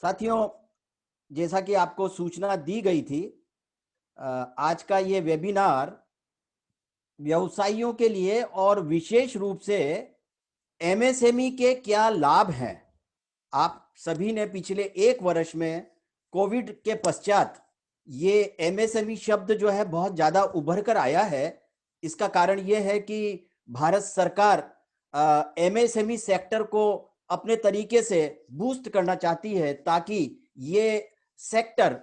साथियों, जैसा कि आपको सूचना दी गई थी, आज का ये वेबिनार व्यवसायियों के लिए और विशेष रूप से एमएसएमई के क्या लाभ हैं। आप सभी ने पिछले 1 वर्ष में कोविड के पश्चात ये एमएसएमई शब्द जो है बहुत ज्यादा उभर कर आया है। इसका कारण ये है कि भारत सरकार एमएसएमई सेक्टर को अपने तरीके से बूस्ट करना चाहती है ताकि ये सेक्टर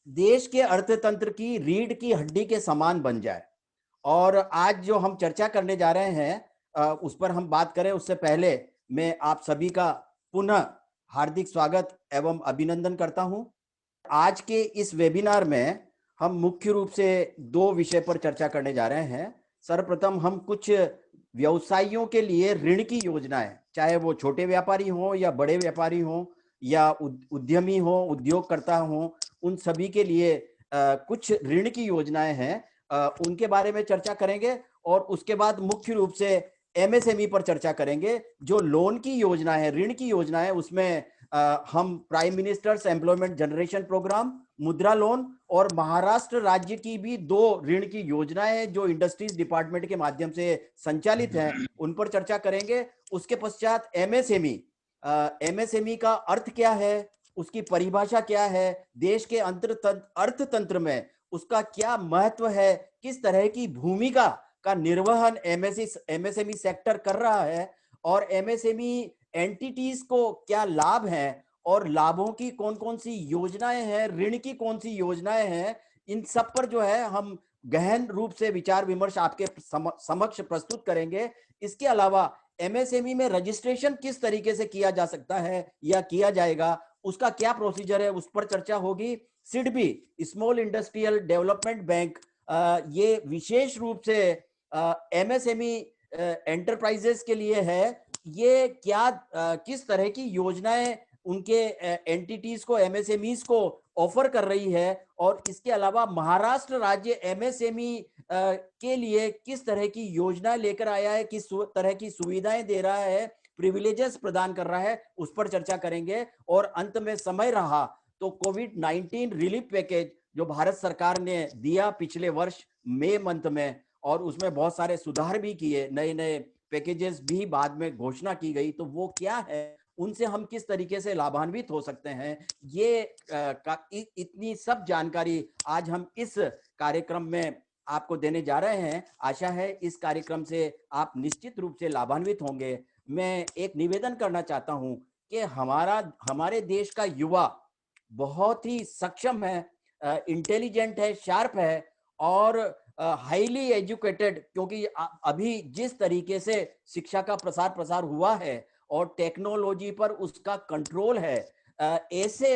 देश के अर्थतंत्र की रीढ़ की हड्डी के समान बन जाए। और आज जो हम चर्चा करने जा रहे हैं, उस पर हम बात करें उससे पहले मैं आप सभी का पुनः हार्दिक स्वागत एवं अभिनंदन करता हूं। आज के इस वेबिनार में हम मुख्य रूप से 2 विषय पर चर्चा करने जा रहे हैं। सर्वप्रथम हम कुछ व्यवसायियों के लिए ऋण की योजनाएं, चाहे वो छोटे व्यापारी हो या बड़े व्यापारी हो या उद्यमी हो, उद्योगकर्ता हो, उन सभी के लिए कुछ ऋण की योजनाएं हैं, उनके बारे में चर्चा करेंगे। और उसके बाद मुख्य रूप से एमएसएमई पर चर्चा करेंगे। जो लोन की योजना है, ऋण की योजना है, उसमें हम prime minister's employment generation programme, Mudra loan और महाराष्ट्र राज्य की भी 2 ऋण की योजनाएं हैं जो इंडस्ट्रीज डिपार्टमेंट के माध्यम से संचालित हैं, उन पर चर्चा करेंगे। उसके पश्चात एमएसएमई, एमएसएमई का अर्थ क्या है, उसकी परिभाषा क्या है, देश के अर्थतंत्र में उसका क्या महत्व है, किस तरह की भूमिका का निर्वहन एमएसएमई सेक्टर कर रहा है और एमएसएमई एंटिटीज को क्या लाभ हैं और लाभों की कौन कौन सी योजनाएं हैं, ऋण की कौन सी योजनाएं हैं, इन सब पर जो है हम गहन रूप से विचार विमर्श आपके समक्ष प्रस्तुत करेंगे। इसके अलावा एमएसएमई में रजिस्ट्रेशन किस तरीके से किया जा सकता है या किया जाएगा, उसका क्या प्रोसीजर है, उस पर चर्चा होगी। SIDBI, small industrial development bank, ये विशेष रूप से एमएसएमई एंटरप्राइजेस के लिए है। ये क्या किस तरह की योजनाएं उनके एंटिटीज को, एमएसएमईज को ऑफर कर रही है, और इसके अलावा महाराष्ट्र राज्य एमएसएमई के लिए किस तरह की योजनाएं लेकर आया है, किस तरह की सुविधाएं दे रहा है, प्रिविलेजेस प्रदान कर रहा है, उस पर चर्चा करेंगे। और अंत में समय रहा तो कोविड-19 रिलीफ पैकेज जो भारत सरकार ने दिया पिछले वर्ष मई मंथ में, और उसमें बहुत सारे सुधार भी किए, नए नए पैकेजेस भी बाद में घोषणा की गई, तो वो क्या है, उनसे हम किस तरीके से लाभान्वित हो सकते हैं, ये इतनी सब जानकारी आज हम इस कार्यक्रम में आपको देने जा रहे हैं। आशा है इस कार्यक्रम से आप निश्चित रूप से लाभान्वित होंगे। मैं एक निवेदन करना चाहता हूं कि हमारे देश का युवा बहुत ही सक्षम है, इंटेलिजेंट है, शार्प है और हाईली एजुकेटेड, क्योंकि अभी जिस तरीके से शिक्षा का प्रसार हुआ है और टेक्नोलॉजी पर उसका कंट्रोल है, ऐसे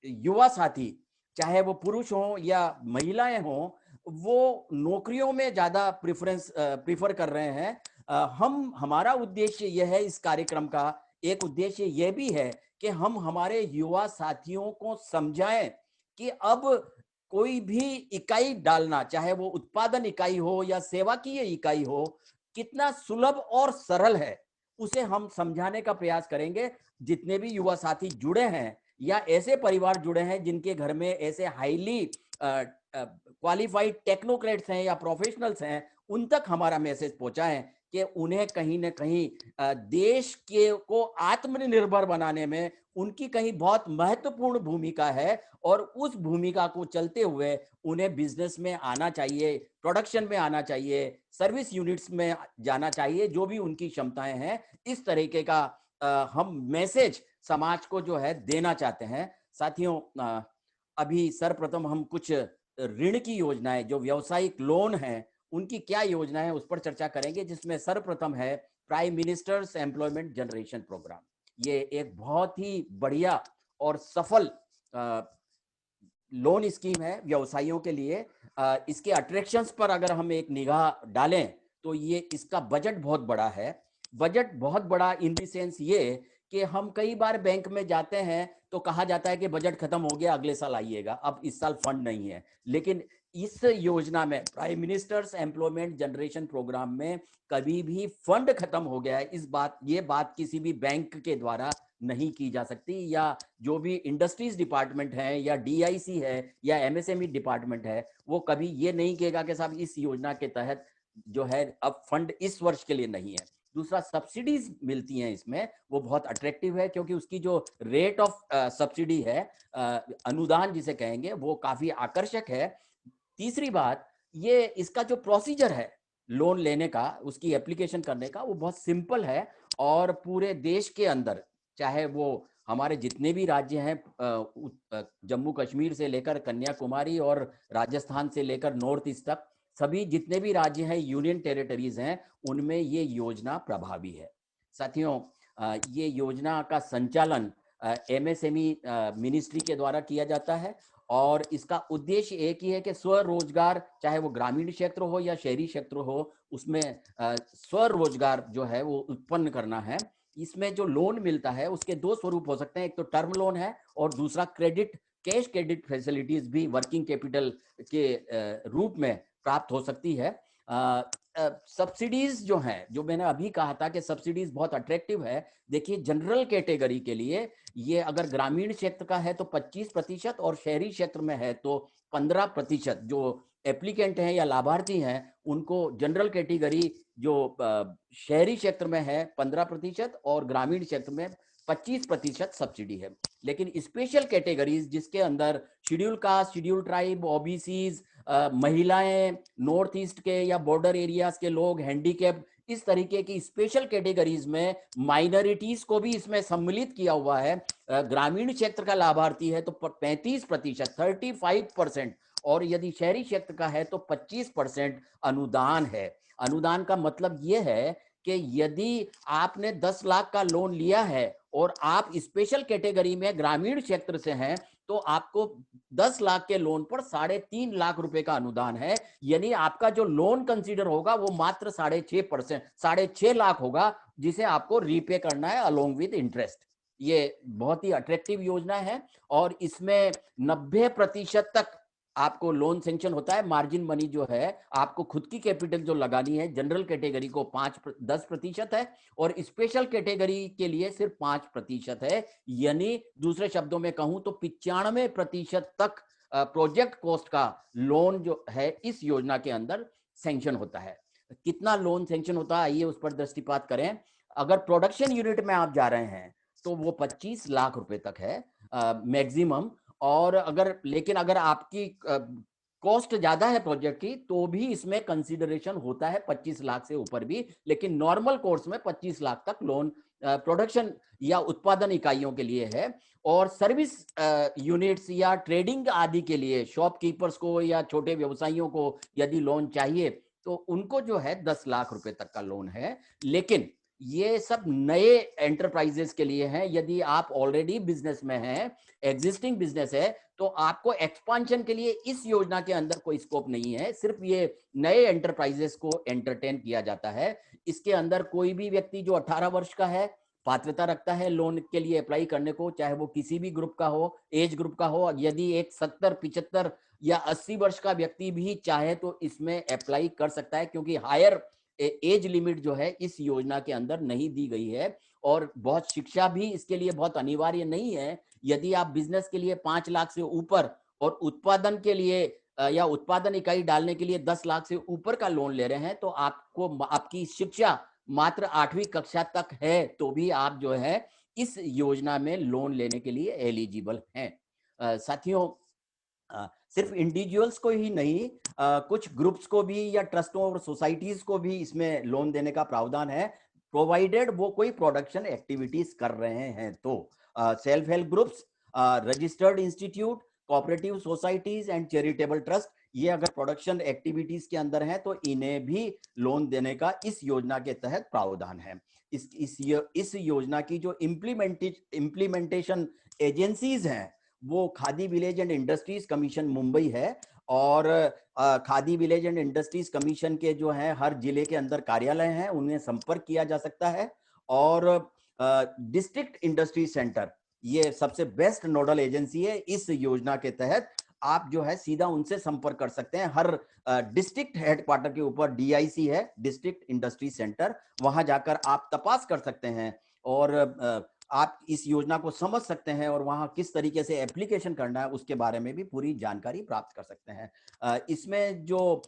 युवा साथी, चाहे वो पुरुष हो या महिलाएं हो, वो नौकरियों में ज्यादा प्रीफर कर रहे हैं। हमारा उद्देश्य यह है, इस कार्यक्रम का एक उद्देश्य यह भी है कि हम हमारे युवा साथियों को समझाएं कि अब कोई भी इकाई डालना, चाहे वो उत्पादन इकाई हो या सेवा की इकाई हो, कितना सुलभ और सरल है, उसे हम समझाने का प्रयास करेंगे। जितने भी युवा साथी जुड़े हैं या ऐसे परिवार जुड़े हैं जिनके घर में ऐसे हाईली क्वालिफाइड टेक्नोक्रेट्स हैं या प्रोफेशनल्स हैं, उन तक हमारा मैसेज पहुंचाएं कि उन्हें कहीं ना कहीं देश के को आत्मनिर्भर बनाने में उनकी कहीं बहुत महत्वपूर्ण भूमिका है, और उस भूमिका को चलते हुए उन्हें बिजनेस में आना चाहिए, प्रोडक्शन में आना चाहिए, सर्विस यूनिट्स में जाना चाहिए, जो भी उनकी क्षमताएं हैं। इस तरीके का हम मैसेज समाज को जो है देना चाहते हैं। साथियों, अभी सर्वप्रथम हम कुछ ऋण की योजनाएं, जो व्यावसायिक लोन है, उनकी क्या योजना है, उस पर चर्चा करेंगे, जिसमें सर्वप्रथम है prime minister's employment generation programme. ये एक बहुत ही बढ़िया और सफल लोन स्कीम है व्यवसायियों के लिए। इसके अट्रैक्शंस पर अगर हम एक निगाह डालें तो ये इसका बजट बहुत बड़ा है। बजट बहुत बड़ा इन द सेंस ये कि हम कई बार बैंक में जाते हैं तो कहा जाता है कि बजट खत्म हो गया, अगले साल आइएगा, अब इस साल फंड नहीं है। लेकिन इस योजना में prime minister's employment generation programme में कभी भी फंड खत्म हो गया है, ये बात किसी भी बैंक के द्वारा नहीं की जा सकती, या जो भी इंडस्ट्रीज डिपार्टमेंट है या डीआईसी है या एमएसएमई डिपार्टमेंट है, वो कभी ये नहीं कहेगा कि साहब इस योजना के तहत जो है अब फंड इस वर्ष के लिए नहीं है। दूसरा, सब्सिडीज मिलती हैं इसमें, वो बहुत अट्रैक्टिव है क्योंकि उसकी जो रेट ऑफ सब्सिडी है, अनुदान जिसे कहेंगे, वो काफी आकर्षक है। तीसरी बात, ये इसका जो प्रोसीजर है लोन लेने का, उसकी एप्लीकेशन करने का, वो बहुत सिंपल है। और पूरे देश के अंदर, चाहे वो हमारे जितने भी राज्य हैं, जम्मू कश्मीर से लेकर कन्याकुमारी और राजस्थान से लेकर नॉर्थ ईस्ट तक, सभी जितने भी राज्य हैं, यूनियन टेरिटरीज हैं, उनमें ये योजना प्रभावी है। साथियों, ये योजना का संचालन एमएसएमई मिनिस्ट्री के द्वारा किया जाता है, और इसका उद्देश्य एक ही है कि स्वरोजगार, चाहे वो ग्रामीण क्षेत्र हो या शहरी क्षेत्र हो, उसमें स्वरोजगार जो है वो उत्पन्न करना है। इसमें जो लोन मिलता है उसके दो स्वरूप हो सकते हैं, एक तो टर्म लोन है और दूसरा कैश क्रेडिट फैसिलिटीज भी वर्किंग कैपिटल के रूप में प्राप्त हो सकती है। सब्सिडीज जो हैं, जो मैंने अभी कहा था कि सब्सिडीज बहुत अट्रैक्टिव है। देखिए, जनरल कैटेगरी के लिए ये अगर ग्रामीण क्षेत्र का है तो 25% और शहरी क्षेत्र में है तो 15%। जो एप्लीकेंट हैं या लाभार्थी हैं, उनको जनरल कैटेगरी जो शहरी क्षेत्र में है 15% और ग्रामीण क्षेत्र में 25% सब्सिडी है। लेकिन स्पेशल कैटेगरीज, जिसके अंदर schedule caste, schedule tribe, OBCs, महिलाएं, नॉर्थ ईस्ट के या बॉर्डर एरियाज के लोग, हैंडीकैप, इस तरीके की स्पेशल कैटेगरीज में माइनॉरिटीज को भी इसमें सम्मिलित किया हुआ है। ग्रामीण क्षेत्र का लाभार्थी है तो 35%, 35%, और यदि शहरी क्षेत्र का है तो 25% अनुदान है। अनुदान का मतलब यह है कि यदि आपने 10 लाख का लोन लिया है और आप स्पेशल कैटेगरी में ग्रामीण क्षेत्र से हैं, तो आपको 10 लाख के लोन पर 3.5 लाख रुपए का अनुदान है। यानी आपका जो लोन कंसीडर होगा वो मात्र 6.5%, 6.5 लाख होगा, जिसे आपको रीपे करना है अलोंग विद इंटरेस्ट। ये बहुत ही अट्रैक्टिव योजना है और इसमें 90% तक आपको लोन सेंक्शन होता है। मार्जिन मनी जो है, आपको खुद की कैपिटल जो लगानी है, जनरल कैटेगरी को 10% है और स्पेशल कैटेगरी के लिए सिर्फ 5% है। यानी दूसरे शब्दों में कहूं तो 95% तक प्रोजेक्ट कॉस्ट का लोन जो है इस योजना के अंदर सैंक्शन होता है। कितना लोन सैंक्शन होता है, आइए उस पर दृष्टिपात करें। अगर प्रोडक्शन यूनिट में आप जा रहे हैं तो वो 25 लाख रुपए तक है मैक्सिमम। और अगर आपकी कॉस्ट ज्यादा है प्रोजेक्ट की, तो भी इसमें कंसीडरेशन होता है 25 लाख से ऊपर भी। लेकिन नॉर्मल कोर्स में 25 लाख तक लोन प्रोडक्शन या उत्पादन इकाइयों के लिए है। और सर्विस यूनिट्स या ट्रेडिंग आदि के लिए शॉपकीपर्स को या छोटे व्यवसायियों को यदि लोन चाहिए तो उनको जो है 10 लाख रुपए तक का लोन है। लेकिन ये सब नए एंटरप्राइजेस के लिए है। यदि आप ऑलरेडी बिजनेस में हैं, एग्जिस्टिंग बिजनेस है, तो आपको एक्सपांशन के लिए इस योजना के अंदर कोई स्कोप नहीं है। सिर्फ ये नए एंटरप्राइजेस को एंटरटेन किया जाता है। इसके अंदर कोई भी व्यक्ति जो 18 वर्ष का है, पात्रता रखता है लोन के लिए अप्लाई करने को, चाहे वो किसी भी ग्रुप का हो, एज ग्रुप का हो। यदि एक 70, 75 या 80 वर्ष का व्यक्ति भी चाहे तो इसमें अप्लाई कर सकता है, क्योंकि हायर एज लिमिट जो है इस योजना के अंदर नहीं दी गई है। और बहुत शिक्षा भी इसके लिए बहुत अनिवार्य नहीं है। यदि आप बिजनेस के लिए 5 लाख से ऊपर और उत्पादन के लिए या उत्पादन इकाई डालने के लिए 10 लाख से ऊपर का लोन ले रहे हैं, तो आपको आपकी शिक्षा मात्र 8वीं कक्षा तक है तो भी आप जो है इस योजना में लोन लेने के लिए एलिजिबल हैं। साथियों, सिर्फ इंडिविजुअल्स को ही नहीं, कुछ ग्रुप्स को भी या ट्रस्टों और सोसाइटीज को भी इसमें लोन देने का प्रावधान है, प्रोवाइडेड वो कोई प्रोडक्शन एक्टिविटीज कर रहे हैं तो। Self help groups, registered institute, cooperative societies and charitable trust, ये अगर प्रोडक्शन एक्टिविटीज के अंदर हैं तो इन्हें भी लोन देने का इस योजना के तहत प्रावधान है। इस योजना की जो इम्प्लीमेंटेशन एजेंसीज हैं वो khadi village and industries commission Mumbai है। और khadi village and industries commission के जो है हर जिले के अंदर कार्यालय हैं, उन्हें संपर्क किया जा सकता है। और डिस्ट्रिक्ट इंडस्ट्री सेंटर ये सबसे बेस्ट नोडल एजेंसी है इस योजना के तहत। आप जो है सीधा उनसे संपर्क कर सकते हैं। हर डिस्ट्रिक्ट हेडक्वार्टर के ऊपर डीआईसी है, डिस्ट्रिक्ट इंडस्ट्री सेंटर, वहां जाकर आप तपास कर सकते हैं और आप इस योजना को समझ सकते हैं और वहां किस तरीके से एप्लीकेशन करना है उसके बारे में भी पूरी जानकारी प्राप्त कर सकते हैं। इसमें जो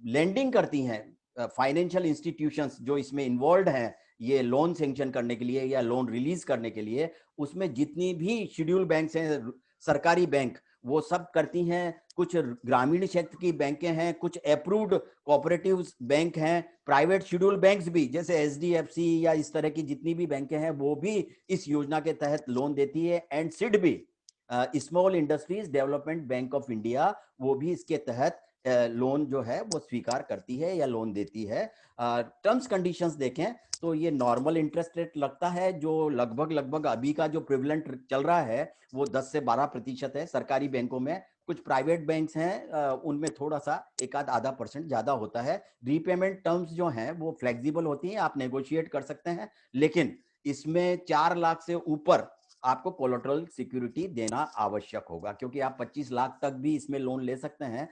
लेंडिंग करती हैं फाइनेंशियल इंस्टीट्यूशंस जो इसमें इन्वॉल्व हैं ये लोन सैंक्शन करने के लिए या लोन रिलीज करने के लिए, उसमें जितनी भी शेड्यूल बैंक हैं, सरकारी बैंक, वो सब करती हैं। कुछ ग्रामीण क्षेत्र की बैंकें हैं, कुछ अप्रूव्ड कोऑपरेटिव बैंक हैं, प्राइवेट शेड्यूल बैंक्स भी जैसे एचडीएफसी या इस तरह की जितनी भी बैंकें हैं वो भी इस योजना के तहत लोन देती है। एंड सिड भी, small industries development bank of India, वो भी इसके तहत लोन जो है वो स्वीकार करती है या लोन देती है। टर्म्स कंडीशंस देखें तो ये नॉर्मल इंटरेस्ट रेट लगता है जो लगभग अभी का जो प्रिवलेंट चल रहा है वो 10 से 12% है सरकारी बैंकों में। कुछ प्राइवेट बैंक्स हैं उनमें थोड़ा सा एक आधा % ज्यादा होता है। रीपेमेंट टर्म्स जो हैं वो फ्लेक्सिबल होती हैं, आप नेगोशिएट कर सकते हैं, लेकिन इसमें 4 लाख से ऊपर आपको कोलेटरल सिक्योरिटी देना आवश्यक होगा, क्योंकि आप 25 लाख तक भी इसमें लोन ले सकते हैं।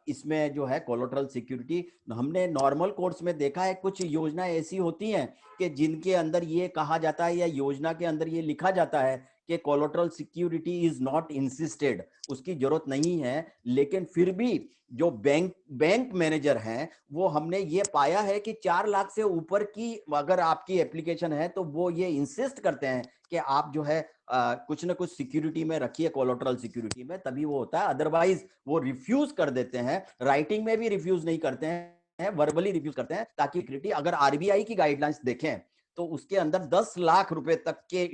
इसमें जो है कोलेटरल सिक्योरिटी, हमने नॉर्मल कोर्स में देखा है कुछ योजना ऐसी होती हैं कि जिनके अंदर ये कहा जाता है या योजना के अंदर ये लिखा जाता है कि collateral security is not insisted, उसकी जरूरत नहीं है, लेकिन फिर भी जो बैंक मैनेजर हैं वो हमने ये पाया है कि 4 लाख से ऊपर की अगर आपकी एप्लीकेशन है तो वो ये इंसिस्ट करते हैं कि आप जो है कुछ ना कुछ सिक्योरिटी में रखिए, कोलेटरल सिक्योरिटी में, तभी वो होता है। अदरवाइज वो रिफ्यूज कर देते हैं, राइटिंग में भी रिफ्यूज नहीं करते हैं, वर्बली रिफ्यूज करते हैं, ताकि सिक्योरिटी, अगर आरबीआई की गाइडलाइंस देखें तो उसके अंदर 10 लाख रुपए तक के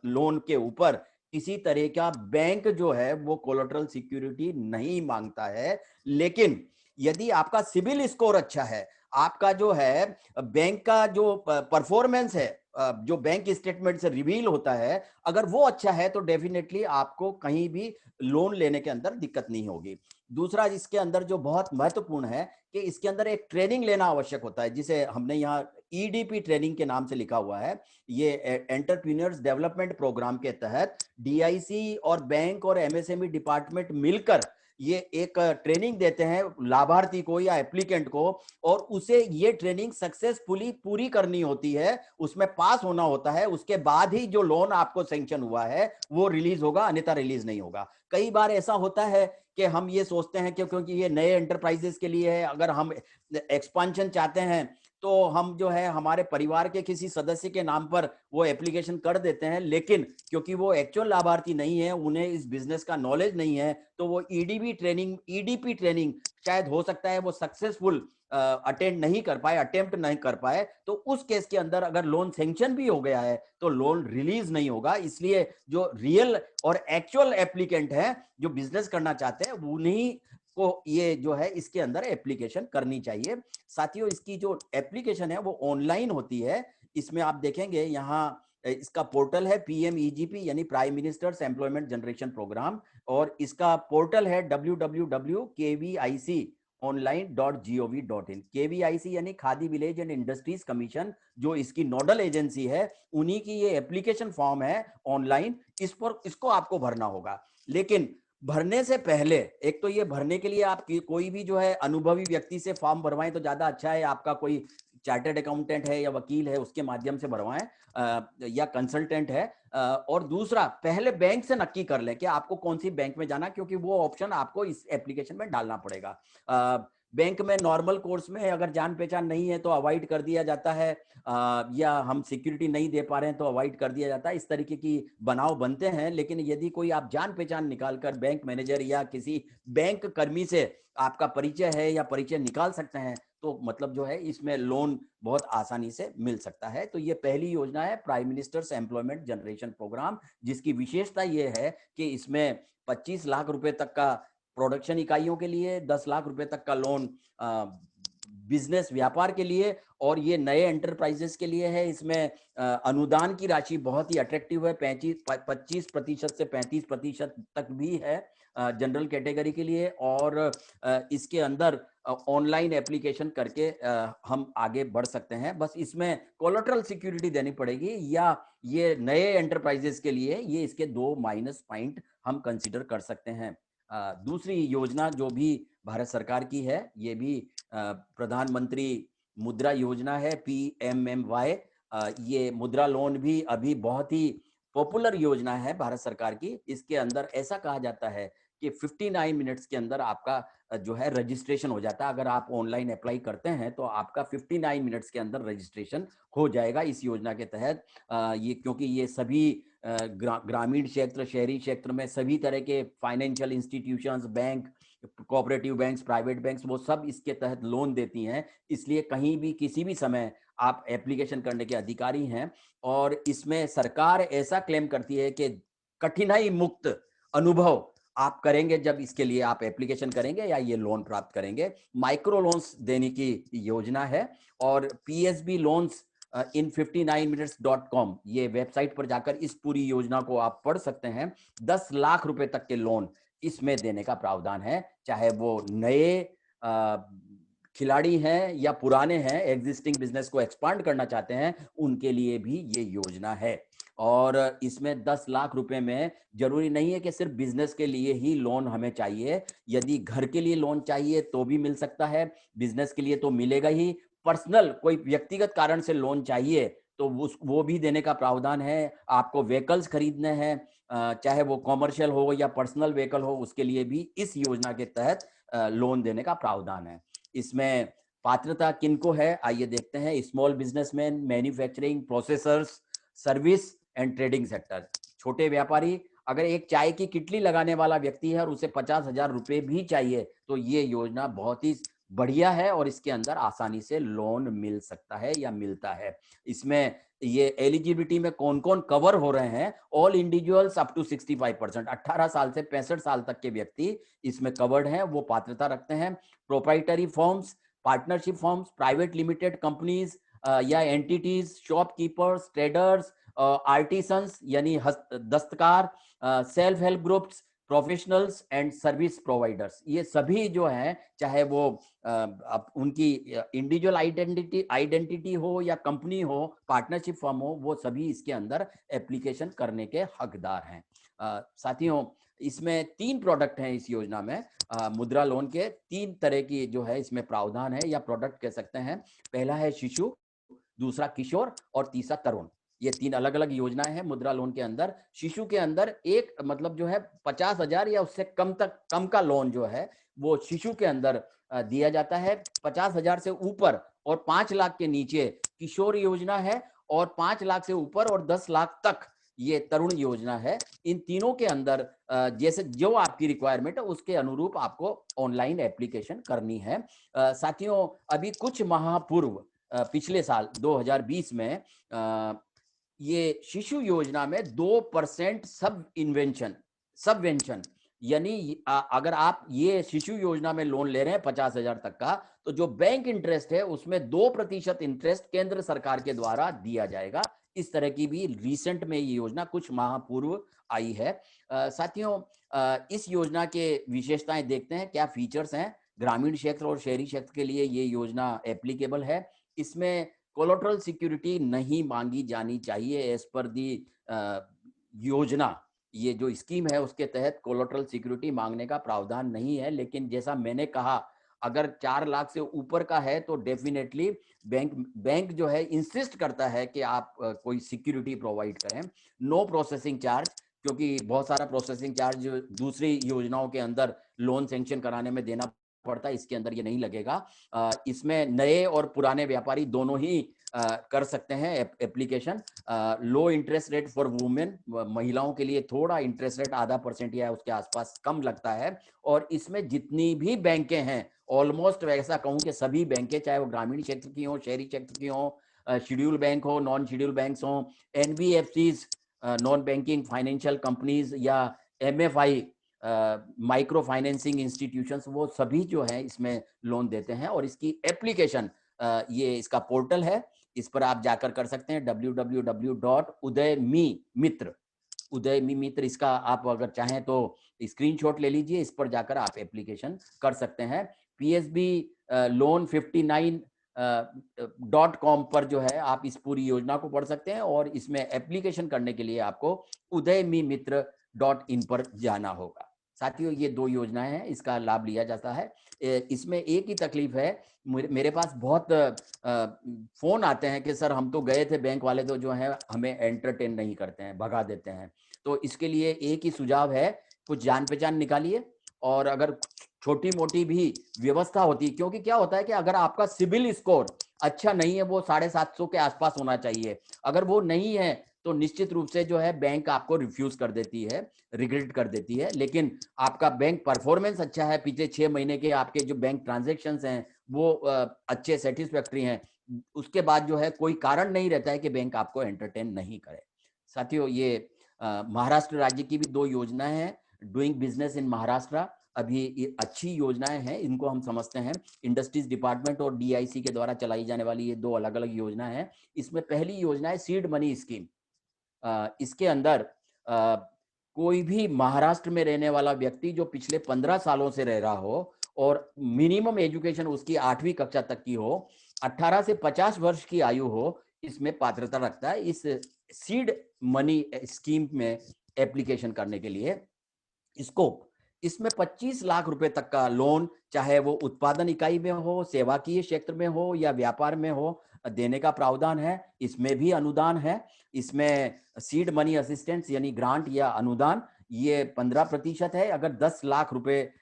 लोन के ऊपर किसी तरह का बैंक जो है वो कोलेटरल सिक्योरिटी नहीं मांगता है। लेकिन यदि आपका सिबिल स्कोर अच्छा है, आपका जो है बैंक का जो परफॉर्मेंस है, जो बैंक स्टेटमेंट से रिवील होता है, अगर वो अच्छा है तो डेफिनेटली आपको कहीं भी लोन लेने के अंदर दिक्कत नहीं होगी। दूसरा, इसके अंदर जो बहुत महत्वपूर्ण है कि इसके अंदर एक ट्रेनिंग लेना आवश्यक होता है, जिसे हमने यहाँ ईडीपी ट्रेनिंग के नाम से लिखा हुआ है। ये एंटरप्रेन्योर्स डेवलपमेंट प्रोग्राम के तहत डीआईसी और बैंक और एमएसएमई डिपार्टमेंट मिलकर ये एक ट्रेनिंग देते हैं लाभार्थी को या एप्लीकेंट को, और उसे ये ट्रेनिंग सक्सेसफुली पूरी करनी होती है, उसमें पास होना होता है, उसके बाद ही जो लोन आपको सैंक्शन हुआ है वो रिलीज होगा, अन्यथा रिलीज नहीं होगा। कई बार ऐसा होता है कि हम ये सोचते हैं कि क्योंकि ये नए एंटरप्राइजेस के लिए है, अगर हम एक्सपांशन चाहते हैं तो हम जो है हमारे परिवार के किसी सदस्य के नाम पर वो एप्लीकेशन कर देते हैं, लेकिन क्योंकि वो एक्चुअल लाभार्थी नहीं है, उन्हें इस बिजनेस का नॉलेज नहीं है, तो वो ईडीपी ट्रेनिंग शायद हो सकता है वो सक्सेसफुल अटेंड नहीं कर पाए, अटेम्प्ट नहीं कर पाए, तो उस केस के अंदर अगर लोन सैंक्शन भी हो गया है तो लोन रिलीज नहीं होगा। इसलिए जो रियल और एक्चुअल एप्लीकेंट है जो बिजनेस करना चाहते हैं उन्हीं को ये जो है इसके अंदर एप्लीकेशन करनी चाहिए। साथियों, इसकी जो एप्लीकेशन है वो ऑनलाइन होती है। इसमें आप देखेंगे यहाँ इसका पोर्टल है पीएमईजीपी यानी prime minister's employment generation programme, और इसका पोर्टल है www.kviconline.gov.in। केवीआईसी यानी Khadi village and industries commission, जो इसकी नोडल एजेंसी है, उन्हीं की ये एप्लीकेशन फॉर्म है ऑनलाइन। इस पर इसको आपको भरना होगा, लेकिन भरने से पहले, एक तो ये भरने के लिए आप कोई भी जो है अनुभवी व्यक्ति से फॉर्म भरवाएं तो ज्यादा अच्छा है, आपका कोई चार्टर्ड अकाउंटेंट है या वकील है उसके माध्यम से भरवाएं, या कंसल्टेंट है। और दूसरा, पहले बैंक से नक्की कर लें कि आपको कौन सी बैंक में जाना, क्योंकि वो ऑप्शन आपको इस एप्लीकेशन में डालना पड़ेगा। बैंक में नॉर्मल कोर्स में अगर जान पहचान नहीं है तो अवॉइड कर दिया जाता है, या हम सिक्योरिटी नहीं दे पा रहे हैं तो अवॉइड कर दिया जाता है, इस तरीके की बनाव बनते हैं। लेकिन यदि कोई आप जान पहचान निकालकर बैंक मैनेजर या किसी बैंक कर्मी से आपका परिचय है या परिचय निकाल सकते हैं, तो मतलब जो है इसमें लोन बहुत आसानी से मिल सकता है। तो ये पहली योजना है prime minister's employment generation programme, जिसकी विशेषता ये है कि इसमें 25 लाख रुपए तक का प्रोडक्शन इकाइयों के लिए, 10 लाख रुपए तक का लोन बिजनेस व्यापार के लिए, और ये नए एंटरप्राइजेस के लिए है। इसमें अनुदान की राशि बहुत ही अट्रैक्टिव है, 25% से 35% तक भी है। जनरल कैटेगरी के लिए, और इसके अंदर ऑनलाइन एप्लीकेशन करके हम आगे बढ़ सकते हैं। बस इसमें कोलेटरल सिक्योरिटी देनी पड़ेगी, या ये नए एंटरप्राइजेस के लिए ये इसके 2 माइनस पॉइंट हम कंसीडर कर सकते हैं। दूसरी योजना जो भी भारत सरकार की है, ये भी प्रधानमंत्री मुद्रा योजना है, PMMY। ये मुद्रा लोन भी अभी बहुत ही पॉपुलर योजना है भारत सरकार की। इसके अंदर ऐसा कहा जाता है कि 59 मिनट्स के अंदर आपका जो है रजिस्ट्रेशन हो जाता है। अगर आप ऑनलाइन अप्लाई करते हैं तो आपका 59 मिनट्स के अंदर रजिस्ट्रेशन हो जाएगा इस योजना के तहत। ये क्योंकि ये सभी ग्रामीण क्षेत्र, शहरी क्षेत्र में सभी तरह के financial institutions, bank, cooperative banks, private banks, वो सब इसके तहत लोन देती हैं। इसलिए कहीं भी किसी भी समय आप एप्लीकेशन करने के अधिकारी हैं। और इसमें सरकार ऐसा क्लेम करती है कि कठिनाई मुक्त अनुभव आप करेंगे जब इसके लिए आप एप्लीकेशन करेंगे या ये लोन प्राप्त करेंगे। माइक्रो लोन्स देने की योजना है, और PSB लोन्स इन 59minutes.com ये वेबसाइट पर जाकर इस पूरी योजना को आप पढ़ सकते हैं। 10 लाख रुपए तक के लोन इसमें देने का प्रावधान है, चाहे वो नए खिलाड़ी हैं या पुराने हैं, एग्जिस्टिंग बिजनेस को एक्सपांड करना चाहते हैं, उनके लिए भी ये योजना है। और इसमें 10 लाख रुपए में जरूरी नहीं है कि सिर्फ बिजनेस के लिए ही लोन हमें चाहिए। यदि घर के लिए लोन चाहिए तो भी मिल सकता है, बिजनेस के लिए तो मिलेगा ही। पर्सनल कोई व्यक्तिगत कारण से लोन चाहिए तो वो भी देने का प्रावधान है। आपको व्हीकल्स खरीदने हैं, चाहे वो कॉमर्शियल हो या पर्सनल व्हीकल हो, उसके लिए भी इस योजना के तहत लोन देने का प्रावधान है। इसमें पात्रता किनको है, आइए देखते हैं। Small businessman, manufacturing, processors, service and trading sector, छोटे व्यापारी। अगर एक चाय की किटली लगाने वाला व्यक्ति है और उसे 50,000 रुपए भी चाहिए तो ये योजना बहुत ही बढ़िया है, और इसके अंदर आसानी से लोन मिल सकता है या मिलता है। इसमें ये एलिजिबिलिटी में कौन कौन कवर हो रहे हैं, ऑल इंडिविजुअल्स अप टू 65%, 18 साल से 65 साल तक के व्यक्ति इसमें कवर्ड हैं, वो पात्रता रखते हैं। Proprietary forms, partnership forms, private limited companies या एंटिटीज, शॉपकीपर्स, ट्रेडर्स, आर्टिसंस यानी दस्तकार, self help groups, professionals and service providers, ये सभी जो हैं, चाहे वो उनकी इंडिविजुअल आइडेंटिटी हो या कंपनी हो, पार्टनरशिप फर्म हो, वो सभी इसके अंदर एप्लीकेशन करने के हकदार हैं। साथियों, इसमें 3 प्रोडक्ट हैं इस योजना में। मुद्रा लोन के 3 तरह की जो है इसमें प्रावधान है, या प्रोडक्ट कह सकते हैं। पहला है शिशु, दूसरा किशोर और तीसरा तरुण। ये 3 अलग अलग योजनाएं हैं मुद्रा लोन के अंदर। शिशु के अंदर एक मतलब जो है 50,000 या उससे कम का लोन जो है वो शिशु के अंदर दिया जाता है। 50,000 से ऊपर और 5 लाख के नीचे किशोर योजना है, और 5 लाख से ऊपर और 10 लाख तक ये तरुण योजना है। इन तीनों के अंदर जैसे जो आपकी रिक्वायरमेंट है उसके अनुरूप आपको ऑनलाइन एप्लीकेशन करनी है। साथियों, अभी कुछ माह पूर्व पिछले साल 2020 में ये शिशु योजना में 2% सबवेंशन, यानी अगर आप ये शिशु योजना में लोन ले रहे हैं 50,000 तक का, तो जो बैंक इंटरेस्ट है उसमें 2% इंटरेस्ट केंद्र सरकार के द्वारा दिया जाएगा। इस तरह की भी रिसेंट में ये योजना कुछ माह पूर्व आई है। साथियों, इस योजना के विशेषताएं देखते हैं, क्या फीचर्स हैं। ग्रामीण क्षेत्र और शहरी क्षेत्र के लिए ये योजना एप्लीकेबल है। इसमें कोलेटरल सिक्योरिटी नहीं मांगी जानी चाहिए एज पर दी योजना। ये जो स्कीम है उसके तहत कोलेटरल सिक्योरिटी मांगने का प्रावधान नहीं है, लेकिन जैसा मैंने कहा, अगर 4 लाख से ऊपर का है तो डेफिनेटली बैंक जो है इंसिस्ट करता है कि आप कोई सिक्योरिटी प्रोवाइड करें। नो प्रोसेसिंग चार्ज, क्योंकि बहुत सारा प्रोसेसिंग चार्ज दूसरी योजनाओं के अंदर लोन सैंक्शन कराने में देना पड़ता है, इसके अंदर ये नहीं लगेगा। इसमें नए और पुराने व्यापारी दोनों ही कर सकते हैं application. Low interest rate for women, महिलाओं के लिए थोड़ा इंटरेस्ट रेट 0.5% या उसके आसपास कम लगता है। और इसमें जितनी भी बैंकें हैं, ऑलमोस्ट वैसा कहूं कि सभी बैंकें, चाहे वो ग्रामीण क्षेत्र की हो, शहरी क्षेत्र की हो, शेड्यूल बैंक हो, नॉन शेड्यूल बैंक्स हो, NBFCs, non banking financial companies, या MFI, माइक्रो फाइनेंसिंग इंस्टीट्यूशंस, वो सभी जो है इसमें लोन देते हैं। और इसकी एप्लीकेशन, ये इसका पोर्टल है, इस पर आप जाकर कर सकते हैं, www.udaymimitr उदयमी मित्र, इसका आप अगर चाहें तो स्क्रीनशॉट ले लीजिए, इस पर जाकर आप एप्लीकेशन कर सकते हैं। PSB लोन 59.com पर जो है आप इस पूरी योजना को पढ़ सकते हैं, और इसमें एप्लीकेशन करने के लिए आपको udaymimitr.in पर जाना होगा। साथियों, ये 2 योजनाएं हैं, इसका लाभ लिया जाता है। इसमें एक ही तकलीफ है, मेरे पास बहुत फोन आते हैं कि सर हम तो गए थे, बैंक वाले तो जो है हमें एंटरटेन नहीं करते हैं, भगा देते हैं। तो इसके लिए एक ही सुझाव है, कुछ जान पहचान निकालिए, और अगर छोटी मोटी भी व्यवस्था होती है, क्योंकि क्या होता है कि अगर आपका सिबिल स्कोर अच्छा नहीं है, वो 750 के आसपास होना चाहिए, अगर वो नहीं है तो निश्चित रूप से जो है बैंक आपको रिफ्यूज कर देती है, रिग्रेट कर देती है। लेकिन आपका बैंक परफॉर्मेंस अच्छा है, पिछले 6 महीने के आपके जो बैंक ट्रांजेक्शन्स हैं वो अच्छे, सेटिस्फैक्ट्री हैं, उसके बाद जो है कोई कारण नहीं रहता है कि बैंक आपको एंटरटेन नहीं करे। साथियों, ये महाराष्ट्र राज्य की भी 2 योजनाएं हैं, डूइंग बिजनेस इन महाराष्ट्र, अभी ये अच्छी योजनाएं हैं, इनको हम समझते हैं। इंडस्ट्रीज डिपार्टमेंट और DIC के द्वारा चलाई जाने वाली ये 2 अलग अलग योजना है। इसमें पहली योजना है सीड मनी स्कीम। इसके अंदर कोई भी महाराष्ट्र में रहने वाला व्यक्ति जो पिछले 15 सालों से रह रहा हो और मिनिमम एजुकेशन उसकी 8वीं कक्षा तक की हो, 18 से 50 वर्ष की आयु हो, इसमें पात्रता रखता है इस सीड मनी स्कीम में एप्लीकेशन करने के लिए। इसमें 25 लाख रुपए तक का लोन, चाहे वो उत्पादन इकाई में हो, सेवाकीय क्षेत्र में हो या व्यापार में हो, देने का प्रावधान है। इसमें भी अनुदान है। इसमें सीड मनी असिस्टेंस यानी ग्रांट या अनुदान, ये 15% है। अगर 10 लाख रुपए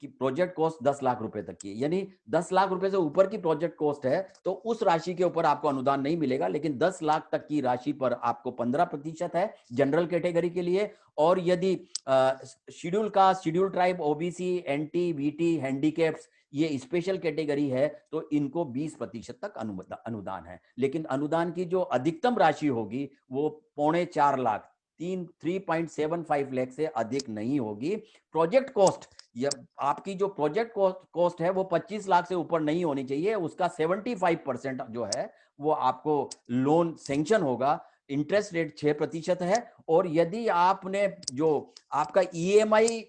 की प्रोजेक्ट कॉस्ट 10 लाख रुपए तक की, यानी 10 लाख रुपए से ऊपर की प्रोजेक्ट कॉस्ट है तो उस राशि के ऊपर आपको अनुदान नहीं मिलेगा, लेकिन 10 लाख तक की राशि पर आपको 15% है जनरल कैटेगरी के लिए। और यदि schedule caste, schedule tribe, OBC, NT, VT, handicaps, ये स्पेशल कैटेगरी है तो इनको 20% तक अनुदान है। लेकिन अनुदान की जो अधिकतम राशि होगी वो 3.25 लाख, 3.75 लाख से अधिक नहीं होगी। प्रोजेक्ट कॉस्ट, या आपकी जो प्रोजेक्ट कॉस्ट है वो 25 लाख से ऊपर नहीं होनी चाहिए, उसका 75% जो है वो आपको लोन सैंक्शन होगा। इंटरेस्ट रेट 6% है। और यदि आपने जो आपका EMI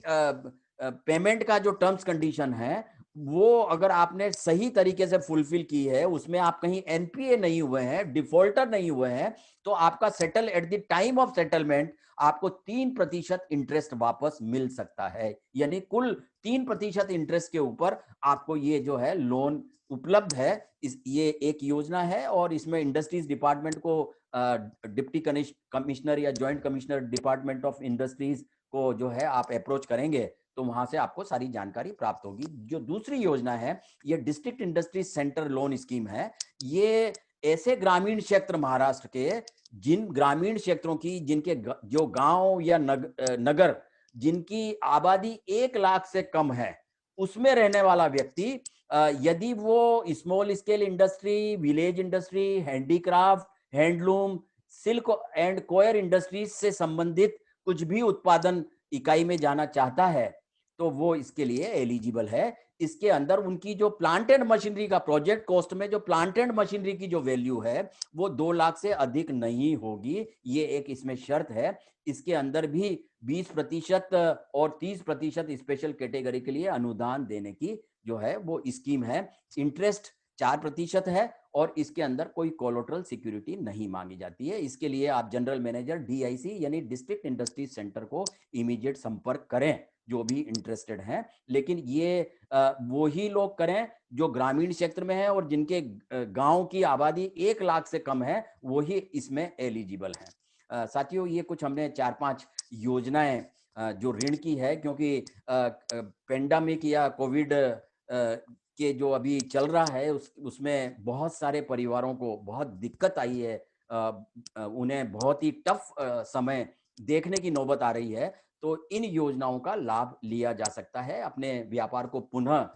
पेमेंट का जो टर्म्स कंडीशन है वो अगर आपने सही तरीके से फुलफिल की है, उसमें आप कहीं NPA नहीं हुए हैं, डिफॉल्टर नहीं हुए हैं, तो आपका settle at the time of settlement आपको 3% इंटरेस्ट वापस मिल सकता है। यानी कुल 3% इंटरेस्ट के ऊपर आपको ये जो है लोन उपलब्ध है। ये एक योजना है और इसमें इंडस्ट्रीज डिपार्टमेंट को, डिप्टी कमिश्नर या joint commissioner department of industries को जो है आप अप्रोच करेंगे तो वहां से आपको सारी जानकारी प्राप्त होगी। जो दूसरी योजना है ये district industry centre loan scheme है। ये ऐसे ग्रामीण क्षेत्र महाराष्ट्र के, जिन ग्रामीण क्षेत्रों की, जिनके जो गांव या नगर जिनकी आबादी 1 लाख से कम है, उसमें रहने वाला व्यक्ति, यदि वो small scale industry, village industry, handicraft, handloom, silk and coir industries से संबंधित कुछ भी उत्पादन इकाई में जाना चाहता है तो वो इसके लिए एलिजिबल है। इसके अंदर उनकी जो प्लांट एंड मशीनरी का प्रोजेक्ट कॉस्ट में जो प्लांट एंड मशीनरी की जो वैल्यू है वो 2 लाख से अधिक नहीं होगी, ये एक इसमें शर्त है। इसके अंदर भी 20% और 30% स्पेशल कैटेगरी के लिए अनुदान देने की जो है वो स्कीम है। इंटरेस्ट 4% है और इसके अंदर कोई कोलेटरल सिक्योरिटी नहीं मांगी जाती है। इसके लिए आप जनरल मैनेजर DIC यानी डिस्ट्रिक्ट इंडस्ट्रीज सेंटर को इमीडिएट संपर्क करें जो भी इंटरेस्टेड हैं। लेकिन ये वो ही लोग करें जो ग्रामीण क्षेत्र में है और जिनके गांव की आबादी 1 लाख से कम है, वो ही इसमें एलिजिबल हैं। साथियों, ये कुछ हमने 4-5 योजनाएं जो ऋण की है, क्योंकि पेंडेमिक या कोविड के जो अभी चल रहा है उसमें बहुत सारे परिवारों को बहुत दिक्कत आई है, उन्हें बहुत ही टफ समय देखने की नौबत आ रही है। तो इन योजनाओं का लाभ लिया जा सकता है। अपने व्यापार को पुनः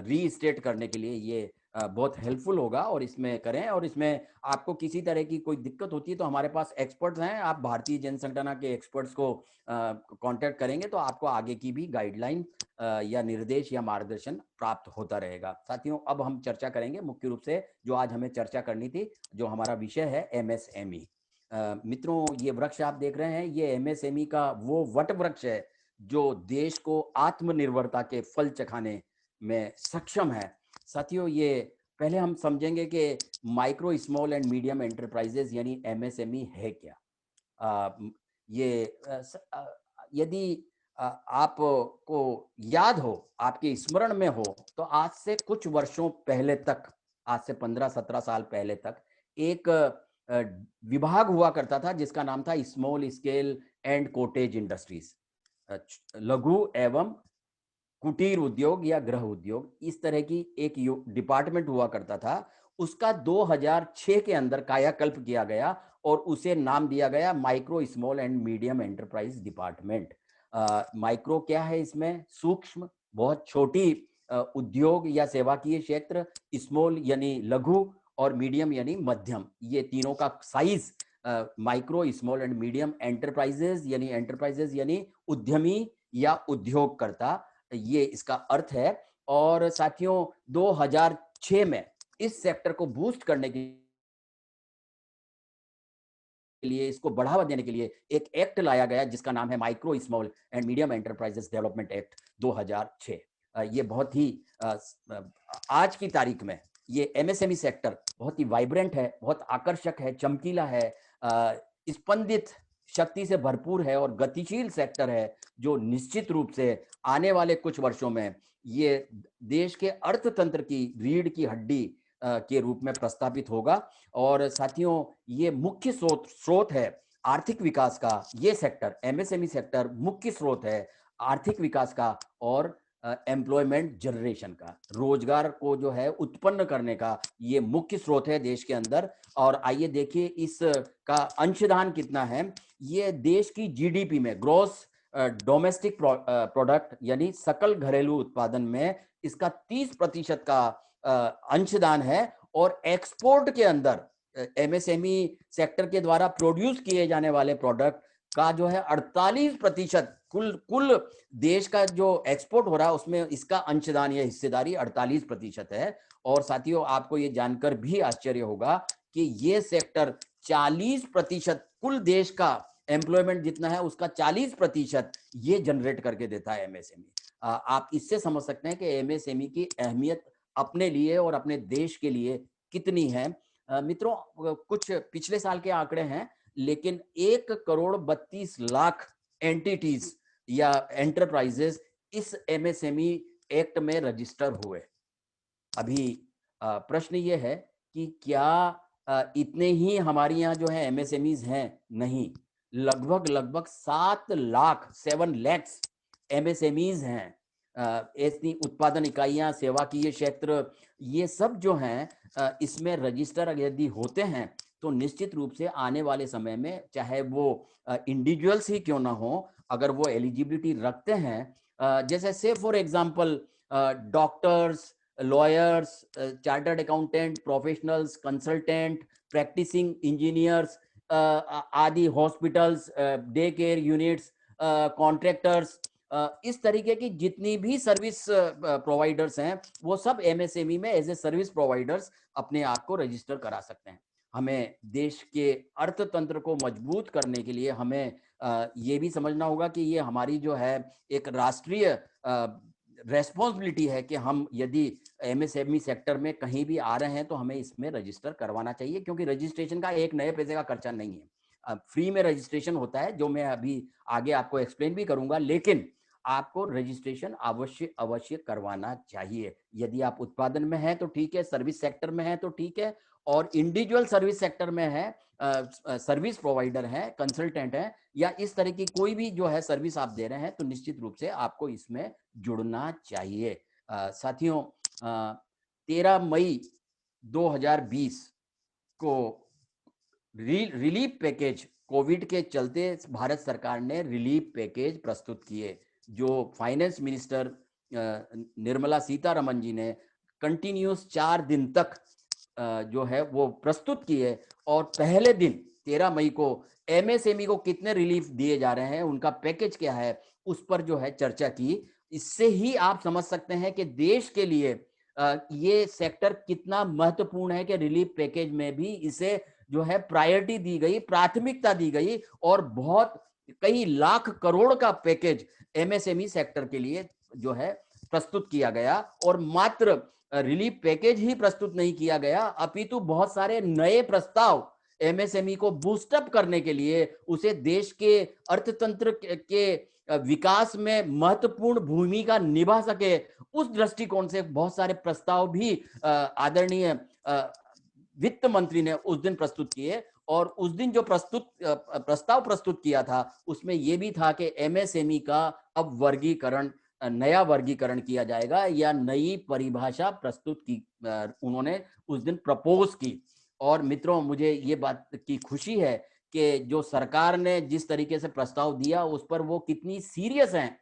रीस्टेट करने के लिए ये बहुत हेल्पफुल होगा और इसमें करें। और इसमें आपको किसी तरह की कोई दिक्कत होती है तो हमारे पास एक्सपर्ट्स हैं, आप भारतीय जन संगठन के एक्सपर्ट्स को कांटेक्ट करेंगे तो आपको आगे की भी गाइडलाइन या निर्देश या मार्गदर्शन प्राप्त होता रहेगा। साथियों, अब हम चर्चा करेंगे मुख्य रूप से जो आज हमें चर्चा करनी थी, जो हमारा विषय है MSME। मित्रों, ये वृक्ष आप देख रहे हैं, ये एमएसएमई का वो वट वृक्ष है जो देश को आत्मनिर्भरता के फल चखाने में सक्षम है। साथियों, ये पहले हम समझेंगे कि micro small and medium enterprises यानी एमएसएमई है क्या। ये यदि आपको याद हो, आपके स्मरण में हो, तो आज से कुछ वर्षों पहले तक, आज से 15-17 साल पहले तक एक विभाग हुआ करता था जिसका नाम था small scale and cottage industries, लघु एवं कुटीर उद्योग या गृह उद्योग, इस तरह की एक डिपार्टमेंट हुआ करता था। उसका 2006 के अंदर कायाकल्प किया गया और उसे नाम दिया गया micro small and medium enterprise department. Micro क्या है, इसमें सूक्ष्म, बहुत छोटी उद्योग या सेवाकीय क्षेत्र, स्मॉल यानी लघु और मीडियम यानी मध्यम, ये तीनों का size micro small and medium enterprises यानी उद्यमी या उद्योगकर्ता, ये इसका अर्थ है। और साथियों, 2006 में इस सेक्टर को बूस्ट करने के लिए, इसको बढ़ावा देने के लिए एक एक्ट लाया गया जिसका नाम है micro small and medium enterprises development act 2006। ये बहुत ही आज की तारीख में ये एमएसएमई सेक्टर बहुत ही वाइब्रेंट है, बहुत आकर्षक है, चमकीला है, स्पंदित शक्ति से भरपूर है और गतिशील सेक्टर है जो निश्चित रूप से आने वाले कुछ वर्षों में ये देश के अर्थतंत्र की रीढ़ की हड्डी के रूप में प्रस्तावित होगा। और साथियों, ये मुख्य स्रोत है आर्थिक विकास का, ये सेक्टर एमएसएमई सेक्टर मुख्य स्रोत है आर्थिक विकास का और एम्प्लॉयमेंट जनरेशन का, रोजगार को जो है उत्पन्न करने का ये मुख्य स्रोत है देश के अंदर। और आइए देखिए इसका अंशदान कितना है। ये देश की जीडीपी में, ग्रॉस डोमेस्टिक प्रोडक्ट यानी सकल घरेलू उत्पादन में इसका 30% का अंशदान है। और एक्सपोर्ट के अंदर एमएसएमई सेक्टर के द्वारा प्रोड्यूस किए जाने वाले प्रोडक्ट का जो है 48%, कुल देश का जो एक्सपोर्ट हो रहा है उसमें इसका अंशदान या हिस्सेदारी 48% है। और साथियों, आपको ये जानकर भी आश्चर्य होगा कि ये सेक्टर 40%, कुल देश का एम्प्लॉयमेंट जितना है उसका 40% ये जनरेट करके देता है एमएसएमई। आप इससे समझ सकते हैं कि एमएसएमई की अहमियत अपने लिए और अपने देश के लिए कितनी है। मित्रों, कुछ पिछले साल के आंकड़े हैं, लेकिन 1,32,00,000 एंटिटीज या एंटरप्राइजेस इस एमएसएमई एक्ट में रजिस्टर हुए। अभी प्रश्न ये है कि क्या इतने ही हमारे यहाँ जो है एमएसएमईज हैं? नहीं, लगभग 7 लाख 7 lakhs एमएसएमईज हैं। ऐसी उत्पादन इकाइयां, सेवाकीय क्षेत्र, ये सब जो हैं इसमें रजिस्टर यदि होते हैं तो निश्चित रूप से आने वाले समय में, चाहे वो इंडिविजुअल्स ही क्यों ना हो, अगर वो एलिजिबिलिटी रखते हैं, जैसे से for example doctors, lawyers, chartered accountant, professionals, consultant, practicing engineers आदि, hospitals, day care units, contractors, इस तरीके की जितनी भी सर्विस प्रोवाइडर्स हैं वो सब एमएसएमई में एज ए सर्विस प्रोवाइडर्स अपने आप को रजिस्टर करा सकते हैं। हमें देश के अर्थतंत्र को मजबूत करने के लिए हमें ये भी समझना होगा कि ये हमारी जो है एक राष्ट्रीय रेस्पॉन्सिबिलिटी है कि हम यदि एमएसएमई सेक्टर में कहीं भी आ रहे हैं तो हमें इसमें रजिस्टर करवाना चाहिए, क्योंकि रजिस्ट्रेशन का एक नए पैसे का खर्चा नहीं है। फ्री में रजिस्ट्रेशन होता है, जो मैं अभी आगे आपको एक्सप्लेन भी करूंगा, लेकिन आपको रजिस्ट्रेशन अवश्य करवाना चाहिए। यदि आप उत्पादन में हैं तो ठीक है, सर्विस सेक्टर में हैं तो ठीक है, और इंडिविजुअल सर्विस सेक्टर में है, सर्विस प्रोवाइडर है, कंसल्टेंट है, या इस तरह की कोई भी जो है सर्विस आप दे रहे हैं, तो निश्चित रूप से आपको इसमें जुड़ना चाहिए। साथियों, 13 मई 2020 को रिलीफ पैकेज, कोविड के चलते भारत सरकार ने रिलीफ पैकेज प्रस्तुत किए, जो फाइनेंस मिनिस्टर निर्मला सीतारमन जी ने कंटिन्यूस 4 दिन तक जो है वो प्रस्तुत किए। और पहले दिन 13 मई को एमएसएमई को कितने रिलीफ दिए जा रहे हैं, उनका पैकेज क्या है, उस पर जो है चर्चा की। इससे ही आप समझ सकते हैं कि देश के लिए ये सेक्टर कितना महत्वपूर्ण है कि रिलीफ पैकेज में भी इसे जो है प्रायोरिटी दी गई, प्राथमिकता दी गई और बहुत कई लाख करोड़ का पैकेज एमएसएमई सेक्टर के लिए जो है प्रस्तुत किया गया। और मात्र रिलीफ पैकेज ही प्रस्तुत नहीं किया गया, अपितु बहुत सारे नए प्रस्ताव एमएसएमई को बूस्टअप करने के लिए, उसे देश के अर्थतंत्र के विकास में महत्वपूर्ण भूमिका निभा सके, उस दृष्टिकोण से बहुत सारे प्रस्ताव भी आदरणीय वित्त मंत्री ने उस दिन प्रस्तुत किए। और उस दिन जो प्रस्ताव प्रस्तुत किया था उसमें यह भी था कि एमएसएमई का अब वर्गीकरण, नया वर्गीकरण किया जाएगा या नई परिभाषा प्रस्तुत की उन्होंने उस दिन प्रपोज की। और मित्रों, मुझे ये बात की खुशी है कि जो सरकार ने जिस तरीके से प्रस्ताव दिया उस पर वो कितनी सीरियस हैं,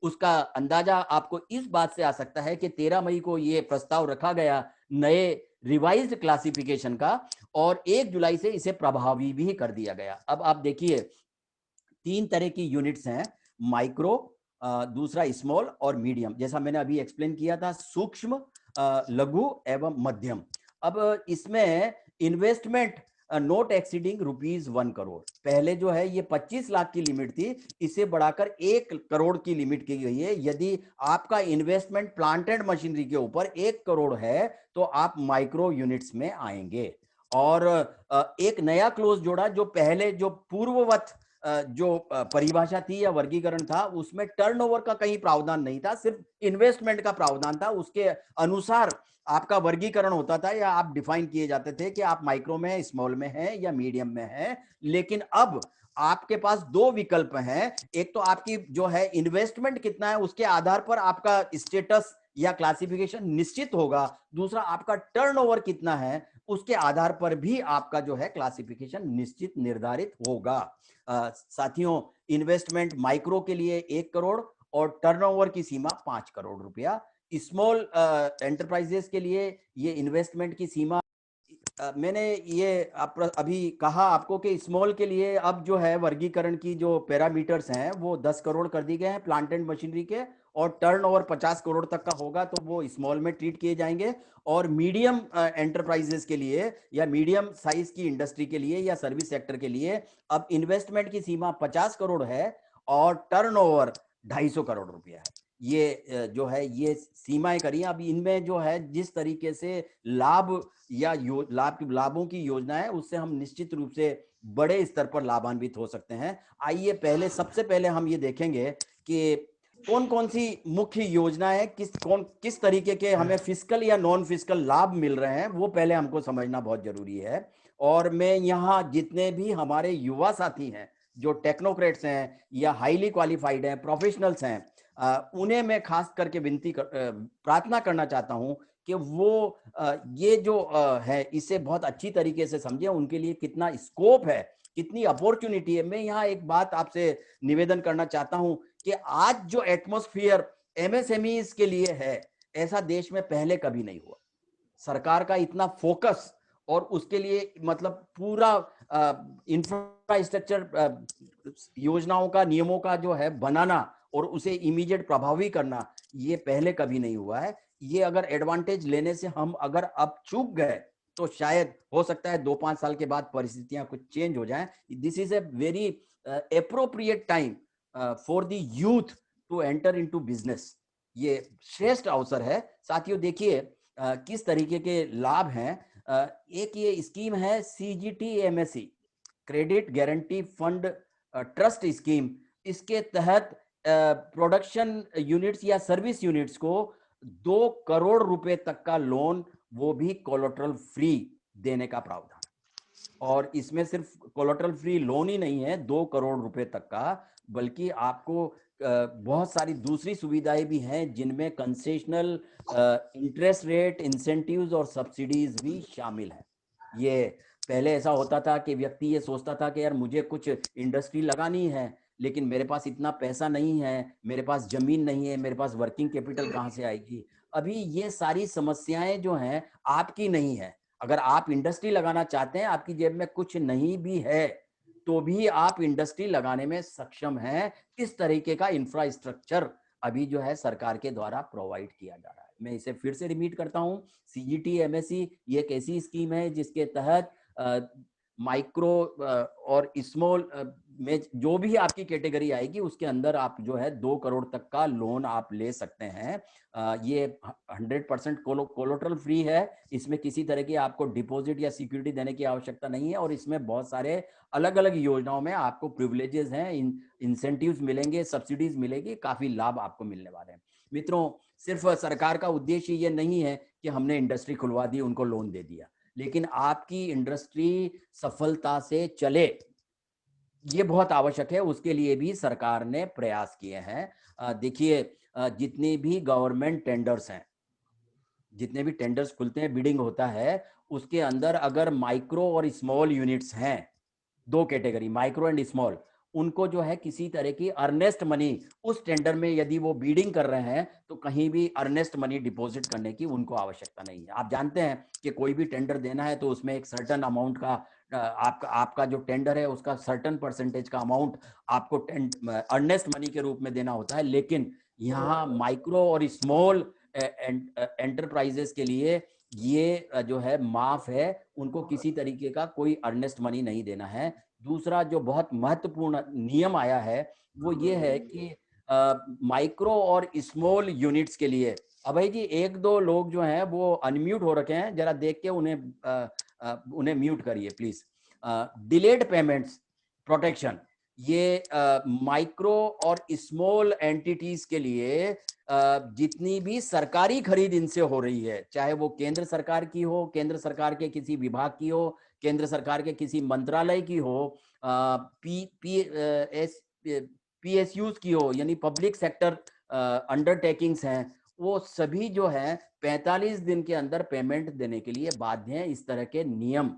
उसका अंदाजा आपको इस बात से आ सकता है कि 13 मई को ये प्रस्ताव रखा गया नए रिवाइज्ड क्लासिफिकेशन का, और 1 जुलाई से इसे प्रभावी भी कर दिया गया। अब आप देखिए 3 तरह की यूनिट्स हैं, माइक्रो, दूसरा स्मॉल और मीडियम। जैसा मैंने अभी एक्सप्लेन किया था, सूक्ष्म, लघु एवं मध्यम। अब इसमें इन्वेस्टमेंट नोट एक्सीडिंग ₹1 करोड़, पहले जो है ये 25 लाख की लिमिट थी, इसे बढ़ाकर 1 करोड़ की लिमिट की गई है। यदि आपका इन्वेस्टमेंट प्लांट एंड मशीनरी के ऊपर 1 करोड़ है तो आप माइक्रो यूनिट्स में आएंगे। और एक नया क्लोज जोड़ा, जो पहले जो पूर्ववत जो परिभाषा थी या वर्गीकरण था उसमें टर्नओवर का कहीं प्रावधान नहीं था, सिर्फ इन्वेस्टमेंट का प्रावधान था। उसके अनुसार आपका वर्गीकरण होता था या आप डिफाइन किए जाते थे कि आप माइक्रो में हैं, स्मॉल में हैं या मीडियम में हैं। लेकिन अब आपके पास 2 विकल्प हैं, एक तो आपकी जो है इन्वेस्टमेंट कितना है उसके आधार पर आपका स्टेटस या क्लासिफिकेशन निश्चित होगा, दूसरा आपका टर्नओवर कितना है उसके आधार पर भी आपका जो है क्लासिफिकेशन निश्चित निर्धारित होगा। साथियों, इन्वेस्टमेंट माइक्रो के लिए 1 करोड़ और टर्नओवर की सीमा 5 करोड़ रुपया। स्मॉल एंटरप्राइजेस के लिए ये इन्वेस्टमेंट की सीमा, मैंने ये अभी कहा आपको कि स्मॉल के लिए अब जो है वर्गीकरण की जो पैरामीटर्स हैं वो 10 करोड़ कर दिए गए हैं प्लांट एंड मशीनरी के, और टर्नओवर 50 करोड़ तक का होगा तो वो स्मॉल में ट्रीट किए जाएंगे। और मीडियम एंटरप्राइजेस के लिए या मीडियम साइज की इंडस्ट्री के लिए या सर्विस सेक्टर के लिए अब इन्वेस्टमेंट की सीमा 50 करोड़ है और टर्नओवर 250 करोड़ रुपया है। ये जो है ये सीमाएं करिए। अब इनमें जो है जिस तरीके से लाभ या लाभों की योजना है उससे हम निश्चित रूप से बड़े स्तर पर लाभान्वित हो सकते हैं। आइए सबसे पहले हम ये देखेंगे कि कौन कौन सी मुख्य योजनाएं किस तरीके के हमें फिस्कल या नॉन फिस्कल लाभ मिल रहे हैं, वो पहले हमको समझना बहुत जरूरी है। और मैं यहाँ जितने भी हमारे युवा साथी हैं जो टेक्नोक्रेट्स हैं या हाईली क्वालिफाइड हैं, प्रोफेशनल्स हैं, उन्हें मैं खास करके प्रार्थना करना चाहता हूं कि वो ये जो है इसे बहुत अच्छी तरीके से समझें, उनके लिए कितना स्कोप है, कितनी अपॉर्चुनिटी है। मैं यहाँ एक बात आपसे निवेदन करना चाहता हूं कि आज जो एटमॉस्फेयर एमएसएमईज के लिए है, ऐसा देश में पहले कभी नहीं हुआ। सरकार का इतना फोकस और उसके लिए मतलब पूरा इंफ्रास्ट्रक्चर योजनाओं का, नियमों का जो है बनाना और उसे इमीडिएट प्रभावी करना, ये पहले कभी नहीं हुआ है। ये अगर एडवांटेज लेने से हम अगर अब चूक गए तो शायद हो सकता है 2-5 साल के बाद परिस्थितियां कुछ चेंज हो जाएं। This is a very appropriate time for the youth to enter into business. ये श्रेष्ठ अवसर है। साथियों देखिए किस तरीके के लाभ हैं। एक ये स्कीम है CGTMSE, credit guarantee fund trust scheme. इसके तहत प्रोडक्शन यूनिट्स या सर्विस यूनिट्स को 2 करोड़ रुपए तक का लोन, वो भी कोलेटरल फ्री देने का प्रावधान। और इसमें सिर्फ कोलेटरल फ्री लोन ही नहीं है 2 करोड़ रुपए तक का, बल्कि आपको बहुत सारी दूसरी सुविधाएं भी हैं जिनमें कंसेशनल इंटरेस्ट रेट, इंसेंटिव्स और सब्सिडीज भी शामिल हैं। ये पहले ऐसा होता था कि व्यक्ति ये सोचता था कि यार मुझे कुछ इंडस्ट्री लगानी है लेकिन मेरे पास इतना पैसा नहीं है, मेरे पास जमीन नहीं है, मेरे पास वर्किंग कैपिटल कहाँ से आएगी। अभी ये सारी समस्याएं जो हैं आपकी नहीं है। अगर आप इंडस्ट्री लगाना चाहते हैं, आपकी जेब में कुछ नहीं भी है तो भी आप इंडस्ट्री लगाने में सक्षम हैं। इस तरीके का इंफ्रास्ट्रक्चर अभी जो है सरकार के द्वारा प्रोवाइड किया जा रहा है। मैं इसे फिर से रिपीट करता हूं, CGTMSE ये एक ऐसी स्कीम है जिसके तहत माइक्रो और स्मॉल में जो भी आपकी कैटेगरी आएगी उसके अंदर आप जो है 2 करोड़ तक का लोन आप ले सकते हैं। ये 100% कोलेटरल फ्री है, इसमें किसी तरह की आपको डिपॉजिट या सिक्योरिटी देने की आवश्यकता नहीं है, और इसमें बहुत सारे अलग अलग योजनाओं में आपको प्रिविलेजेस हैं, इंसेंटिव्स मिलेंगे, सब्सिडीज मिलेगी, काफी लाभ आपको मिलने वाले हैं। मित्रों, सिर्फ सरकार का उद्देश्य ये नहीं है कि हमने इंडस्ट्री खुलवा दी, उनको लोन दे दिया, लेकिन आपकी इंडस्ट्री सफलता से चले ये बहुत आवश्यक है, उसके लिए भी सरकार ने प्रयास किए हैं। देखिए, जितने भी गवर्नमेंट टेंडर्स हैं, जितने भी टेंडर्स खुलते हैं, बिडिंग होता है, उसके अंदर अगर माइक्रो और स्मॉल यूनिट्स हैं, 2 कैटेगरी माइक्रो एंड स्मॉल, उनको जो है किसी तरह की अर्नेस्ट मनी उस टेंडर में यदि वो बीडिंग कर रहे हैं तो कहीं भी अर्नेस्ट मनी डिपॉजिट करने की उनको आवश्यकता नहीं है। आप जानते हैं कि कोई भी टेंडर देना है तो उसमें एक सर्टेन अमाउंट का आपका जो टेंडर है उसका सर्टेन परसेंटेज का अमाउंट आपको अर्नेस्ट मनी के रूप में देना होता है, लेकिन यहाँ माइक्रो और स्मॉल एंटरप्राइजेस के लिए ये जो है माफ है, उनको किसी तरीके का कोई अर्नेस्ट मनी नहीं देना है। दूसरा जो बहुत महत्वपूर्ण नियम आया है वो ये है कि माइक्रो और स्मॉल यूनिट्स के लिए, अभय जी 1-2 लोग जो हैं वो अनम्यूट हो रखे हैं, जरा देख के उन्हें म्यूट करिए प्लीज। डिलेड पेमेंट्स प्रोटेक्शन, ये माइक्रो और स्मॉल एंटिटीज के लिए जितनी भी सरकारी खरीद इनसे हो रही है, चाहे वो केंद्र सरकार की हो, केंद्र सरकार के किसी विभाग की हो, केंद्र सरकार के किसी मंत्रालय की हो, पीएसयूज की हो, यानी पब्लिक सेक्टर अंडरटेकिंग्स हैं, वो सभी जो है 45 दिन के अंदर पेमेंट देने के लिए बाध्य हैं। इस तरह के नियम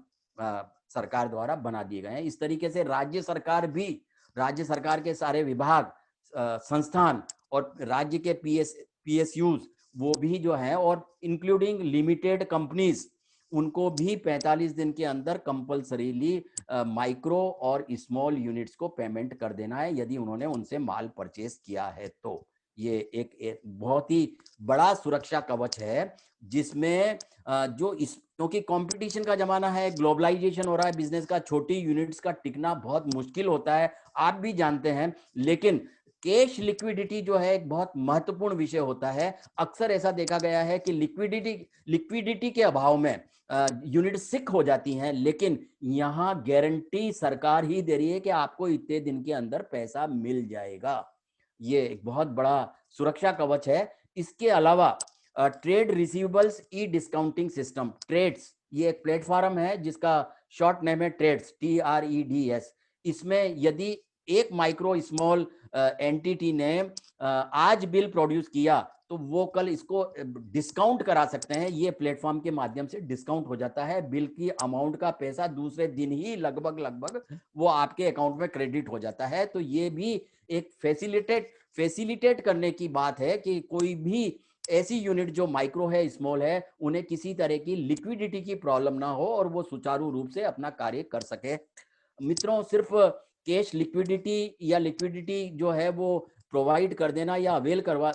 सरकार द्वारा बना दिए गए हैं। इस तरीके से राज्य सरकार भी, राज्य सरकार के सारे विभाग, संस्थान और राज्य के पीएसयूज वो भी जो है, और इंक्लूडिंग लिमिटेड कंपनीज, उनको भी 45 दिन के अंदर कंपल्सरीली माइक्रो और स्मॉल यूनिट्स को पेमेंट कर देना है यदि उन्होंने उनसे माल परचेस किया है। तो ये एक बहुत ही बड़ा सुरक्षा कवच है, जिसमें जो इस, क्योंकि कंपटीशन का जमाना है, ग्लोबलाइजेशन हो रहा है बिजनेस का, छोटी यूनिट्स का टिकना बहुत मुश्किल होता है, आप भी जानते हैं, लेकिन कैश लिक्विडिटी जो है एक बहुत महत्वपूर्ण विषय होता है। अक्सर ऐसा देखा गया है कि लिक्विडिटी के अभाव में यूनिट सिक हो जाती हैं, लेकिन यहां गारंटी सरकार ही दे रही है कि आपको इतने दिन के अंदर पैसा मिल जाएगा। ये एक बहुत बड़ा सुरक्षा कवच है। इसके अलावा ट्रेड रिसीवेबल्स ई डिस्काउंटिंग सिस्टम, ट्रेड्स, ये एक प्लेटफॉर्म है जिसका शॉर्ट नेम है ट्रेड्स, TREDS। इसमें यदि एक माइक्रो स्मॉल एंटिटी ने आज बिल प्रोड्यूस किया तो वो कल इसको डिस्काउंट करा सकते हैं। ये प्लेटफॉर्म के माध्यम से डिस्काउंट हो जाता है, बिल की अमाउंट का पैसा दूसरे दिन ही लगभग वो आपके अकाउंट में क्रेडिट हो जाता है। तो ये भी एक फैसिलिटेट करने की बात है कि कोई भी ऐसी यूनिट जो माइक्रो है, स्मॉल है, उन्हें किसी तरह की लिक्विडिटी की प्रॉब्लम ना हो और वो सुचारू रूप से अपना कार्य कर सके। मित्रों, सिर्फ कैश लिक्विडिटी जो है वो प्रोवाइड कर देना या अवेल करवा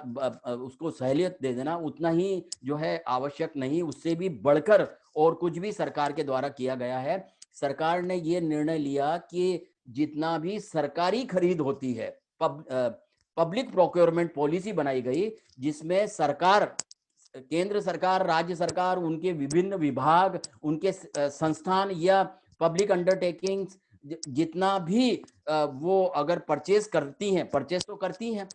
उसको सहूलियत दे देना उतना ही जो है आवश्यक नहीं, उससे भी बढ़कर और कुछ भी सरकार के द्वारा किया गया है। सरकार ने ये निर्णय लिया कि जितना भी सरकारी खरीद होती है, पब्लिक प्रोक्योरमेंट पॉलिसी बनाई गई, जिसमें सरकार, केंद्र सरकार, राज्य सरकार, उनके विभिन्न विभाग, उनके संस्थान या पब्लिक अंडरटेकिंग्स जितना भी वो अगर परचेस तो करती हैं,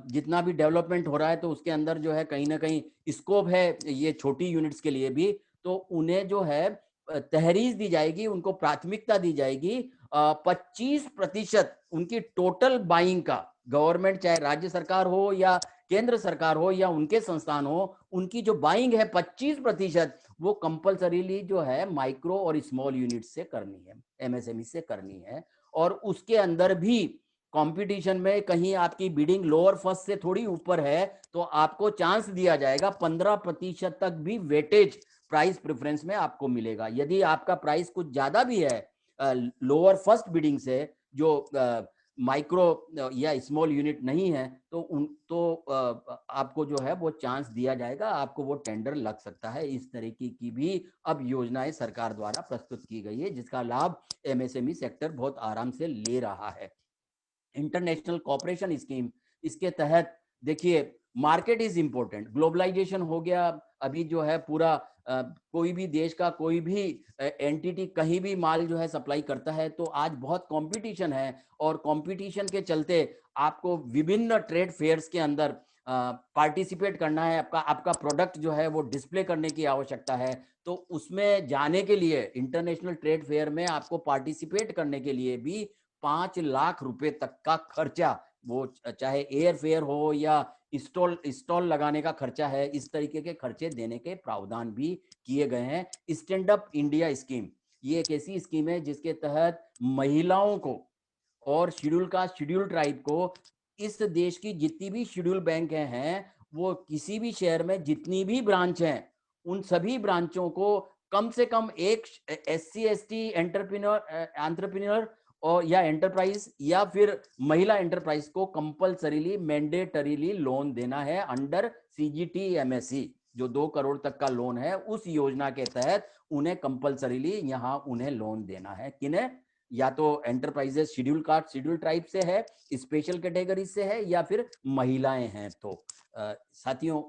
जितना भी डेवलपमेंट हो रहा है तो उसके अंदर जो है कहीं ना कहीं स्कोप है ये छोटी यूनिट्स के लिए भी, तो उन्हें जो है तहरीर दी जाएगी, उनको प्राथमिकता दी जाएगी। 25% उनकी टोटल बाइंग का, गवर्नमेंट चाहे राज्य सरकार हो या केंद्र सरकार हो या उनके संस्थान हो, उनकी जो बाइंग है 25% वो कंपल्सरीली जो है माइक्रो और स्मॉल यूनिट से करनी है, MSME से करनी है। और उसके अंदर भी कंपटीशन में कहीं आपकी बिडिंग लोअर फर्स्ट से थोड़ी ऊपर है तो आपको चांस दिया जाएगा, 15% तक भी वेटेज प्राइस प्रेफरेंस में आपको मिलेगा। यदि आपका प्राइस कुछ ज्यादा भी है लोअर फर्स्ट बिडिंग से, जो माइक्रो या स्मॉल यूनिट नहीं है तो आपको जो है वो चांस दिया जाएगा, आपको वो टेंडर लग सकता है। इस तरीके की भी अब योजनाएं सरकार द्वारा प्रस्तुत की गई है, जिसका लाभ एमएसएमई सेक्टर बहुत आराम से ले रहा है। इंटरनेशनल कॉपरेशन स्कीम, इसके तहत देखिए मार्केट इज इंपॉर्टेंट, ग्लोबलाइजेशन हो गया। अभी जो है पूरा कोई भी देश का कोई भी एंटिटी कहीं भी माल जो है सप्लाई करता है, तो आज बहुत कंपटीशन है, और कंपटीशन के चलते आपको विभिन्न ट्रेड फेयर्स के अंदर पार्टिसिपेट करना है, आपका प्रोडक्ट जो है वो डिस्प्ले करने की आवश्यकता है। तो उसमें जाने के लिए इंटरनेशनल ट्रेड फेयर में आपको पार्टिसिपेट करने के लिए भी 5 लाख रुपए तक का खर्चा, वो चाहे एयर फेयर हो या स्टॉल लगाने का खर्चा है, इस तरीके के खर्चे देने के प्रावधान भी किए गए हैं। स्टैंड अप इंडिया स्कीम, ये एक ऐसी स्कीम है जिसके तहत महिलाओं को और शेड्यूल ट्राइब को, इस देश की जितनी भी शेड्यूल बैंक हैं, वो किसी भी शहर में जितनी भी ब्रांच हैं, उन सभी ब्रांचों को कम से कम एक SC ST एंटरप्रेन्योर और या एंटरप्राइज या फिर महिला एंटरप्राइज को कंपलसरीली मैंडेटरीली लोन देना है अंडर CGTMSE, जो 2 करोड़ तक का लोन है, उस योजना के तहत उन्हें कंपलसरीली यहाँ उन्हें लोन देना है। किन्हें? या तो एंटरप्राइजेस शेड्यूल ट्राइब से है, स्पेशल कैटेगरी से है, या फिर महिलाएं हैं। तो साथियों,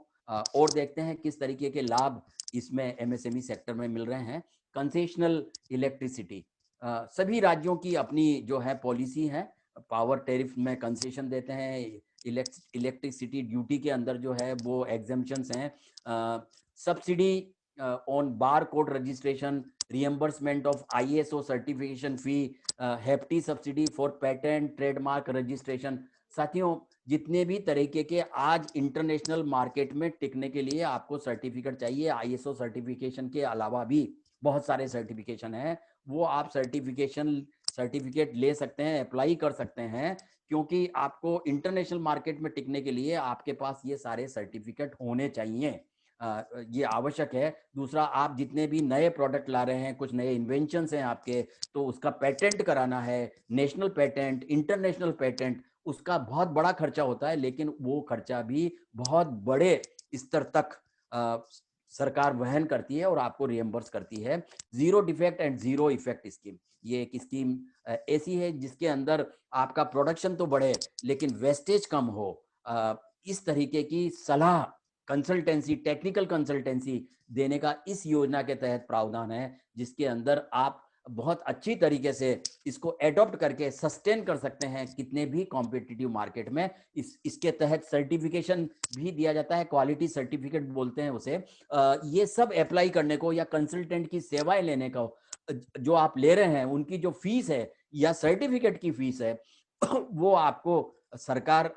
और देखते हैं किस तरीके के लाभ इसमें MSME सेक्टर में मिल रहे हैं। कंसेशनल इलेक्ट्रिसिटी, सभी राज्यों की अपनी जो है पॉलिसी है, पावर टैरिफ में कंसेशन देते हैं, इलेक्ट्रिसिटी ड्यूटी के अंदर जो है वो एग्जेम्पशंस हैं, subsidy on bar code registration, reimbursement of ISO certification fee, hefty subsidy for patent trademark registration. साथियों, जितने भी तरीके के आज इंटरनेशनल मार्केट में टिकने के लिए आपको सर्टिफिकेट चाहिए, ISO सर्टिफिकेशन के अलावा भी बहुत सारे सर्टिफिकेशन हैं, वो आप सर्टिफिकेट ले सकते हैं, अप्लाई कर सकते हैं, क्योंकि आपको इंटरनेशनल मार्केट में टिकने के लिए आपके पास ये सारे सर्टिफिकेट होने चाहिए। ये आवश्यक है। दूसरा, आप जितने भी नए प्रोडक्ट ला रहे हैं, कुछ नए इन्वेंशंस हैं आपके, तो उसका पेटेंट कराना है, नेशनल पेटेंट, इंटरनेशनल पेटेंट, उसका बहुत बड़ा खर्चा होता है, लेकिन वो खर्चा भी बहुत बड़े स्तर तक सरकार वहन करती है और आपको रिएम्बर्स करती है। Zero defect and zero effect scheme, ये एक स्कीम ऐसी है जिसके अंदर आपका प्रोडक्शन तो बढ़े लेकिन वेस्टेज कम हो। इस तरीके की सलाह, कंसल्टेंसी, टेक्निकल कंसल्टेंसी देने का इस योजना के तहत प्रावधान है, जिसके अंदर आप बहुत अच्छी तरीके से इसको एडॉप्ट करके सस्टेन कर सकते हैं कितने भी कॉम्पिटिटिव मार्केट में। इसके तहत सर्टिफिकेशन भी दिया जाता है, क्वालिटी सर्टिफिकेट बोलते हैं उसे। ये सब अप्लाई करने को या कंसल्टेंट की सेवाएं लेने को जो आप ले रहे हैं, उनकी जो फीस है या सर्टिफिकेट की फीस है, वो आपको सरकार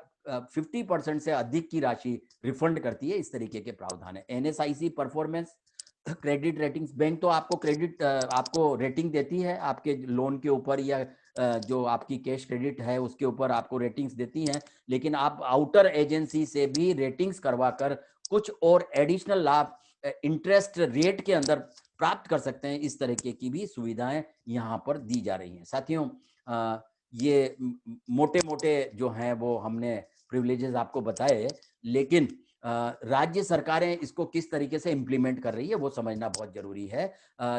50% से अधिक की राशि रिफंड करती है। इस तरीके के प्रावधान है। NSIC performance credit ratings, bank तो आपको आपको रेटिंग देती है आपके लोन के ऊपर, या जो आपकी कैश क्रेडिट है उसके ऊपर आपको रेटिंग्स देती हैं, लेकिन आप आउटर एजेंसी से भी रेटिंग्स करवाकर कुछ और एडिशनल लाभ इंटरेस्ट रेट के अंदर प्राप्त कर सकते हैं। इस तरीके की भी सुविधाएं यहाँ पर दी जा रही हैं। साथियों, ये मोटे मोटे जो हैं वो हमने प्रिविलेजेस आपको बताए, लेकिन राज्य सरकारें इसको किस तरीके से इम्प्लीमेंट कर रही है वो समझना बहुत जरूरी है।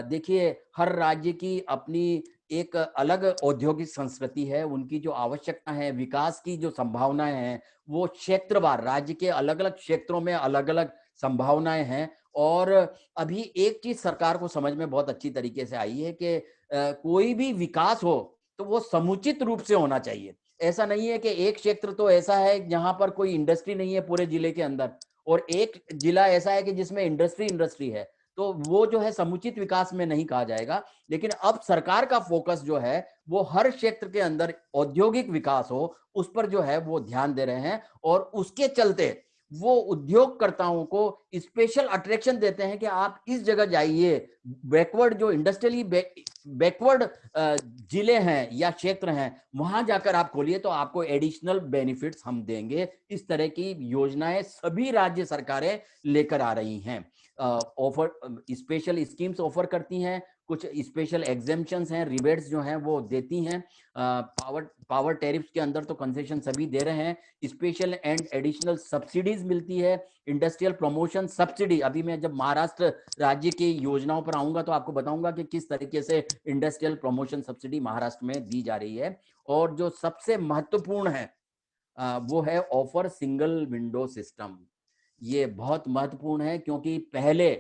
देखिए, हर राज्य की अपनी एक अलग औद्योगिक संस्कृति है, उनकी जो आवश्यकता है, विकास की जो संभावनाएं हैं, वो क्षेत्रवार, राज्य के अलग अलग क्षेत्रों में अलग अलग संभावनाएं हैं। और अभी एक चीज सरकार को समझ में बहुत अच्छी तरीके से आई है कि कोई भी विकास हो तो वो समुचित रूप से होना चाहिए। ऐसा नहीं है कि एक क्षेत्र तो ऐसा है जहां पर कोई इंडस्ट्री नहीं है पूरे जिले के अंदर, और एक जिला ऐसा है कि जिसमें इंडस्ट्री है, तो वो जो है समुचित विकास में नहीं कहा जाएगा। लेकिन अब सरकार का फोकस जो है वो हर क्षेत्र के अंदर औद्योगिक विकास हो, उस पर जो है वो ध्यान दे रहे हैं, और उसके चलते वो उद्योगकर्ताओं को स्पेशल अट्रैक्शन देते हैं कि आप इस जगह जाइए। बैकवर्ड, जो इंडस्ट्रियली बैकवर्ड जिले हैं या क्षेत्र हैं, वहां जाकर आप खोलिए तो आपको एडिशनल बेनिफिट्स हम देंगे। इस तरह की योजनाएं सभी राज्य सरकारें लेकर आ रही हैं। ऑफर स्पेशल स्कीम्स ऑफर करती हैं, कुछ स्पेशल एग्जेम्पशंस हैं, रिबेट्स जो हैं वो देती हैं। पावर टैरिफ्स के अंदर तो कंसेशन सभी दे रहे हैं। स्पेशल एंड एडिशनल सब्सिडीज मिलती है। इंडस्ट्रियल प्रमोशन सब्सिडी, अभी मैं जब महाराष्ट्र राज्य की योजनाओं पर आऊंगा तो आपको बताऊंगा कि किस तरीके से इंडस्ट्रियल प्रमोशन सब्सिडी महाराष्ट्र में दी जा रही है। और जो सबसे महत्वपूर्ण है वो है ऑफर सिंगल विंडो सिस्टम। ये बहुत महत्वपूर्ण है, क्योंकि पहले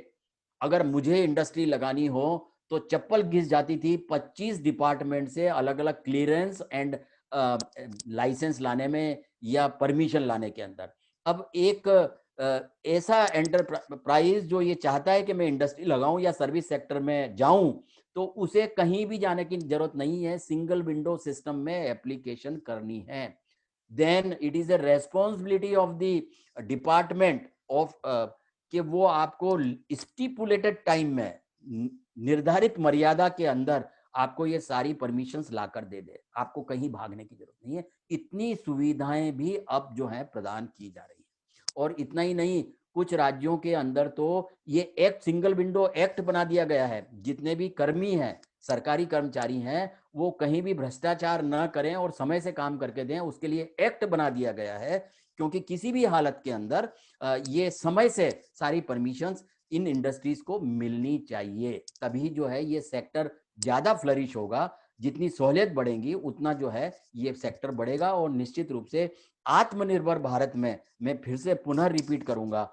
अगर मुझे इंडस्ट्री लगानी हो तो चप्पल घिस जाती थी 25 डिपार्टमेंट से अलग अलग क्लियरेंस एंड लाइसेंस लाने में या परमिशन लाने के अंदर। अब एक ऐसा एंटरप्राइज जो ये चाहता है कि मैं इंडस्ट्री लगाऊं या सर्विस सेक्टर में जाऊं, तो उसे कहीं भी जाने की जरूरत नहीं है, सिंगल विंडो सिस्टम में एप्लीकेशन करनी है। Then it is a responsibility of the department of कि वो आपको स्टिपुलेटेड टाइम में, निर्धारित मर्यादा के अंदर आपको ये सारी परमिशंस लाकर दे दे। आपको कहीं भागने की जरूरत नहीं है। इतनी सुविधाएं भी अब जो है प्रदान की जा रही है। और इतना ही नहीं, कुछ राज्यों के अंदर तो ये एक्ट, सिंगल विंडो एक्ट बना दिया गया है। जितने भी कर्मी हैं, सरकारी कर्मचारी हैं, वो कहीं भी भ्रष्टाचार न करें और समय से काम करके दें, उसके लिए एक्ट बना दिया गया है। क्योंकि किसी भी हालत के अंदर ये समय से सारी परमिशंस इन इंडस्ट्रीज को मिलनी चाहिए, तभी जो है ये सेक्टर ज्यादा फ्लरिश होगा। जितनी सहूलियत बढ़ेगी उतना जो है ये सेक्टर बढ़ेगा। और निश्चित रूप से आत्मनिर्भर भारत में, मैं फिर से पुनः रिपीट करूंगा,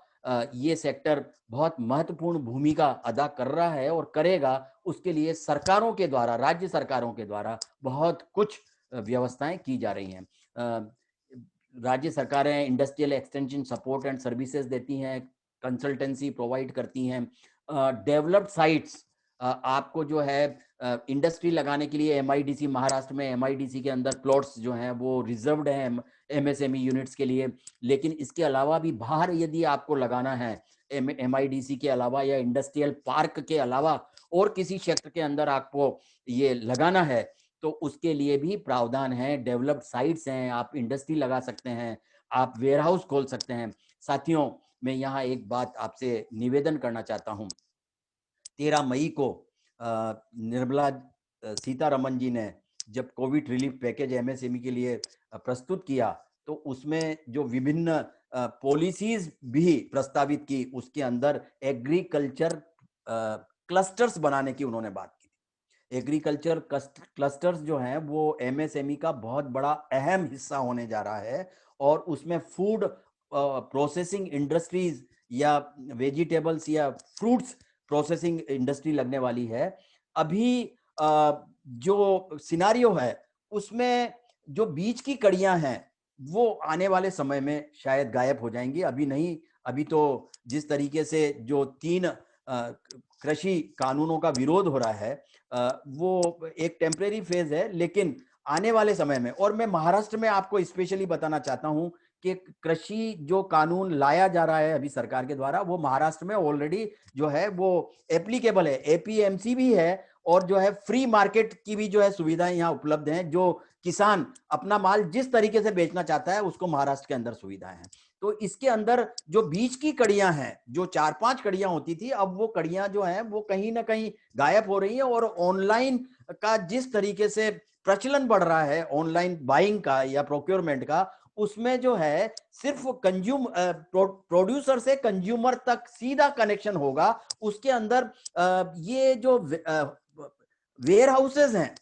ये सेक्टर बहुत महत्वपूर्ण भूमिका अदा कर रहा है और करेगा। उसके लिए सरकारों के द्वारा, राज्य सरकारों के द्वारा बहुत कुछ व्यवस्थाएं की जा रही हैं। राज्य सरकारें industrial extension support and services देती हैं, कंसल्टेंसी प्रोवाइड करती हैं। डेवलप्ड साइट्स, आपको जो है इंडस्ट्री लगाने के लिए एमआईडीसी, महाराष्ट्र में एमआईडीसी के अंदर प्लॉट्स जो हैं वो रिजर्व्ड हैं एमएसएमई यूनिट्स के लिए। लेकिन इसके अलावा भी बाहर यदि आपको लगाना है एमआईडीसी के अलावा या इंडस्ट्रियल पार्क के अलावा और किसी क्षेत्र के अंदर आपको ये लगाना है, तो उसके लिए भी प्रावधान है। डेवलप्ड साइट्स हैं, आप इंडस्ट्री लगा सकते हैं, आप वेयरहाउस खोल सकते हैं। साथियों, मैं यहाँ एक बात आपसे निवेदन करना चाहता हूँ। 13 मई को निर्मला सीतारमन जी ने जब कोविड रिलीफ पैकेज एमएसएमई के लिए प्रस्तुत किया, तो उसमें जो विभिन्न पॉलिसीज भी प्रस्तावित की, उसके अंदर एग्रीकल्चर क्लस्टर्स बनाने की उन्होंने बात की थी। एग्रीकल्चर क्लस्टर्स जो हैं वो एमएसएमई का बहुत बड़ा अहम हिस्सा होने जा रहा है। और उसमें फूड प्रोसेसिंग इंडस्ट्रीज या वेजिटेबल्स या फ्रूट्स प्रोसेसिंग इंडस्ट्री लगने वाली है। अभी जो सिनारियो है उसमें जो बीच की कड़ियां हैं वो आने वाले समय में शायद गायब हो जाएंगी। अभी नहीं, अभी तो जिस तरीके से जो 3 कृषि कानूनों का विरोध हो रहा है वो एक टेम्परेरी फेज है। लेकिन आने वाले समय में, और मैं महाराष्ट्र में आपको स्पेशली बताना चाहता हूं कि कृषि जो कानून लाया जा रहा है अभी सरकार के द्वारा, वो महाराष्ट्र में ऑलरेडी जो है वो एप्लीकेबल है, एपीएमसी भी है। और जो है फ्री मार्केट की भी जो है सुविधाएं यहाँ उपलब्ध हैं। जो किसान अपना माल जिस तरीके से बेचना चाहता है उसको महाराष्ट्र के अंदर सुविधाएं हैं। तो इसके अंदर जो बीच की कड़ियां हैं, जो 4-5 कड़ियां होती थी, अब वो कड़ियां जो हैं वो कहीं ना कहीं गायब हो रही हैं। और ऑनलाइन का जिस तरीके से प्रचलन बढ़ रहा है, ऑनलाइन बाइंग का या प्रोक्योरमेंट का, उसमें जो है सिर्फ प्रोड्यूसर से कंज्यूमर तक सीधा कनेक्शन होगा। उसके अंदर ये जो वेयर हाउसेज हैं,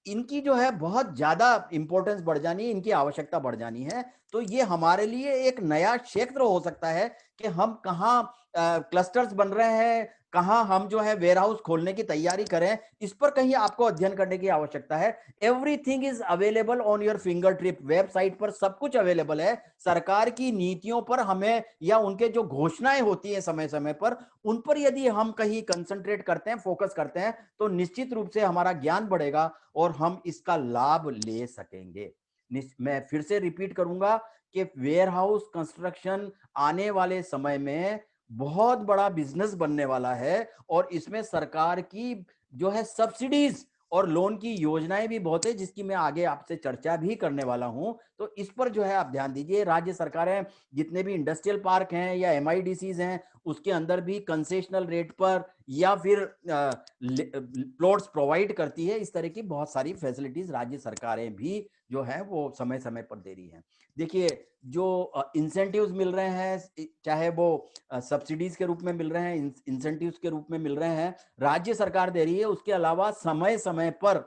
इनकी जो है बहुत ज्यादा इंपॉर्टेंस बढ़ जानी है, इनकी आवश्यकता बढ़ जानी है। तो ये हमारे लिए एक नया क्षेत्र हो सकता है कि हम कहाँ क्लस्टर्स बन रहे हैं, कहाँ हम जो है वेयर हाउस खोलने की तैयारी करें, इस पर कहीं आपको अध्ययन करने की आवश्यकता है। Everything is available on your finger tip, website पर सब कुछ अवेलेबल है। सरकार की नीतियों पर हमें, या उनके जो घोषणाएं होती है समय समय पर, उन पर यदि हम कहीं कंसंट्रेट करते हैं, फोकस करते हैं, तो निश्चित रूप से हमारा ज्ञान बढ़ेगा और हम इसका लाभ ले सकेंगे। मैं फिर से रिपीट करूंगा कि वेयर हाउस कंस्ट्रक्शन आने वाले समय में बहुत बड़ा बिजनेस बनने वाला है। और इसमें सरकार की जो है सब्सिडीज और लोन की योजनाएं भी बहुत है, जिसकी मैं आगे आपसे चर्चा भी करने वाला हूं। तो इस पर जो है आप ध्यान दीजिए। राज्य सरकारें जितने भी इंडस्ट्रियल पार्क हैं या एमआईडीसीज हैं, उसके अंदर भी कंसेशनल रेट पर या फिर प्लॉट्स प्रोवाइड करती है। इस तरह की बहुत सारी फैसिलिटीज राज्य सरकारें भी जो है वो समय समय पर दे रही हैं। देखिए, जो इंसेंटिव्स मिल रहे हैं, चाहे वो सब्सिडीज के रूप में मिल रहे हैं, इंसेंटिव्स के रूप में मिल रहे हैं, राज्य सरकार दे रही है। उसके अलावा समय समय पर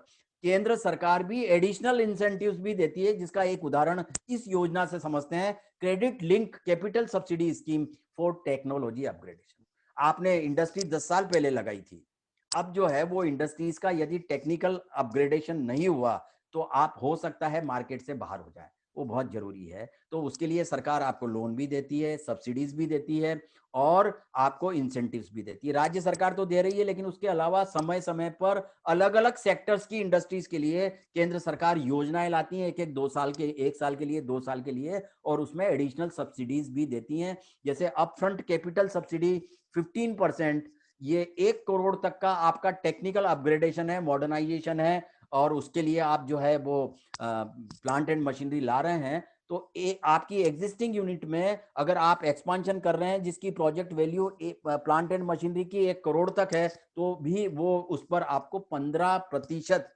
केंद्र सरकार भी एडिशनल इंसेंटिव्स भी देती है, जिसका एक उदाहरण इस योजना से समझते हैं, credit link capital subsidy scheme for technology upgradation. आपने इंडस्ट्री 10 साल पहले लगाई थी, अब जो है वो इंडस्ट्रीज का यदि टेक्निकल अपग्रेडेशन नहीं हुआ तो आप हो सकता है मार्केट से बाहर हो जाए, वो बहुत जरूरी है। तो उसके लिए सरकार आपको लोन भी देती है, सब्सिडीज भी देती है और आपको इंसेंटिव्स भी देती है। राज्य सरकार तो दे रही है, लेकिन उसके अलावा समय समय पर अलग अलग सेक्टर्स की इंडस्ट्रीज के लिए केंद्र सरकार योजनाएं लाती है, एक एक 2 साल के, 1 साल के लिए, 2 साल के लिए, और उसमें एडिशनल सब्सिडीज भी देती हैं। जैसे अपफ्रंट कैपिटल सब्सिडी 15%, ये 1 करोड़ तक का आपका टेक्निकल अपग्रेडेशन है, मॉडर्नाइजेशन है, और उसके लिए आप जो है वो प्लांट एंड मशीनरी ला रहे हैं। तो आपकी एग्जिस्टिंग यूनिट में अगर आप एक्सपांशन कर रहे हैं जिसकी project value plant and machinery की 1 करोड़ तक है, तो भी वो उस पर आपको 15%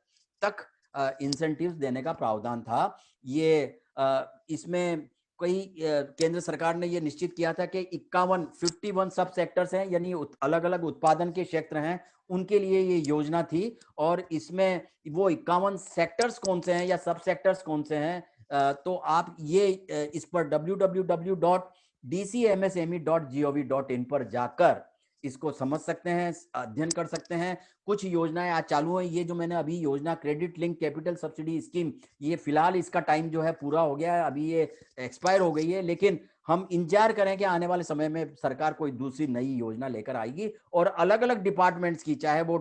तक इंसेंटिव्स देने का प्रावधान था। ये इसमें कई केंद्र सरकार ने ये निश्चित किया था कि 51 सब सेक्टर्स हैं, यानी अलग अलग उत्पादन के क्षेत्र हैं, उनके लिए ये योजना थी। और इसमें वो 51 सेक्टर्स कौन से हैं या सब सेक्टर्स कौन से हैं, तो आप ये इस पर www.dcmsme.gov.in पर जाकर इसको समझ सकते हैं, अध्ययन कर सकते हैं। कुछ योजनाएं आज चालू हैं। ये जो मैंने अभी योजना credit link capital subsidy scheme, ये फिलहाल इसका टाइम जो है पूरा हो गया है, अभी ये एक्सपायर हो गई है, लेकिन हम इंतजार करें कि आने वाले समय में सरकार कोई दूसरी नई योजना लेकर आएगी और अलग अलग डिपार्टमेंट्स की, चाहे वो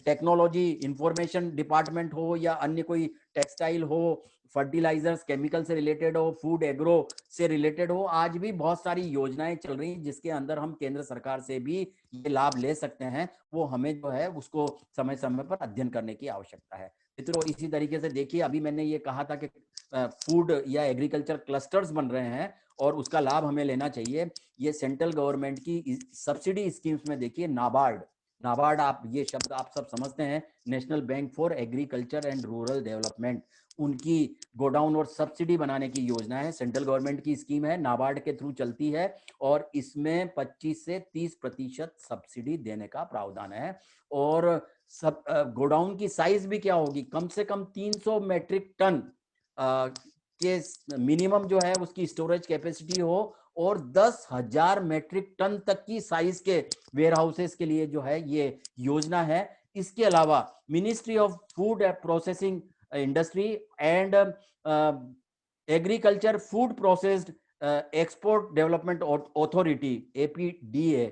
टेक्नोलॉजी इंफॉर्मेशन डिपार्टमेंट हो या अन्य कोई टेक्सटाइल हो, फर्टिलाइजर्स केमिकल से रिलेटेड हो, फूड एग्रो से रिलेटेड हो, आज भी बहुत सारी योजनाएं चल रही हैं जिसके अंदर हम केंद्र सरकार से भी ये लाभ ले सकते हैं। वो हमें जो है उसको समय समय पर अध्ययन करने की आवश्यकता है। मित्रों, इसी तरीके से देखिए, अभी मैंने ये कहा था कि फूड या एग्रीकल्चर क्लस्टर्स बन रहे हैं और उसका लाभ हमें लेना चाहिए। ये सेंट्रल गवर्नमेंट की सब्सिडी स्कीम्स में देखिए, नाबार्ड, नाबार्ड आप ये शब्द आप सब समझते हैं, national bank for agriculture and rural development, उनकी गोडाउन और सब्सिडी बनाने की योजना है, सेंट्रल गवर्नमेंट की स्कीम है, नाबार्ड के थ्रू चलती है और इसमें 25 से 30% सब्सिडी देने का प्रावधान है। और सब गोडाउन की साइज भी क्या होगी, कम से कम 300 मेट्रिक टन के मिनिमम जो है उसकी स्टोरेज कैपेसिटी हो और 10,000 मेट्रिक टन तक की साइज के वेयर हाउसेस के लिए जो है ये योजना है। इसके अलावा ministry of food processing industry and agriculture food processed export development authority APDA,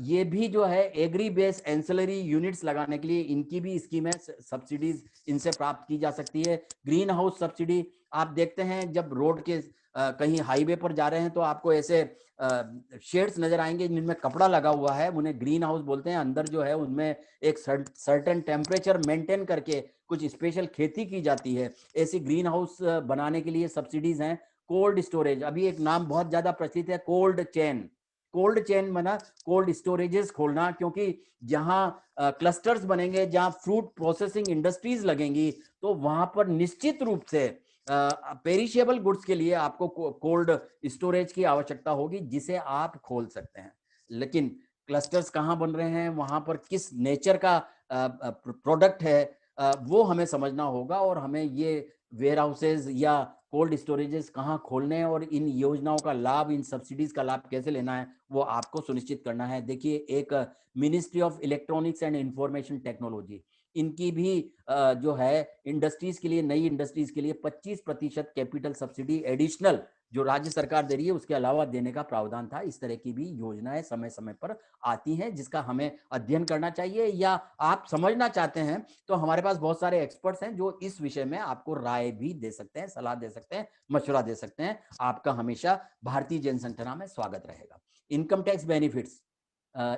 ये भी जो है एग्री बेस एंसिलरी यूनिट्स लगाने के लिए इनकी भी स्कीम है, सब्सिडीज इनसे प्राप्त की जा सकती है। ग्रीन हाउस सब्सिडी, आप देखते हैं जब रोड के कहीं हाईवे पर जा रहे हैं तो आपको ऐसे शेड्स नजर आएंगे जिनमें कपड़ा लगा हुआ है, उन्हें ग्रीन हाउस बोलते हैं। अंदर जो है उनमें एक सर्टेन टेम्परेचर मेंटेन करके कुछ स्पेशल खेती की जाती है। ऐसी ग्रीन हाउस बनाने के लिए सब्सिडीज हैं। कोल्ड स्टोरेज, अभी एक नाम बहुत ज्यादा प्रचलित है, कोल्ड चेन। कोल्ड चेन बना कोल्ड स्टोरेजेस खोलना, क्योंकि जहां क्लस्टर्स बनेंगे, जहां फ्रूट प्रोसेसिंग इंडस्ट्रीज लगेंगी, तो वहां पर निश्चित रूप से पेरिशेबल गुड्स के लिए आपको कोल्ड स्टोरेज की आवश्यकता होगी जिसे आप खोल सकते हैं। लेकिन क्लस्टर्स कहाँ बन रहे हैं, वहां पर किस नेचर का प्रोडक्ट है, वो हमें समझना होगा और हमें ये वेयर हाउसेज या कोल्ड स्टोरेजेस कहाँ खोलने हैं और इन योजनाओं का लाभ, इन सब्सिडीज का लाभ कैसे लेना है, वो आपको सुनिश्चित करना है। देखिए, एक ministry of electronics and information technology, इनकी भी जो है इंडस्ट्रीज के लिए, नई इंडस्ट्रीज के लिए 25% कैपिटल सब्सिडी एडिशनल जो राज्य सरकार दे रही है उसके अलावा देने का प्रावधान था। इस तरह की भी योजनाएं समय समय पर आती हैं जिसका हमें अध्ययन करना चाहिए, या आप समझना चाहते हैं तो हमारे पास बहुत सारे एक्सपर्ट्स हैं जो इस विषय में आपको राय भी दे सकते हैं, सलाह दे सकते हैं, मशवरा दे सकते हैं। आपका हमेशा भारतीय जन संगठन में स्वागत रहेगा। इनकम टैक्स बेनिफिट्स,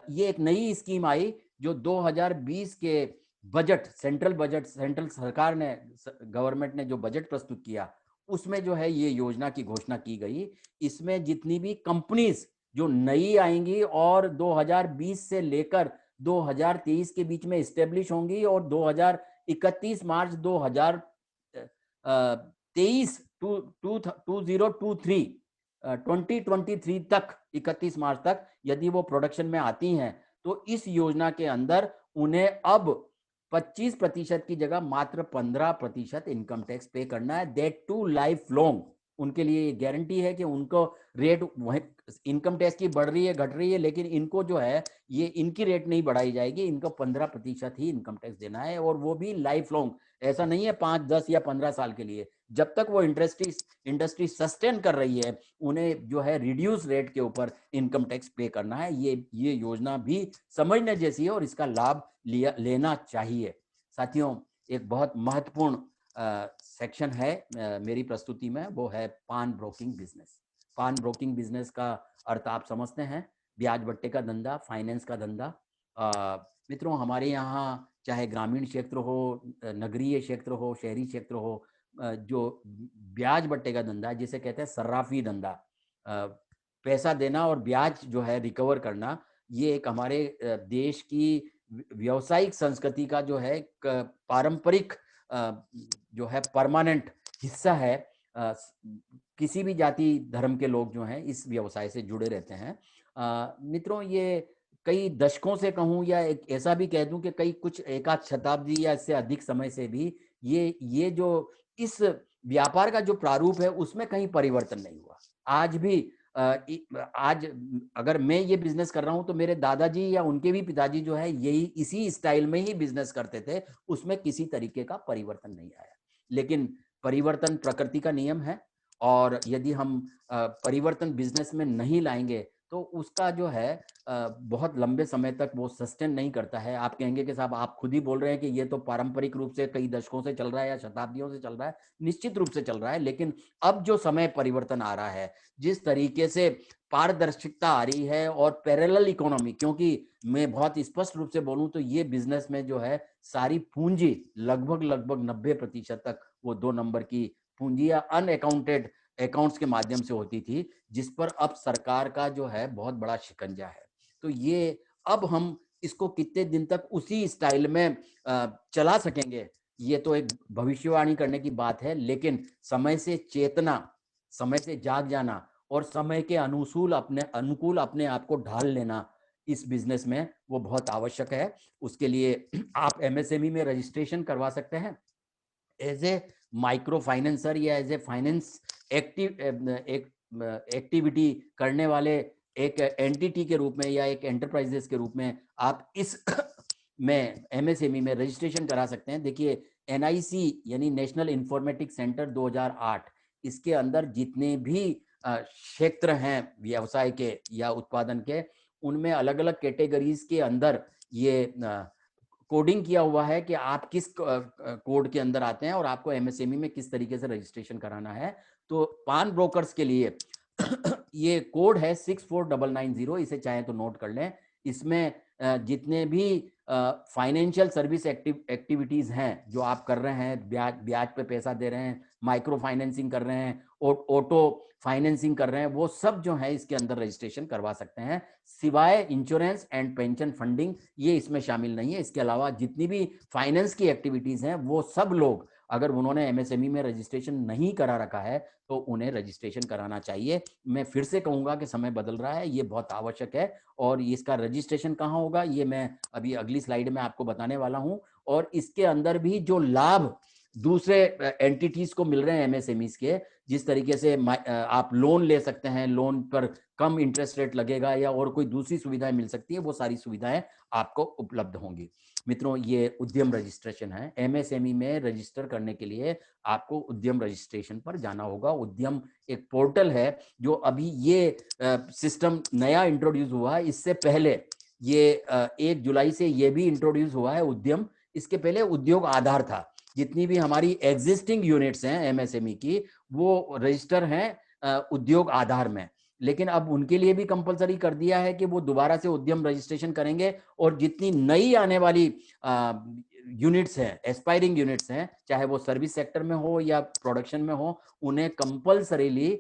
ये एक नई स्कीम आई जो 2020 के बजट, सेंट्रल सरकार ने, गवर्नमेंट ने जो बजट प्रस्तुत किया उसमें जो है ये योजना की घोषणा की गई। इसमें जितनी भी कंपनीज जो नई आएंगी और 2020 से लेकर 2023 के बीच में इस्टेब्लिश होंगी और 2031 मार्च 2023 2023 तक 31 मार्च तक यदि वो प्रोडक्शन में आती हैं तो इस योजना के अंदर उन्हें अब 25% की जगह मात्र 15% इनकम टैक्स पे करना है, दैट टू लाइफ लॉन्ग। उनके लिए गारंटी है कि उनको रेट इनकम टैक्स की बढ़ रही है घट रही है, लेकिन इनको जो है ये इनकी रेट नहीं बढ़ाई जाएगी, इनको 15% ही इनकम टैक्स देना है, और वो भी लाइफ लॉन्ग। ऐसा नहीं है 5, 10 या 15 साल के लिए, जब तक वो इंडस्ट्री सस्टेन कर रही है उन्हें जो है रिड्यूस रेट के ऊपर इनकम टैक्स पे करना है। ये योजना भी समझने जैसी है और इसका लाभ लेना चाहिए। साथियों, एक बहुत महत्वपूर्ण सेक्शन है मेरी प्रस्तुति में, वो है पान ब्रोकिंग बिजनेस। पान ब्रोकिंग बिजनेस का अर्थ आप समझते हैं, ब्याज बट्टे का धंधा, फाइनेंस का धंधा। मित्रों, हमारे यहाँ चाहे ग्रामीण क्षेत्र हो, नगरीय क्षेत्र हो, शहरी क्षेत्र हो, जो ब्याज बट्टे का धंधा है, जिसे कहते हैं सर्राफी धंधा, पैसा देना और ब्याज जो है रिकवर करना, ये एक हमारे देश की व्यावसायिक संस्कृति का जो है पारंपरिक जो है परमानेंट हिस्सा है। किसी भी जाति धर्म के लोग जो हैं इस व्यवसाय से जुड़े रहते हैं। मित्रों, ये कई दशकों से कहूँ या एक ऐसा भी कह दूं कि कई कुछ एक आध शताब्दी या इससे अधिक समय से भी ये जो इस व्यापार का जो प्रारूप है उसमें कहीं परिवर्तन नहीं हुआ। आज भी आज अगर मैं ये बिजनेस कर रहा हूं तो मेरे दादाजी या उनके भी पिताजी जो है यही इसी स्टाइल में ही बिजनेस करते थे, उसमें किसी तरीके का परिवर्तन नहीं आया। लेकिन परिवर्तन प्रकृति का नियम है, और यदि हम परिवर्तन बिजनेस में नहीं लाएंगे तो उसका जो है बहुत लंबे समय तक वो सस्टेन नहीं करता है। आप कहेंगे कि साहब आप खुद ही बोल रहे हैं कि ये तो पारंपरिक रूप से कई दशकों से चल रहा है या शताब्दियों से चल रहा है। निश्चित रूप से चल रहा है, लेकिन अब जो समय परिवर्तन आ रहा है, जिस तरीके से पारदर्शिता आ रही है और पैरेलल इकोनॉमी, क्योंकि मैं बहुत स्पष्ट रूप से बोलूं तो ये बिजनेस में जो है सारी पूंजी लगभग 90% तक वो 2 नंबर की पूंजी या अनअकाउंटेड अकाउंट्स के माध्यम से होती थी, जिस पर अब सरकार का जो है बहुत बड़ा शिकंजा है। तो ये अब हम इसको कितने दिन तक उसी स्टाइल में चला सकेंगे, ये तो एक भविष्यवाणी करने की बात है, लेकिन समय से चेतना, समय से जाग जाना और समय के अनुकूल अपने आप को ढाल लेना इस बिजनेस में वो बहुत आवश्यक है। उसके लिए आप एमएसएमई में रजिस्ट्रेशन करवा सकते हैं एज ए माइक्रो फाइनेंसर या एज ए फाइनेंस एक्टिविटी करने वाले एक एंटिटी के रूप में या एक एंटरप्राइजेस के रूप में आप इस में एमएसएमई में रजिस्ट्रेशन करा सकते हैं। देखिए, एनआईसी यानी नेशनल इंफॉर्मेटिक सेंटर 2008, इसके अंदर जितने भी क्षेत्र हैं व्यवसाय के या उत्पादन के, उनमें अलग अलग कैटेगरीज के अंदर ये कोडिंग किया हुआ है कि आप किस कोड के अंदर आते हैं और आपको एमएसएमई में किस तरीके से रजिस्ट्रेशन कराना है। तो पान ब्रोकर्स के लिए ये कोड है 64990, इसे चाहे तो नोट कर लें। इसमें जितने भी फाइनेंशियल सर्विस एक्टिविटीज हैं जो आप कर रहे हैं, ब्याज पे पैसा दे रहे हैं, माइक्रो फाइनेंसिंग कर रहे हैं, ऑटो फाइनेंसिंग कर रहे हैं, वो सब जो है इसके अंदर रजिस्ट्रेशन करवा सकते हैं, सिवाय इंश्योरेंस एंड पेंशन फंडिंग, ये इसमें शामिल नहीं है। इसके अलावा जितनी भी फाइनेंस की एक्टिविटीज हैं वो सब लोग, अगर उन्होंने एमएसएमई में रजिस्ट्रेशन नहीं करा रखा है तो उन्हें रजिस्ट्रेशन कराना चाहिए। मैं फिर से कहूंगा कि समय बदल रहा है, ये बहुत आवश्यक है, और इसका रजिस्ट्रेशन कहाँ होगा ये मैं अभी अगली स्लाइड में आपको बताने वाला हूं। और इसके अंदर भी जो लाभ दूसरे एंटिटीज को मिल रहे हैं एमएसएमईज के, जिस तरीके से आप लोन ले सकते हैं, लोन पर कम इंटरेस्ट रेट लगेगा या और कोई दूसरी सुविधाएं मिल सकती है, वो सारी सुविधाएं आपको उपलब्ध होंगी। मित्रों, ये उद्यम रजिस्ट्रेशन है। एमएसएमई में रजिस्टर करने के लिए आपको उद्यम रजिस्ट्रेशन पर जाना होगा। उद्यम एक पोर्टल है जो अभी ये सिस्टम नया इंट्रोड्यूस हुआ है। इससे पहले ये 1 जुलाई से ये भी इंट्रोड्यूस हुआ है उद्यम। इसके पहले उद्योग आधार था। जितनी भी हमारी एग्जिस्टिंग यूनिट्स हैं एमएसएमई की, वो रजिस्टर हैं उद्योग आधार में, लेकिन अब उनके लिए भी कंपलसरी कर दिया है कि वो दोबारा से उद्यम रजिस्ट्रेशन करेंगे। और जितनी नई आने वाली यूनिट्स हैं, एस्पायरिंग यूनिट्स हैं, चाहे वो सर्विस सेक्टर में हो या प्रोडक्शन में हो, उन्हें कंपलसरीली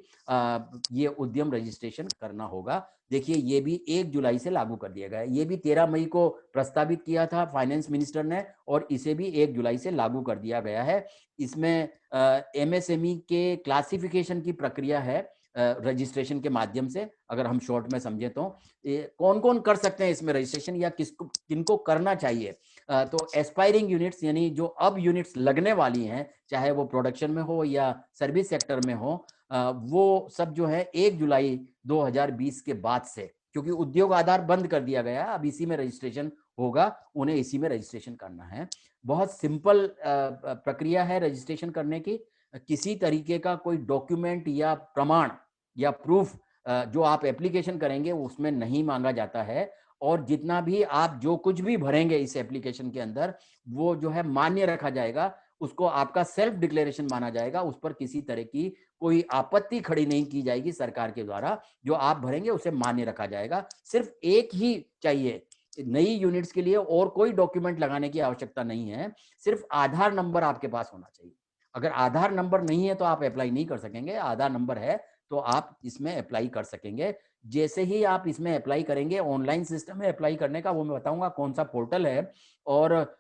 ये उद्यम रजिस्ट्रेशन करना होगा। देखिए ये भी 1 जुलाई से लागू कर दिया गया है। ये भी 13 मई को प्रस्तावित किया था फाइनेंस मिनिस्टर ने और इसे भी 1 जुलाई से लागू कर दिया गया है। इसमें एमएसएमई के क्लासिफिकेशन की प्रक्रिया है रजिस्ट्रेशन के माध्यम से, अगर हम शॉर्ट में समझे तो कौन कौन कर सकते हैं इसमें रजिस्ट्रेशन या किसको किनको करना चाहिए। तो एस्पायरिंग यूनिट्स यानी जो अब यूनिट्स लगने वाली हैं, चाहे वो प्रोडक्शन में हो या सर्विस सेक्टर में हो, वो सब जो है 1 जुलाई 2020 के बाद से, क्योंकि उद्योग आधार बंद कर दिया गया, अब इसी में रजिस्ट्रेशन होगा, उन्हें इसी में रजिस्ट्रेशन करना है। बहुत सिंपल प्रक्रिया है रजिस्ट्रेशन करने की। किसी तरीके का कोई डॉक्यूमेंट या प्रमाण या प्रूफ जो आप एप्लीकेशन करेंगे उसमें नहीं मांगा जाता है, और जितना भी आप जो कुछ भी भरेंगे इस एप्लीकेशन के अंदर वो जो है मान्य रखा जाएगा, उसको आपका सेल्फ डिक्लेरेशन माना जाएगा, उस पर किसी तरह की कोई आपत्ति खड़ी नहीं की जाएगी सरकार के द्वारा। जो आप भरेंगे उसे मान्य रखा जाएगा। सिर्फ एक ही चाहिए नई यूनिट्स के लिए, और कोई डॉक्यूमेंट लगाने की आवश्यकता नहीं है, सिर्फ आधार नंबर आपके पास होना चाहिए। अगर आधार नंबर नहीं है तो आप अप्लाई नहीं कर सकेंगे, आधार नंबर है तो आप इसमें अप्लाई कर सकेंगे। जैसे ही आप इसमें अप्लाई करेंगे, ऑनलाइन सिस्टम है अप्लाई करने का, वो मैं बताऊंगा कौन सा पोर्टल है, और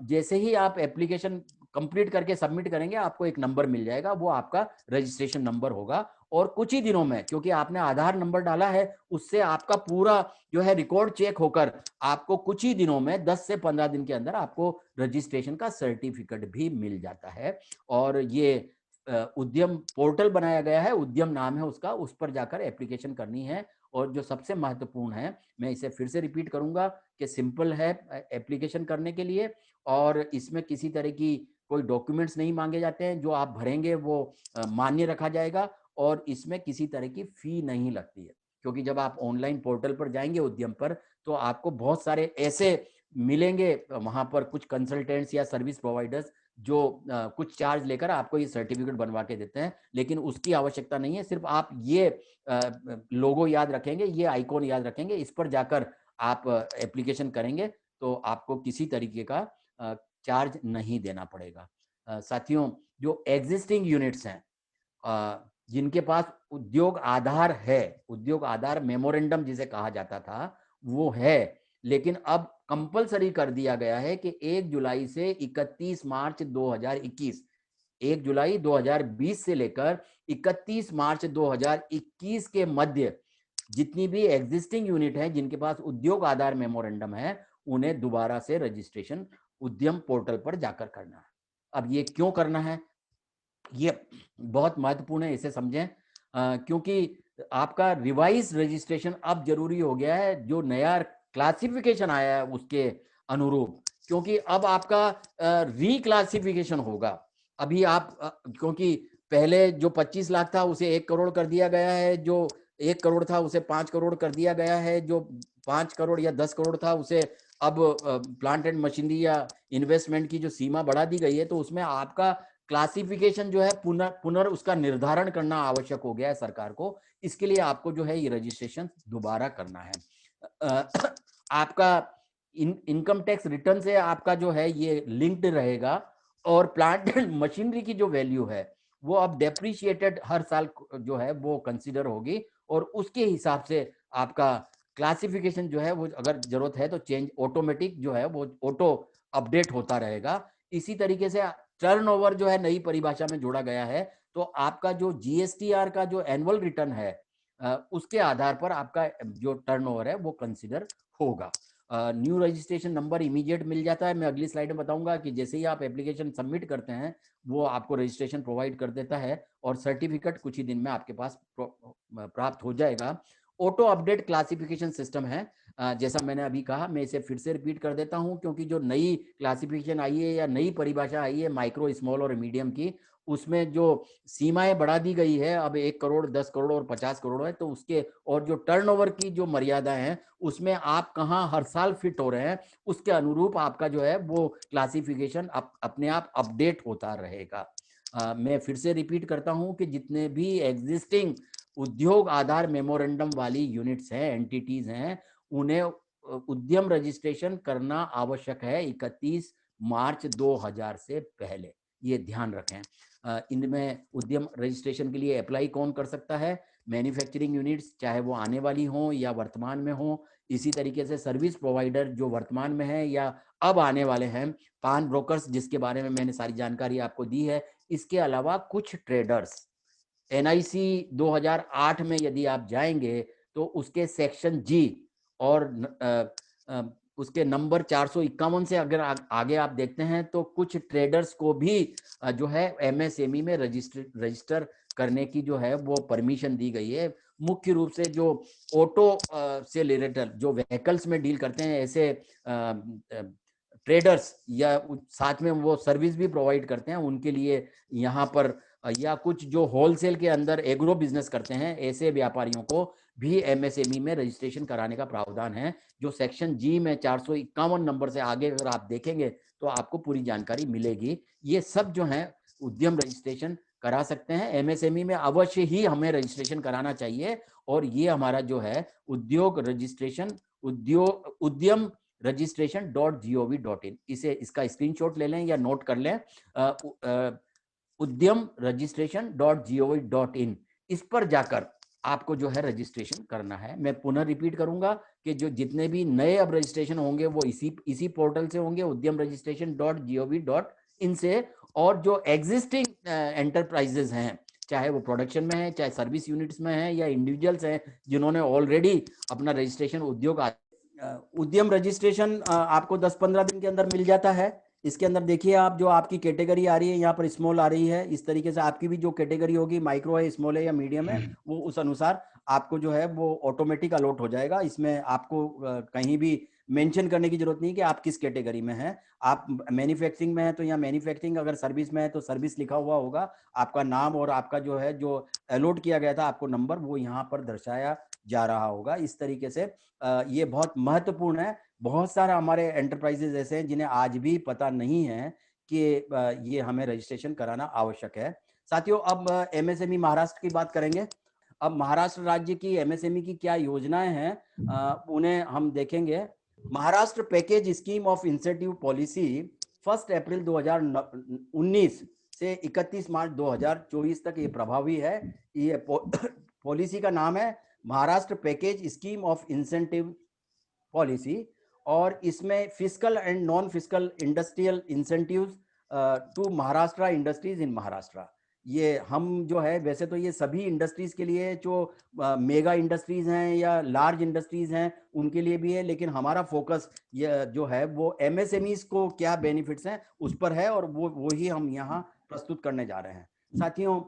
जैसे ही आप एप्लीकेशन कंप्लीट करके सबमिट करेंगे आपको एक नंबर मिल जाएगा, वो आपका रजिस्ट्रेशन नंबर होगा। और कुछ ही दिनों में, क्योंकि आपने आधार नंबर डाला है, उससे आपका पूरा जो है रिकॉर्ड चेक होकर आपको कुछ ही दिनों में 10 से 15 दिन के अंदर आपको रजिस्ट्रेशन का सर्टिफिकेट भी मिल जाता है। और ये उद्यम पोर्टल बनाया गया है, उद्यम नाम है उसका, उस पर जाकर एप्लीकेशन करनी है। और जो सबसे महत्वपूर्ण है, मैं इसे फिर से रिपीट करूंगा कि सिंपल है एप्लीकेशन करने के लिए, और इसमें किसी तरह की कोई डॉक्यूमेंट्स नहीं मांगे जाते हैं, जो आप भरेंगे वो मान्य रखा जाएगा, और इसमें किसी तरह की फी नहीं लगती है। क्योंकि जब आप ऑनलाइन पोर्टल पर जाएंगे उद्यम पर, तो आपको बहुत सारे ऐसे मिलेंगे वहां पर कुछ कंसल्टेंट्स या सर्विस प्रोवाइडर्स जो कुछ चार्ज लेकर आपको ये सर्टिफिकेट बनवा के देते हैं, लेकिन उसकी आवश्यकता नहीं है। सिर्फ आप ये लोगो याद रखेंगे, ये आइकॉन याद रखेंगे, इस पर जाकर आप एप्लीकेशन करेंगे तो आपको किसी तरीके का चार्ज नहीं देना पड़ेगा। साथियों, जो एग्जिस्टिंग यूनिट्स हैं, जिनके पास उद्योग आधार है, उद्योग आधार मेमोरेंडम जिसे कहा जाता था वो है, लेकिन अब कंपलसरी कर दिया गया है कि 1 जुलाई से 31 मार्च 2021, 1 जुलाई 2020 से लेकर 31 मार्च 2021 के मध्य जितनी भी एग्जिस्टिंग यूनिट है जिनके पास उद्योग आधार मेमोरेंडम है, उन्हें दोबारा से रजिस्ट्रेशन उद्यम पोर्टल पर जाकर करना है। अब ये क्यों करना है, ये बहुत महत्वपूर्ण है, इसे समझें। क्योंकि आपका रिवाइज रजिस्ट्रेशन अब जरूरी हो गया है, जो नया क्लासिफिकेशन आया है उसके अनुरूप, क्योंकि अब आपका रिक्लासिफिकेशन होगा। अभी आप क्योंकि पहले जो 25 लाख था उसे 1 करोड़ कर दिया गया है, जो 1 करोड़ था उसे 5 करोड़ कर दिया गया है, जो 5 करोड़ या 10 करोड़ था उसे अब प्लांट एंड मशीनरी या इन्वेस्टमेंट की जो सीमा बढ़ा दी गई है, तो उसमें आपका क्लासिफिकेशन जो है पुनर् उसका निर्धारण करना आवश्यक हो गया है सरकार को। इसके लिए आपको जो है ये रजिस्ट्रेशन दोबारा करना है। आपका इनकम टैक्स रिटर्न से आपका जो है ये लिंक्ड रहेगा, और प्लांट एंड मशीनरी की जो वैल्यू है वो अब डेप्रिशिएटेड हर साल जो है वो कंसीडर होगी, और उसके हिसाब से आपका क्लासिफिकेशन जो है वो अगर जरूरत है तो चेंज ऑटोमेटिक जो है वो ऑटो अपडेट होता रहेगा। इसी तरीके से टर्नओवर जो है नई परिभाषा में जोड़ा गया है, तो आपका जो जीएसटीआर का जो एनुअल रिटर्न है उसके आधार पर आपका जो टर्नओवर है वो कंसीडर होगा। न्यू रजिस्ट्रेशन नंबर इमीडिएट मिल जाता है। मैं अगली स्लाइड में बताऊंगा कि जैसे ही आप एप्लीकेशन सबमिट करते हैं वो आपको रजिस्ट्रेशन प्रोवाइड कर देता है, और सर्टिफिकेट कुछ ही दिन में आपके पास प्राप्त हो जाएगा। ऑटो अपडेट क्लासिफिकेशन सिस्टम है, जैसा मैंने अभी कहा, मैं इसे फिर से रिपीट कर देता हूं, क्योंकि जो नई क्लासिफिकेशन आई है या नई परिभाषा आई है माइक्रो, स्मॉल और मीडियम की, उसमें जो सीमाएं बढ़ा दी गई है, अब 1 करोड़, 10 करोड़ और 50 करोड़ है, तो उसके और जो टर्नओवर की जो मर्यादा है उसमें आप कहाँ हर साल फिट हो रहे हैं, उसके अनुरूप आपका जो है वो क्लासिफिकेशन अपने आप अपडेट होता रहेगा। मैं फिर से रिपीट करता हूं कि जितने भी एग्जिस्टिंग उद्योग आधार मेमोरेंडम वाली यूनिट्स हैं, एंटिटीज हैं, उन्हें उद्यम रजिस्ट्रेशन करना आवश्यक है 31 मार्च 2000 से पहले, ये ध्यान रखें। इनमें उद्यम रजिस्ट्रेशन के लिए अप्लाई कौन कर सकता है, मैन्युफैक्चरिंग यूनिट्स, चाहे वो आने वाली हो या वर्तमान में हो, इसी तरीके से सर्विस प्रोवाइडर जो वर्तमान में है या अब आने वाले हैं, पान ब्रोकर्स जिसके बारे में मैंने सारी जानकारी आपको दी है, इसके अलावा कुछ ट्रेडर्स। एनआईसी 2008 में यदि आप जाएंगे तो उसके सेक्शन जी और उसके नंबर 451 से अगर आगे आप देखते हैं तो कुछ ट्रेडर्स को भी जो है एमएसएमई में रजिस्टर करने की जो है वो परमिशन दी गई है। मुख्य रूप से जो ऑटो से रिलेटेड जो व्हीकल्स में डील करते हैं ऐसे ट्रेडर्स या साथ में वो सर्विस भी प्रोवाइड करते हैं, उनके लिए यहाँ पर या कुछ जो होलसेल के अंदर एग्रो बिजनेस करते हैं ऐसे व्यापारियों को भी एमएसएमई में रजिस्ट्रेशन कराने का प्रावधान है, जो सेक्शन जी में 451 नंबर से आगे अगर आप देखेंगे तो आपको पूरी जानकारी मिलेगी। ये सब जो है उद्यम रजिस्ट्रेशन करा सकते हैं। एमएसएमई में अवश्य ही हमें रजिस्ट्रेशन कराना चाहिए और ये हमारा जो है उद्योग रजिस्ट्रेशन उद्यम registration.gov.in, इसे इसका स्क्रीनशॉट ले लें या नोट कर लें। उद्यम registration.gov.in, इस पर जाकर आपको जो है रजिस्ट्रेशन करना है। मैं पुनः रिपीट करूंगा कि जो जितने भी नए अब रजिस्ट्रेशन होंगे वो इसी पोर्टल से होंगे, उद्यम registration.gov.in से। और जो एग्जिस्टिंग एंटरप्राइजेस हैं, चाहे वो प्रोडक्शन में है, चाहे सर्विस यूनिट्स में है या इंडिविजुअल्स हैं जिन्होंने ऑलरेडी अपना रजिस्ट्रेशन उद्यम रजिस्ट्रेशन आपको 10-15 दिन के अंदर मिल जाता है। इसके अंदर देखिए आप जो आपकी कैटेगरी आ रही है यहाँ पर स्मॉल आ रही है, इस तरीके से आपकी भी जो कैटेगरी होगी माइक्रो है, स्मॉल है या मीडियम है, वो उस अनुसार आपको जो है वो ऑटोमेटिक अलॉट हो जाएगा। इसमें आपको कहीं भी मेंशन करने की जरूरत नहीं कि आप किस कैटेगरी में हैं। आप मैन्युफैक्चरिंग में है तो यहाँ मैन्युफैक्चरिंग, अगर सर्विस में है तो सर्विस लिखा हुआ होगा, आपका नाम और आपका जो है जो अलॉट किया गया था आपको नंबर वो यहाँ पर दर्शाया जा रहा होगा। इस तरीके से ये बहुत महत्वपूर्ण है। बहुत सारा हमारे एंटरप्राइजेज ऐसे हैं जिन्हें आज भी पता नहीं है कि ये हमें रजिस्ट्रेशन कराना आवश्यक है। साथियों, अब एमएसएमई महाराष्ट्र की बात करेंगे। अब महाराष्ट्र राज्य की एमएसएमई की क्या योजनाएं हैं उन्हें हम देखेंगे। Maharashtra package scheme of incentive policy 1 अप्रैल 2019 से 31 मार्च 2024 तक ये प्रभावी है। ये पॉलिसी का नाम है Maharashtra package scheme of incentive policy, और इसमें fiscal and non fiscal industrial incentives to Maharashtra industries in Maharashtra. ये हम जो है वैसे तो ये सभी इंडस्ट्रीज के लिए जो मेगा इंडस्ट्रीज हैं या लार्ज इंडस्ट्रीज हैं उनके लिए भी है, लेकिन हमारा फोकस ये जो है वो एमएसएमईज को क्या बेनिफिट्स हैं उस पर है और वो ही हम यहाँ प्रस्तुत करने जा रहे हैं। साथियों,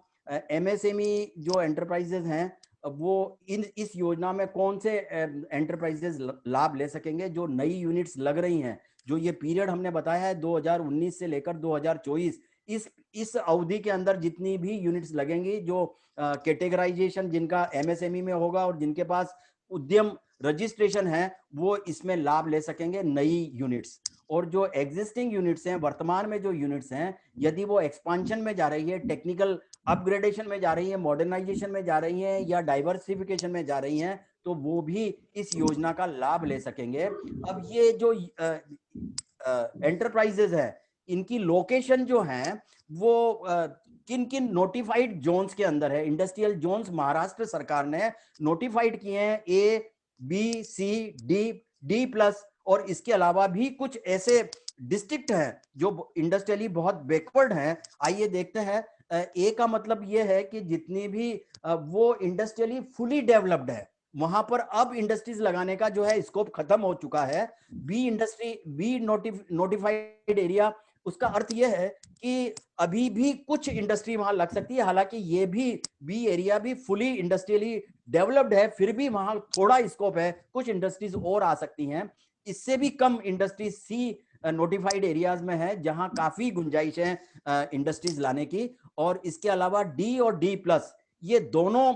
एमएसएमई जो एंटरप्राइजेज हैं वो इस योजना में कौन से एंटरप्राइजेस लाभ ले सकेंगे? जो नई यूनिट्स लग रही हैं, जो ये पीरियड हमने बताया है 2019 से लेकर 2024, इस अवधि के अंदर जितनी भी यूनिट्स लगेंगी, जो कैटेगराइजेशन जिनका एमएसएमई में होगा और जिनके पास उद्यम रजिस्ट्रेशन है, वो इसमें लाभ ले सकेंगे, नई यूनिट्स। और जो एग्जिस्टिंग यूनिट्स हैं, वर्तमान में जो यूनिट्स हैं, यदि वो एक्सपांशन में जा रही है, टेक्निकल अपग्रेडेशन में जा रही है, मॉडर्नाइजेशन में जा रही हैं या डाइवर्सिफिकेशन में जा रही हैं, तो वो भी इस योजना का लाभ ले सकेंगे। अब ये जो एंटरप्राइजेज है, इनकी लोकेशन जो है वो किन किन नोटिफाइड जोन्स के अंदर है? इंडस्ट्रियल जोन्स महाराष्ट्र सरकार ने नोटिफाइड किए हैं, A B C D plus, और इसके अलावा भी कुछ ऐसे डिस्ट्रिक्ट हैं जो इंडस्ट्रियली बहुत बैकवर्ड हैं। आइए देखते हैं। ए का मतलब यह है कि जितनी भी वो इंडस्ट्रियली फुली डेवलप्ड है, वहां पर अब इंडस्ट्रीज लगाने का जो है स्कोप खत्म हो चुका है। बी नोटिफाइड एरिया, उसका अर्थ यह है कि अभी भी कुछ इंडस्ट्री वहां लग सकती है, हालांकि ये भी बी एरिया भी फुली इंडस्ट्रियली डेवलप्ड है, फिर भी वहां थोड़ा स्कोप है, कुछ इंडस्ट्रीज और आ सकती हैं। इससे भी कम इंडस्ट्री सी नोटिफाइड एरियाज में है, जहां काफी गुंजाइश है इंडस्ट्रीज लाने की। और इसके अलावा डी और डी प्लस, ये दोनों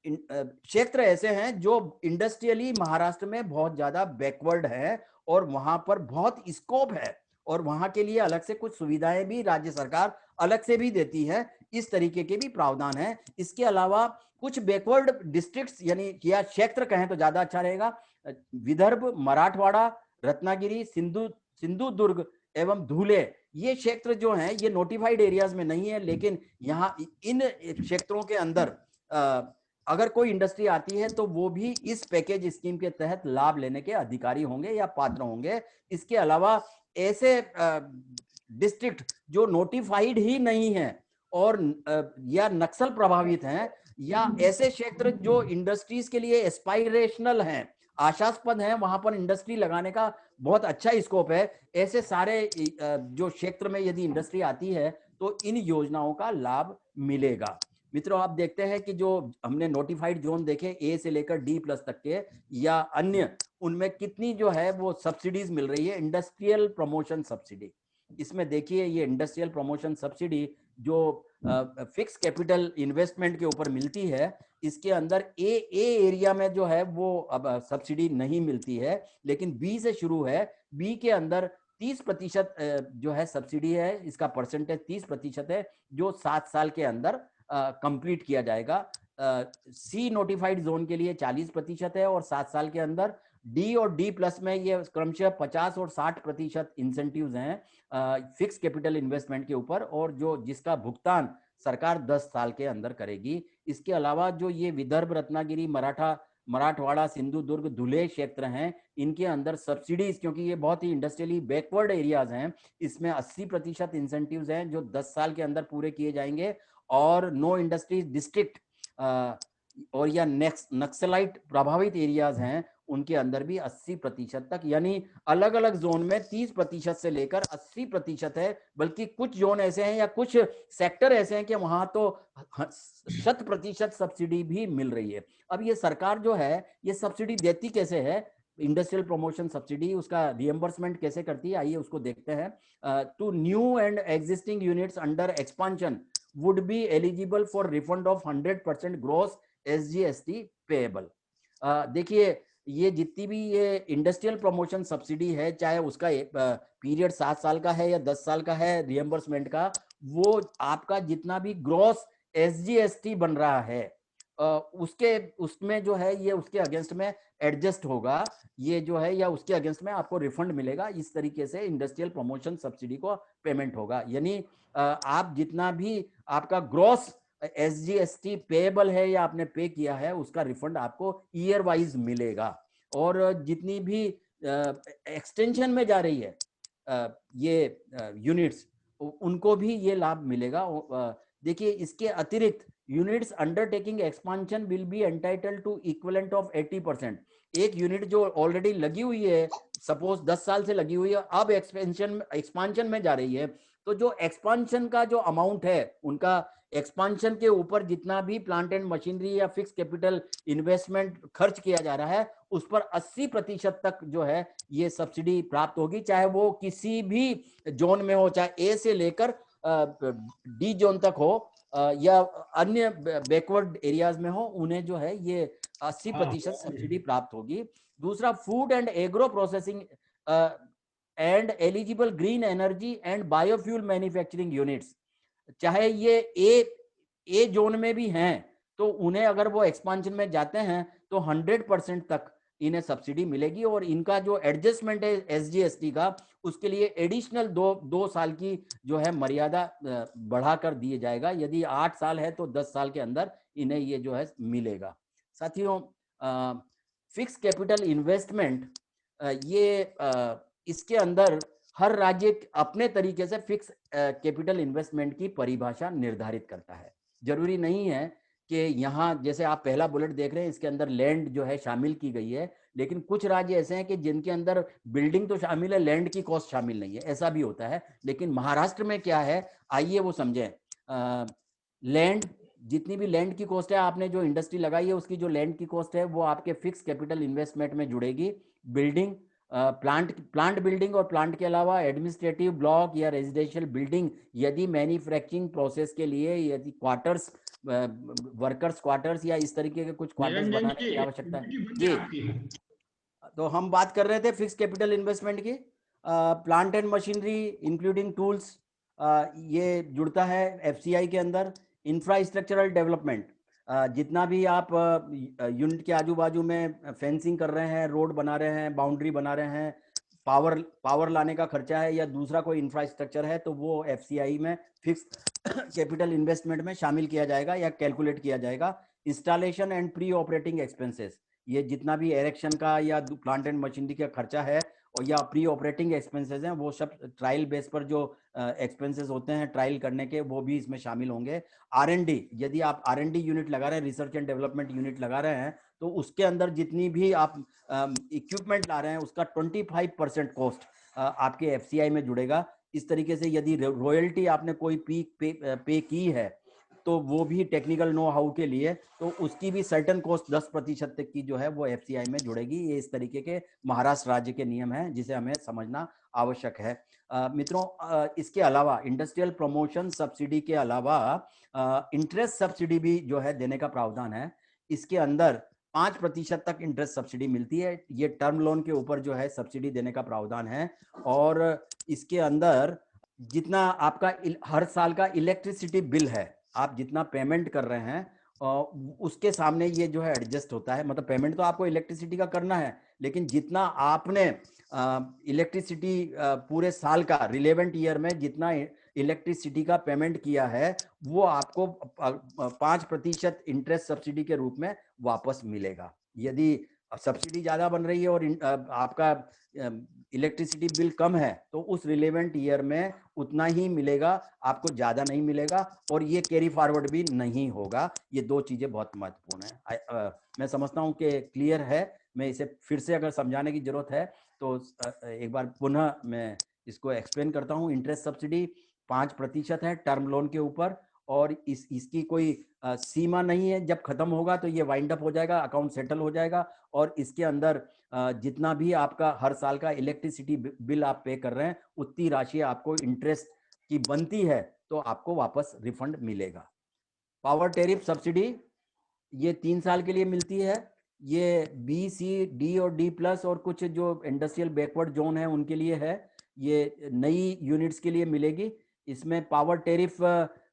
क्षेत्र ऐसे हैं जो इंडस्ट्रियली महाराष्ट्र में बहुत ज्यादा बैकवर्ड है और वहां पर बहुत स्कोप है, और वहां के लिए अलग से कुछ सुविधाएं भी राज्य सरकार अलग से भी देती है। इस तरीके के भी प्रावधान है। इसके अलावा कुछ बैकवर्ड डिस्ट्रिक्ट्स, यानी या क्षेत्र कहें तो ज्यादा अच्छा रहेगा, विदर्भ, मराठवाड़ा, रत्नागिरी, सिंधुदुर्ग एवं धुले, ये क्षेत्र जो हैं ये नोटिफाइड एरियाज में नहीं है, लेकिन यहाँ इन क्षेत्रों के अंदर अगर कोई इंडस्ट्री आती है तो वो भी इस पैकेज स्कीम के तहत लाभ लेने के अधिकारी होंगे या पात्र होंगे। इसके अलावा ऐसे डिस्ट्रिक्ट जो नोटिफाइड ही नहीं है और या नक्सल प्रभावित हैं, या ऐसे क्षेत्र जो इंडस्ट्रीज के लिए एस्पायरेशनल हैं, आशास्पद हैं, वहां पर इंडस्ट्री लगाने का बहुत अच्छा स्कोप है, ऐसे सारे जो क्षेत्र में यदि इंडस्ट्री आती है तो इन योजनाओं का लाभ मिलेगा। मित्रों, आप देखते हैं कि जो हमने नोटिफाइड जोन देखे ए से लेकर डी प्लस तक के या अन्य, उनमें कितनी जो है वो सब्सिडीज मिल रही है। इंडस्ट्रियल प्रमोशन सब्सिडी, इसमें देखिए ये इंडस्ट्रियल प्रमोशन सब्सिडी जो फिक्स कैपिटल इन्वेस्टमेंट के ऊपर मिलती है, इसके अंदर ए एरिया में जो है वो अब सब्सिडी नहीं मिलती है, लेकिन बी से शुरू है। बी के अंदर 30% जो है सब्सिडी है, इसका परसेंटेज 30% है, जो 7 साल के अंदर कंप्लीट किया जाएगा। सी नोटिफाइड जोन के लिए 40% है और 7 साल के अंदर। डी और डी प्लस में ये क्रमशः 50 और 60% इंसेंटिव्स हैं फिक्स कैपिटल इन्वेस्टमेंट के ऊपर, और जो जिसका भुगतान सरकार 10 साल के अंदर करेगी। इसके अलावा जो ये विदर्भ, रत्नागिरी, मराठवाड़ा, सिंधु दुर्ग, धुले क्षेत्र हैं, इनके अंदर सब्सिडीज, क्योंकि ये बहुत ही इंडस्ट्रियली बैकवर्ड एरियाज हैं, इसमें 80% इंसेंटिव्स हैं जो 10 साल के अंदर पूरे किए जाएंगे। और नो इंडस्ट्रीज डिस्ट्रिक्ट और या नक्सलाइट प्रभावित एरियाज हैं, उनके अंदर भी 80% तक, यानी अलग अलग जोन में 30% से लेकर 80% है। बल्कि कुछ जोन ऐसे हैं या कुछ सेक्टर ऐसे हैं कि वहां तो 100% सब्सिडी भी मिल रही है। अब ये सरकार जो है ये सब्सिडी देती कैसे है, इंडस्ट्रियल प्रमोशन सब्सिडी, उसका रिएम्बर्समेंट कैसे करती है, आइए उसको देखते हैं। To new and existing units under expansion would be eligible for refund of 100% gross SGST payable। देखिए ये जितनी भी ये इंडस्ट्रियल प्रमोशन सब्सिडी है, चाहे उसका पीरियड 7 साल का है या 10 साल का है रिएम्बर्समेंट का, वो आपका जितना भी ग्रॉस SGST बन रहा है उसमें जो है ये उसके अगेंस्ट में एडजस्ट होगा, ये जो है, या उसके अगेंस्ट में आपको रिफंड मिलेगा। इस तरीके से इंडस्ट्रियल प्रमोशन सब्सिडी को पेमेंट होगा। यानी आप जितना भी आपका ग्रॉस SGST पेएबल है या आपने पे किया है, उसका रिफंड आपको ईयर वाइज मिलेगा। और जितनी भी एक्सटेंशन में जा रही है ये यूनिट्स, उनको भी ये लाभ मिलेगा। देखिए इसके अतिरिक्त units undertaking expansion will be entitled to equivalent of 80%। एक यूनिट जो ऑलरेडी लगी हुई है, सपोज 10 साल से लगी हुई है, अब एक्सपांशन में जा रही है, तो जो एक्सपांशन का जो अमाउंट है, उनका एक्सपांशन के ऊपर जितना भी प्लांट एंड मशीनरी या फिक्स कैपिटल इन्वेस्टमेंट खर्च किया जा रहा है, उस पर 80% तक जो है ये सब्सिडी प्राप्त होगी, चाहे वो किसी भी जोन में हो, चाहे ए से लेकर डी जोन तक हो या अन्य बैकवर्ड एरियाज में हो, उन्हें जो है ये 80% सब्सिडी प्राप्त होगी। दूसरा, food and agro processing and eligible green energy and biofuel manufacturing units, चाहे ये ए जोन में भी हैं, तो उन्हें अगर वो एक्सपांशन में जाते हैं तो 100% तक इन्हें सब्सिडी मिलेगी। और इनका जो एडजस्टमेंट है SGST का, उसके लिए एडिशनल 2 साल की जो है मर्यादा बढ़ाकर दिए जाएगा। यदि 8 साल है तो 10 साल के अंदर इन्हें ये जो है मिलेगा। साथियों, फिक्स कैपिटल इन्वेस्टमेंट, ये इसके अंदर हर राज्य अपने तरीके से फिक्स कैपिटल इन्वेस्टमेंट की परिभाषा निर्धारित करता है। जरूरी नहीं है कि यहाँ जैसे आप पहला बुलेट देख रहे हैं, इसके अंदर लैंड जो है शामिल की गई है, लेकिन कुछ राज्य ऐसे हैं कि जिनके अंदर बिल्डिंग तो शामिल है, लैंड की कॉस्ट शामिल नहीं है, ऐसा भी होता है। लेकिन महाराष्ट्र में क्या है, आइए वो समझें। लैंड, जितनी भी लैंड की कॉस्ट है, आपने जो इंडस्ट्री लगाई है उसकी जो लैंड की कॉस्ट है, वो आपके फिक्स कैपिटल इन्वेस्टमेंट में जुड़ेगी। बिल्डिंग, प्लांट बिल्डिंग और प्लांट के अलावा एडमिनिस्ट्रेटिव ब्लॉक या रेजिडेंशियल बिल्डिंग, यदि मैन्युफैक्चरिंग प्रोसेस के लिए, यदि क्वार्टर्स, वर्कर्स क्वार्टर्स या इस तरीके के कुछ क्वार्टर्स बनाने की आवश्यकता है जी। तो हम बात कर रहे थे फिक्स कैपिटल इन्वेस्टमेंट की। Plant and machinery including tools, ये जुड़ता है FCI के अंदर। इंफ्रास्ट्रक्चरल डेवलपमेंट, जितना भी आप यूनिट के आजू बाजू में फेंसिंग कर रहे हैं, रोड बना रहे हैं, बाउंड्री बना रहे हैं, पावर लाने का खर्चा है या दूसरा कोई इंफ्रास्ट्रक्चर है, तो वो FCI में फिक्स कैपिटल इन्वेस्टमेंट में शामिल किया जाएगा या कैलकुलेट किया जाएगा। Installation and pre operating expenses, ये जितना भी एरेक्शन का या प्लांट एंड मशीनरी का खर्चा है और या प्री ऑपरेटिंग एक्सपेंसेस हैं, वो सब ट्रायल बेस पर जो एक्सपेंसेस होते हैं ट्रायल करने के, वो भी इसमें शामिल होंगे। R&D, यदि आप R&D यूनिट लगा रहे हैं, रिसर्च एंड डेवलपमेंट यूनिट लगा रहे हैं, तो उसके अंदर जितनी भी आप इक्विपमेंट ला रहे हैं उसका 25% कॉस्ट आपके FCI में जुड़ेगा। इस तरीके से यदि रॉयल्टी आपने कोई पे की है तो वो भी टेक्निकल नो हाउ के लिए, तो उसकी भी सर्टन कॉस्ट 10% तक की जो है वो FCI में जुड़ेगी। ये इस तरीके के महाराष्ट्र राज्य के नियम हैं जिसे हमें समझना आवश्यक है। मित्रों, इसके अलावा इंडस्ट्रियल प्रमोशन सब्सिडी के अलावा इंटरेस्ट सब्सिडी भी जो है देने का प्रावधान है। इसके अंदर 5% तक इंटरेस्ट सब्सिडी मिलती है। ये टर्म लोन के ऊपर जो है सब्सिडी देने का प्रावधान है। और इसके अंदर जितना आपका हर साल का इलेक्ट्रिसिटी बिल है, आप जितना पेमेंट कर रहे हैं उसके सामने ये जो है एडजस्ट होता है। मतलब पेमेंट तो आपको इलेक्ट्रिसिटी का करना है, लेकिन जितना आपने इलेक्ट्रिसिटी पूरे साल का रिलेवेंट ईयर में जितना इलेक्ट्रिसिटी का पेमेंट किया है, वो आपको 5% इंटरेस्ट सब्सिडी के रूप में वापस मिलेगा। यदि सब्सिडी ज्यादा बन रही है और आपका इलेक्ट्रिसिटी बिल कम है, तो उस रिलेवेंट ईयर में उतना ही मिलेगा, आपको ज्यादा नहीं मिलेगा, और ये कैरी फॉरवर्ड भी नहीं होगा। ये दो चीजें बहुत महत्वपूर्ण है। मैं समझता हूं कि क्लियर है। मैं इसे फिर से अगर समझाने की जरूरत है तो एक बार पुनः मैं इसको एक्सप्लेन करता हूं। इंटरेस्ट सब्सिडी 5% है टर्म लोन के ऊपर, और इसकी कोई सीमा नहीं है। जब खत्म होगा तो ये वाइंड अप हो जाएगा, अकाउंट सेटल हो जाएगा, और इसके अंदर जितना भी आपका हर साल का इलेक्ट्रिसिटी बिल आप पे कर रहे हैं, उतनी राशि आपको इंटरेस्ट की बनती है तो आपको वापस रिफंड मिलेगा। पावर टेरिफ सब्सिडी ये 3 साल के लिए मिलती है। ये B, C, D और D+ और कुछ जो इंडस्ट्रियल बैकवर्ड जोन है उनके लिए है। ये नई यूनिट्स के लिए मिलेगी। इसमें पावर टेरिफ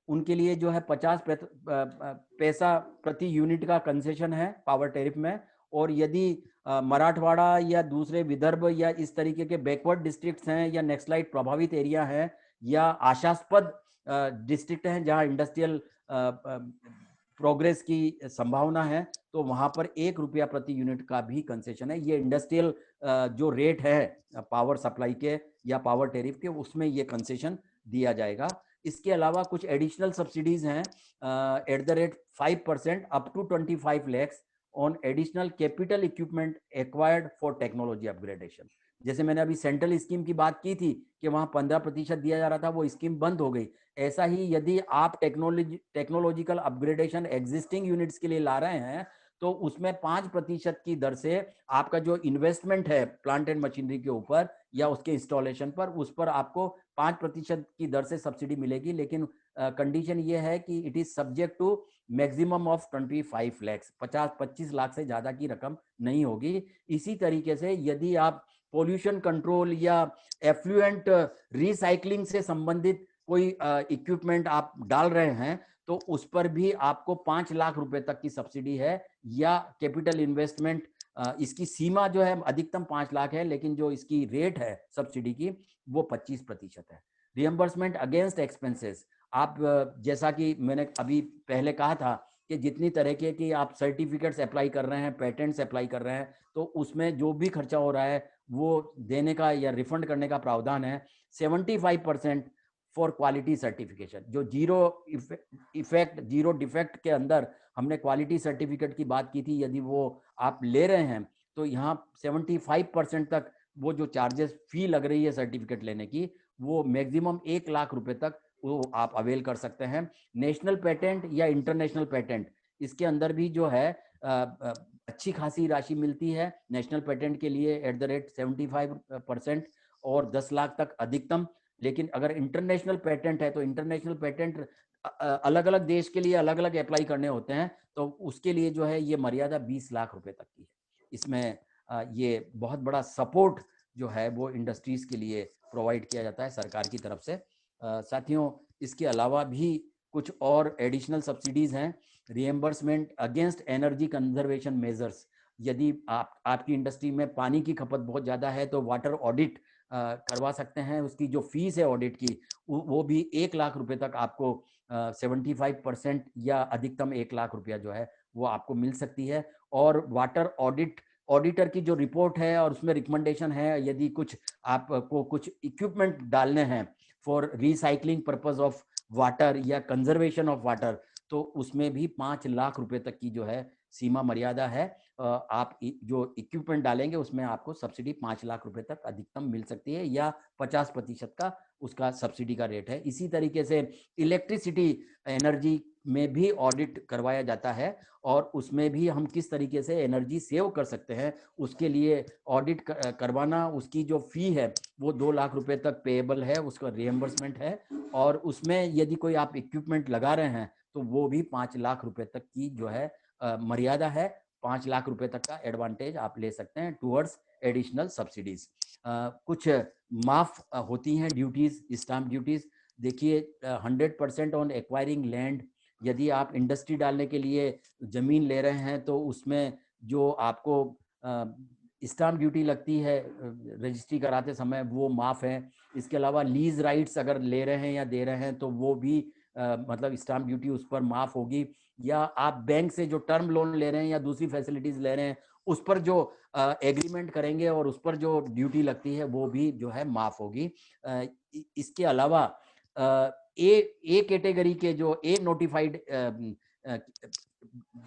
उनके लिए जो है 50 पैसा प्रति यूनिट का कंसेशन है पावर टेरिफ में। और यदि मराठवाड़ा या दूसरे विदर्भ या इस तरीके के बैकवर्ड डिस्ट्रिक्ट्स हैं या नेक्सलाइट प्रभावित एरिया है या आशास्पद डिस्ट्रिक्ट हैं जहां इंडस्ट्रियल प्रोग्रेस की संभावना है, तो वहां पर ₹1 प्रति यूनिट का भी कंसेशन है। ये इंडस्ट्रियल जो रेट है पावर सप्लाई के या पावर टेरिफ के, उसमें ये कंसेशन दिया जाएगा। इसके अलावा कुछ एडिशनल सब्सिडीज हैं at the rate 5% up to 25 lakhs on additional capital equipment acquired for technology upgradation. जैसे मैंने अभी सेंट्रल स्कीम की बात की थी कि वहां 15% दिया जा रहा था, वो स्कीम बंद हो गई। ऐसा ही यदि आप टेक्नोलॉजिकल अपग्रेडेशन एग्जिस्टिंग यूनिट्स के लिए ला रहे हैं, तो उसमें 5% की दर से आपका जो इन्वेस्टमेंट है प्लांट एंड मशीनरी के ऊपर या उसके इंस्टॉलेशन पर, उस पर आपको 5% की दर से सब्सिडी मिलेगी। लेकिन कंडीशन ये है कि it is subject to maximum of 25 lakhs, 25 lakh से ज्यादा की रकम नहीं होगी। इसी तरीके से यदि आप पोल्यूशन कंट्रोल या एफ्लुएंट रिसाइकलिंग से संबंधित कोई इक्विपमेंट आप डाल रहे हैं, तो उस पर भी आपको 5 लाख रुपए तक की सब्सिडी है। या कैपिटल इन्वेस्टमेंट, इसकी सीमा जो है अधिकतम 5 लाख है, लेकिन जो इसकी रेट है सब्सिडी की वो 25% है। रियम्बर्समेंट अगेंस्ट एक्सपेंसेस, आप जैसा कि मैंने अभी पहले कहा था कि जितनी तरह के कि आप सर्टिफिकेट्स अप्लाई कर रहे हैं, पेटेंट्स अप्लाई कर रहे हैं, तो उसमें जो भी खर्चा हो रहा है वो देने का या रिफंड करने का प्रावधान है। 75% फॉर क्वालिटी सर्टिफिकेशन, जो जीरो इफेक्ट जीरो डिफेक्ट के अंदर हमने क्वालिटी सर्टिफिकेट की बात की थी, यदि वो आप ले रहे हैं तो यहाँ 75% तक वो जो चार्जेस फी लग रही है सर्टिफिकेट लेने की, वो मैक्सिमम 1 लाख रुपए तक वो आप अवेल कर सकते हैं। नेशनल पेटेंट या इंटरनेशनल पेटेंट, इसके अंदर भी जो है अच्छी खासी राशि मिलती है। नेशनल पेटेंट के लिए एट द रेट 75% और 10 लाख तक अधिकतम। लेकिन अगर इंटरनेशनल पेटेंट है तो इंटरनेशनल पेटेंट अलग अलग देश के लिए अलग अलग अप्लाई करने होते हैं, तो उसके लिए जो है ये मर्यादा 20 लाख रुपए तक की है। इसमें ये बहुत बड़ा सपोर्ट जो है वो इंडस्ट्रीज के लिए प्रोवाइड किया जाता है सरकार की तरफ से। साथियों, इसके अलावा भी कुछ और एडिशनल सब्सिडीज हैं। Reimbursement against energy conservation measures, यदि आपकी इंडस्ट्री में पानी की खपत बहुत ज़्यादा है तो वाटर ऑडिट करवा सकते हैं। उसकी जो फीस है ऑडिट की, वो भी 1 लाख रुपए तक आपको 75% या अधिकतम 1 लाख रुपया जो है वो आपको मिल सकती है। और वाटर ऑडिटर की जो रिपोर्ट है और उसमें रिकमेंडेशन है, यदि कुछ आपको कुछ इक्विपमेंट डालने हैं for recycling purpose of water या कंजर्वेशन ऑफ वाटर, तो उसमें भी 5 लाख रुपए तक की जो है सीमा मर्यादा है। आप जो इक्विपमेंट डालेंगे उसमें आपको सब्सिडी 5 लाख रुपए तक अधिकतम मिल सकती है, या 50% का उसका सब्सिडी का रेट है। इसी तरीके से इलेक्ट्रिसिटी एनर्जी में भी ऑडिट करवाया जाता है, और उसमें भी हम किस तरीके से एनर्जी सेव कर सकते हैं उसके लिए ऑडिट करवाना। उसकी जो फी है वो 2 लाख रुपए तक पेएबल है, उसका रिएम्बर्समेंट है। और उसमें यदि कोई आप इक्विपमेंट लगा रहे हैं तो वो भी 5 लाख रुपए तक की जो है मर्यादा है। 5 लाख रुपए तक का एडवांटेज आप ले सकते हैं टुवर्ड्स एडिशनल सब्सिडीज। कुछ माफ होती हैं ड्यूटीज, स्टाम्प ड्यूटीज। देखिए 100% ऑन एक्वायरिंग लैंड, यदि आप इंडस्ट्री डालने के लिए जमीन ले रहे हैं तो उसमें जो आपको स्टाम्प ड्यूटी लगती है रजिस्ट्री कराते समय, वो माफ है। इसके अलावा लीज राइट्स अगर ले रहे हैं या दे रहे हैं तो वो भी मतलब स्टाम्प ड्यूटी उस पर माफ होगी। या आप बैंक से जो टर्म लोन ले रहे हैं या दूसरी फैसिलिटीज ले रहे हैं उस पर जो एग्रीमेंट करेंगे और उस पर जो ड्यूटी लगती है वो भी जो है माफ होगी। इसके अलावा ए कैटेगरी के जो ए नोटिफाइड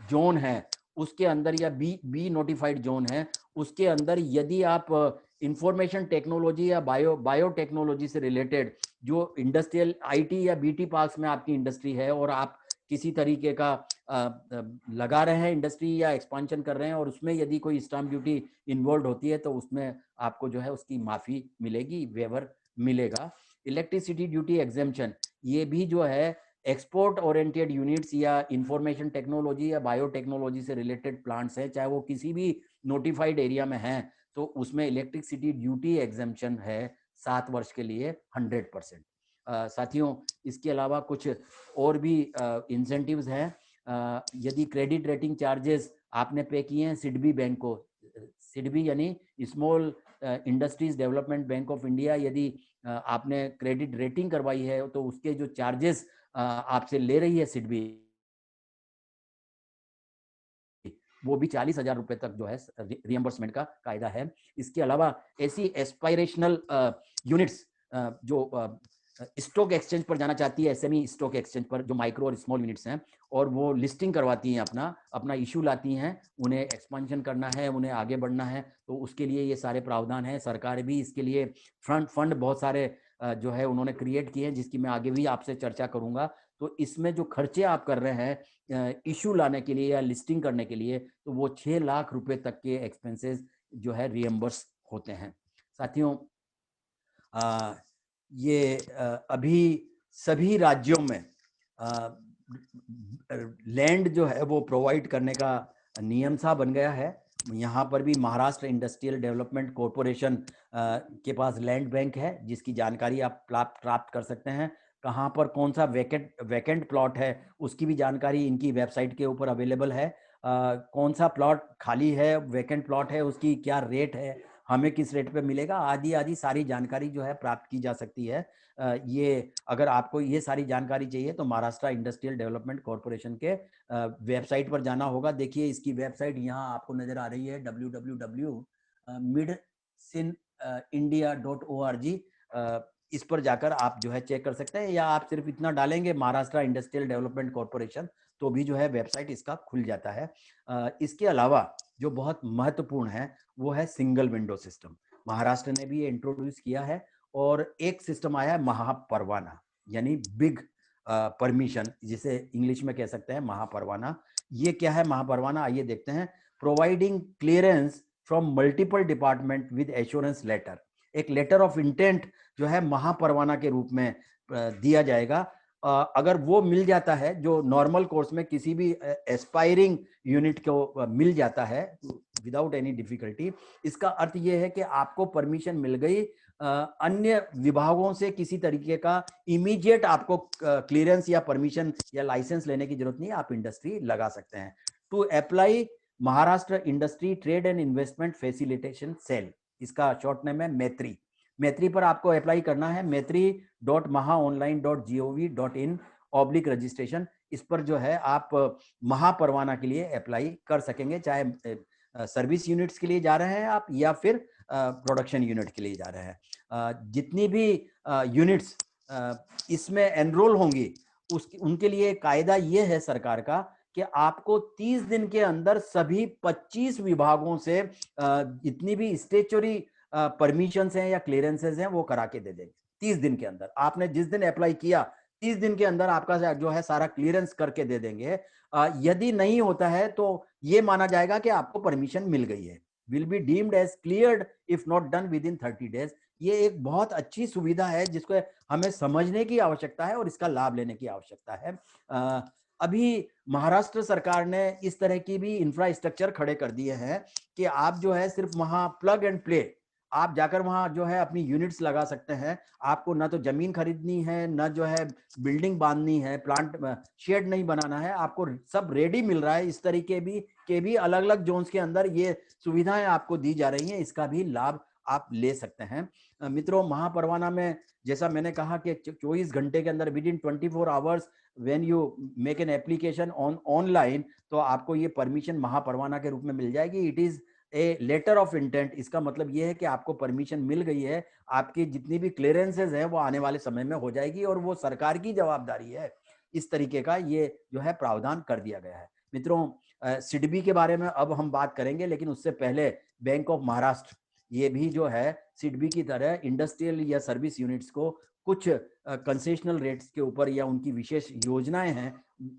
जोन है उसके अंदर, या बी नोटिफाइड जोन है उसके अंदर, यदि आप इंफॉर्मेशन टेक्नोलॉजी या बायोटेक्नोलॉजी से रिलेटेड जो इंडस्ट्रियल आईटी या बीटी पार्क्स में आपकी इंडस्ट्री है और आप किसी तरीके का लगा रहे हैं इंडस्ट्री या एक्सपांशन कर रहे हैं और उसमें यदि कोई स्टाम्प ड्यूटी इन्वॉल्व होती है तो उसमें आपको जो है उसकी माफी मिलेगी, वेवर मिलेगा। इलेक्ट्रिसिटी ड्यूटी एग्जेम्पशन, ये भी जो है एक्सपोर्ट ओरिएंटेड यूनिट्स या इंफॉर्मेशन टेक्नोलॉजी या बायोटेक्नोलॉजी से रिलेटेड प्लांट्स हैं, चाहे वो किसी भी नोटिफाइड एरिया में हैं, तो उसमें इलेक्ट्रिसिटी ड्यूटी एग्जेम्पशन है 7 वर्ष के लिए 100%। साथियों, इसके अलावा कुछ और भी इंसेंटिव्स हैं। यदि क्रेडिट रेटिंग चार्जेस आपने पे किए हैं सिडबी बैंक को, सिडबी यानी small industries development bank of India, यदि आपने क्रेडिट रेटिंग करवाई है तो उसके जो चार्जेस आपसे ले रही है सिडबी, वो भी 40,000 रुपए तक जो है रिएम्बर्समेंट का कायदा है। इसके अलावा ऐसी एस्पायरेशनल यूनिट्स जो स्टॉक एक्सचेंज पर जाना चाहती है, एसएमई स्टॉक एक्सचेंज पर, जो माइक्रो और स्मॉल यूनिट्स हैं, और वो लिस्टिंग करवाती हैं, अपना इशू लाती हैं, उन्हें एक्सपांशन करना है, उन्हें आगे बढ़ना है, तो उसके लिए ये सारे प्रावधान हैं। सरकार भी इसके लिए फंड बहुत सारे जो है उन्होंने क्रिएट किए हैं, जिसकी मैं आगे भी आपसे चर्चा करूंगा। तो इसमें जो खर्चे आप कर रहे हैं इशू लाने के लिए या लिस्टिंग करने के लिए, तो वो 6 लाख रुपए तक के एक्सपेंसेस जो है रिएम्बर्स होते हैं। साथियों, ये अभी सभी राज्यों में लैंड जो है वो प्रोवाइड करने का नियम सा बन गया है। यहाँ पर भी महाराष्ट्र इंडस्ट्रियल डेवलपमेंट कॉरपोरेशन के पास लैंड बैंक है, जिसकी जानकारी आप प्राप्त कर सकते हैं। कहाँ पर कौन सा वैकेंट प्लॉट है उसकी भी जानकारी इनकी वेबसाइट के ऊपर अवेलेबल है। कौन सा प्लॉट खाली है, वैकेंट प्लॉट है, उसकी क्या रेट है, हमें किस रेट पे मिलेगा, आदि आदि सारी जानकारी जो है प्राप्त की जा सकती है। ये अगर आपको ये सारी जानकारी चाहिए तो महाराष्ट्र इंडस्ट्रियल डेवलपमेंट कॉरपोरेशन के वेबसाइट पर जाना होगा। देखिए इसकी वेबसाइट यहाँ आपको नजर आ रही है, www.midsinindia.org। इस पर जाकर आप जो है चेक कर सकते हैं, या आप सिर्फ इतना डालेंगे महाराष्ट्र इंडस्ट्रियल डेवलपमेंट कॉरपोरेशन तो भी जो है वेबसाइट इसका खुल जाता है। इसके अलावा जो बहुत महत्वपूर्ण है वो है सिंगल विंडो सिस्टम। महाराष्ट्र ने भी इंट्रोड्यूस किया है, और एक सिस्टम आया है महापरवाना, यानी बिग परमिशन, जिसे इंग्लिश में कह सकते हैं महापरवाना। ये क्या है महापरवाना, आइए देखते हैं। Providing clearance from multiple department with assurance letter, एक लेटर ऑफ इंटेंट जो है महापरवाना के रूप में दिया जाएगा। अगर वो मिल जाता है, जो नॉर्मल कोर्स में किसी भी एस्पायरिंग यूनिट को मिल जाता है विदाउट एनी डिफिकल्टी, इसका अर्थ ये है कि आपको परमिशन मिल गई। अन्य विभागों से किसी तरीके का इमीडिएट आपको क्लियरेंस या परमिशन या लाइसेंस लेने की जरूरत नहीं है, आप इंडस्ट्री लगा सकते हैं। To apply Maharashtra industry trade and investment facilitation cell, इसका शॉर्ट नेम है मैत्री। मैत्री पर आपको अप्लाई करना है, मैत्री.mahaonline.gov.in/registration। इस पर जो है आप महापरवाना के लिए अप्लाई कर सकेंगे, चाहे सर्विस यूनिट्स के लिए जा रहे हैं आप या फिर प्रोडक्शन यूनिट के लिए जा रहे हैं। जितनी भी यूनिट्स इसमें एनरोल होंगी उनके लिए कायदा ये है सरकार का कि आपको 30 दिन के अंदर सभी 25 विभागों से जितनी भी स्टेचुरी परमिशंस हैं या क्लियरेंसेस हैं वो करा के दे देंगे 30 दिन के अंदर। आपने जिस दिन अप्लाई किया 30 दिन के अंदर आपका जो है सारा क्लियरेंस करके दे देंगे। यदि नहीं होता है तो ये माना जाएगा कि आपको परमिशन मिल गई है, will be deemed as cleared if not done within 30 days. ये एक बहुत अच्छी सुविधा है जिसको हमें समझने की आवश्यकता है और इसका लाभ लेने की आवश्यकता है। अभी महाराष्ट्र सरकार ने इस तरह की भी इंफ्रास्ट्रक्चर खड़े कर दिए हैं कि आप जो है सिर्फ वहां प्लग एंड प्ले, आप जाकर वहां जो है अपनी यूनिट्स लगा सकते हैं। आपको ना तो जमीन खरीदनी है, ना जो है बिल्डिंग बांधनी है, प्लांट शेड नहीं बनाना है, आपको सब रेडी मिल रहा है। इस तरीके भी अलग अलग जोन्स के अंदर ये सुविधाएं आपको दी जा रही हैं, इसका भी लाभ आप ले सकते हैं। मित्रों, महापरवाना में जैसा मैंने कहा कि 24 घंटे के अंदर with in 24 hours when you make an application online तो आपको ये परमिशन महापरवाना के रूप में मिल जाएगी। It is a letter of intent. इसका मतलब ये है कि आपको परमिशन मिल गई है, आपकी जितनी भी क्लियरेंसेज हैं वो आने वाले समय में हो जाएगी और वो सरकार की जवाबदारी है। इस तरीके का ये जो है प्रावधान कर दिया गया है। मित्रों, सिडबी के बारे में अब हम बात करेंगे, लेकिन उससे पहले बैंक ऑफ महाराष्ट्र ये भी जो है सिडबी की तरह इंडस्ट्रियल या सर्विस यूनिट्स को कुछ कंसेशनल रेट्स के ऊपर या उनकी विशेष योजनाएं हैं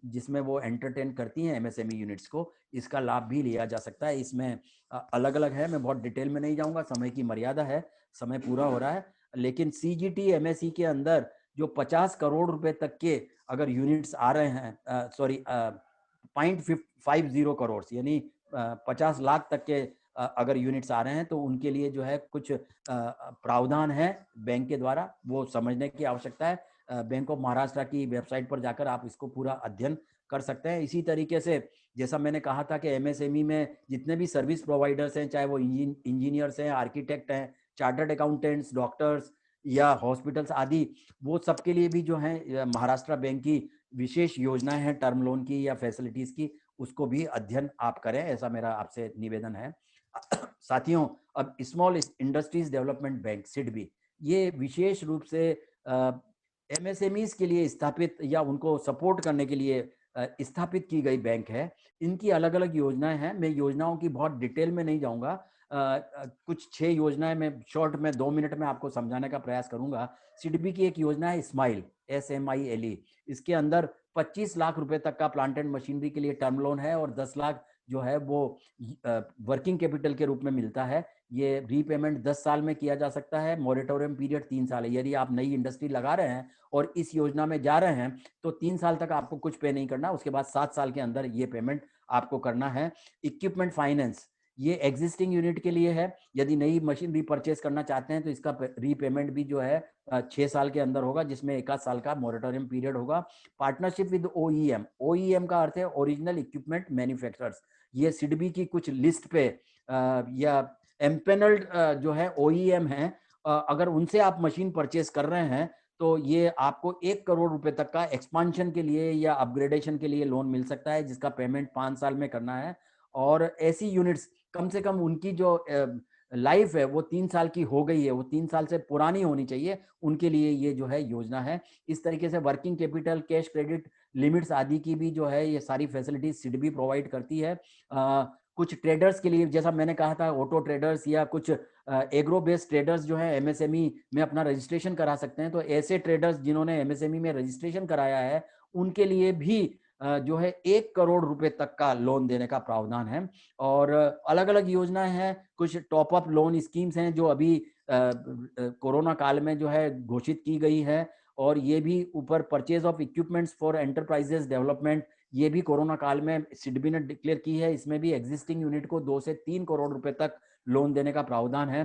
जिसमें वो एंटरटेन करती हैं एमएसएमई यूनिट्स को, इसका लाभ भी लिया जा सकता है। इसमें अलग अलग है, मैं बहुत डिटेल में नहीं जाऊंगा, समय की मर्यादा है, समय पूरा हो रहा है। लेकिन सीजीटी एमएसई के अंदर जो 50 करोड़ रुपए तक के अगर यूनिट्स आ रहे हैं, 0.50 करोड़ यानी 50 लाख तक के अगर यूनिट्स आ रहे हैं तो उनके लिए जो है कुछ प्रावधान है बैंक के द्वारा, वो समझने की आवश्यकता है। बैंक ऑफ महाराष्ट्र की वेबसाइट पर जाकर आप इसको पूरा अध्ययन कर सकते हैं। इसी तरीके से जैसा मैंने कहा था कि एमएसएमई में जितने भी सर्विस प्रोवाइडर्स हैं, चाहे वो इंजीनियर्स हैं, आर्किटेक्ट हैं, चार्टर्ड अकाउंटेंट्स, डॉक्टर्स या हॉस्पिटल्स आदि, वो सबके लिए भी जो है महाराष्ट्र बैंक की विशेष योजनाएं हैं टर्म लोन की या फैसिलिटीज की, उसको भी अध्ययन आप करें, ऐसा मेरा आपसे निवेदन है। साथियों, अब small industries development bank SIDBI ये विशेष रूप से एमएसएमईज के लिए स्थापित या उनको सपोर्ट करने के लिए स्थापित की गई बैंक है। इनकी अलग अलग योजनाएं हैं, मैं योजनाओं की बहुत डिटेल में नहीं जाऊंगा। कुछ 6 योजनाएं मैं शॉर्ट में 2 मिनट में आपको समझाने का प्रयास करूंगा। सिडबी की एक योजना है स्माइल, SMILE। इसके अंदर 25 लाख रुपए तक का प्लांट एंड मशीनरी के लिए टर्म लोन है और 10 लाख जो है वो वर्किंग कैपिटल के रूप में मिलता है। ये रीपेमेंट 10 साल में किया जा सकता है, मॉरेटोरियम पीरियड 3 साल है। यदि आप नई इंडस्ट्री लगा रहे हैं और इस योजना में जा रहे हैं तो 3 साल तक आपको कुछ पे नहीं करना, उसके बाद 7 साल के अंदर ये पेमेंट आपको करना है। इक्विपमेंट फाइनेंस ये एग्जिस्टिंग यूनिट के लिए है, यदि नई मशीनरी परचेस करना चाहते हैं तो इसका रीपेमेंट भी जो है 6 साल के अंदर होगा, जिसमें 1 साल का मॉरेटोरियम पीरियड होगा। पार्टनरशिप विद OEM, OEM का अर्थ है ओरिजिनल इक्विपमेंट मैन्युफैक्चरर्स। ये सिडबी की कुछ लिस्ट पे या एम्पेनल्ड जो है OEM है, अगर उनसे आप मशीन परचेस कर रहे हैं तो ये आपको 1 करोड़ रुपए तक का एक्सपांशन के लिए या अपग्रेडेशन के लिए लोन मिल सकता है, जिसका पेमेंट 5 साल में करना है। और ऐसी यूनिट्स कम से कम उनकी जो लाइफ है वो 3 साल की हो गई है, वो 3 साल से पुरानी होनी चाहिए, उनके लिए ये जो है योजना है। इस तरीके से working capital, cash credit limits आदि की भी जो है ये सारी फैसिलिटीज सिडबी प्रोवाइड करती है। कुछ ट्रेडर्स के लिए, जैसा मैंने कहा था, ऑटो ट्रेडर्स या कुछ एग्रो बेस्ड ट्रेडर्स जो है एमएसएमई में अपना रजिस्ट्रेशन करा सकते हैं। तो ऐसे ट्रेडर्स जिन्होंने एमएसएमई में रजिस्ट्रेशन कराया है उनके लिए भी जो है 1 करोड़ रुपए तक का लोन देने का प्रावधान है। और अलग अलग योजनाएं हैं, कुछ टॉप अप लोन स्कीम्स हैं जो अभी कोरोना काल में जो है घोषित की गई है। और ये भी ऊपर purchase of equipments for enterprises development, ये भी कोरोना काल में सिडबी ने डिक्लेयर की है। इसमें भी एग्जिस्टिंग यूनिट को 2 से 3 करोड़ रुपए तक लोन देने का प्रावधान है।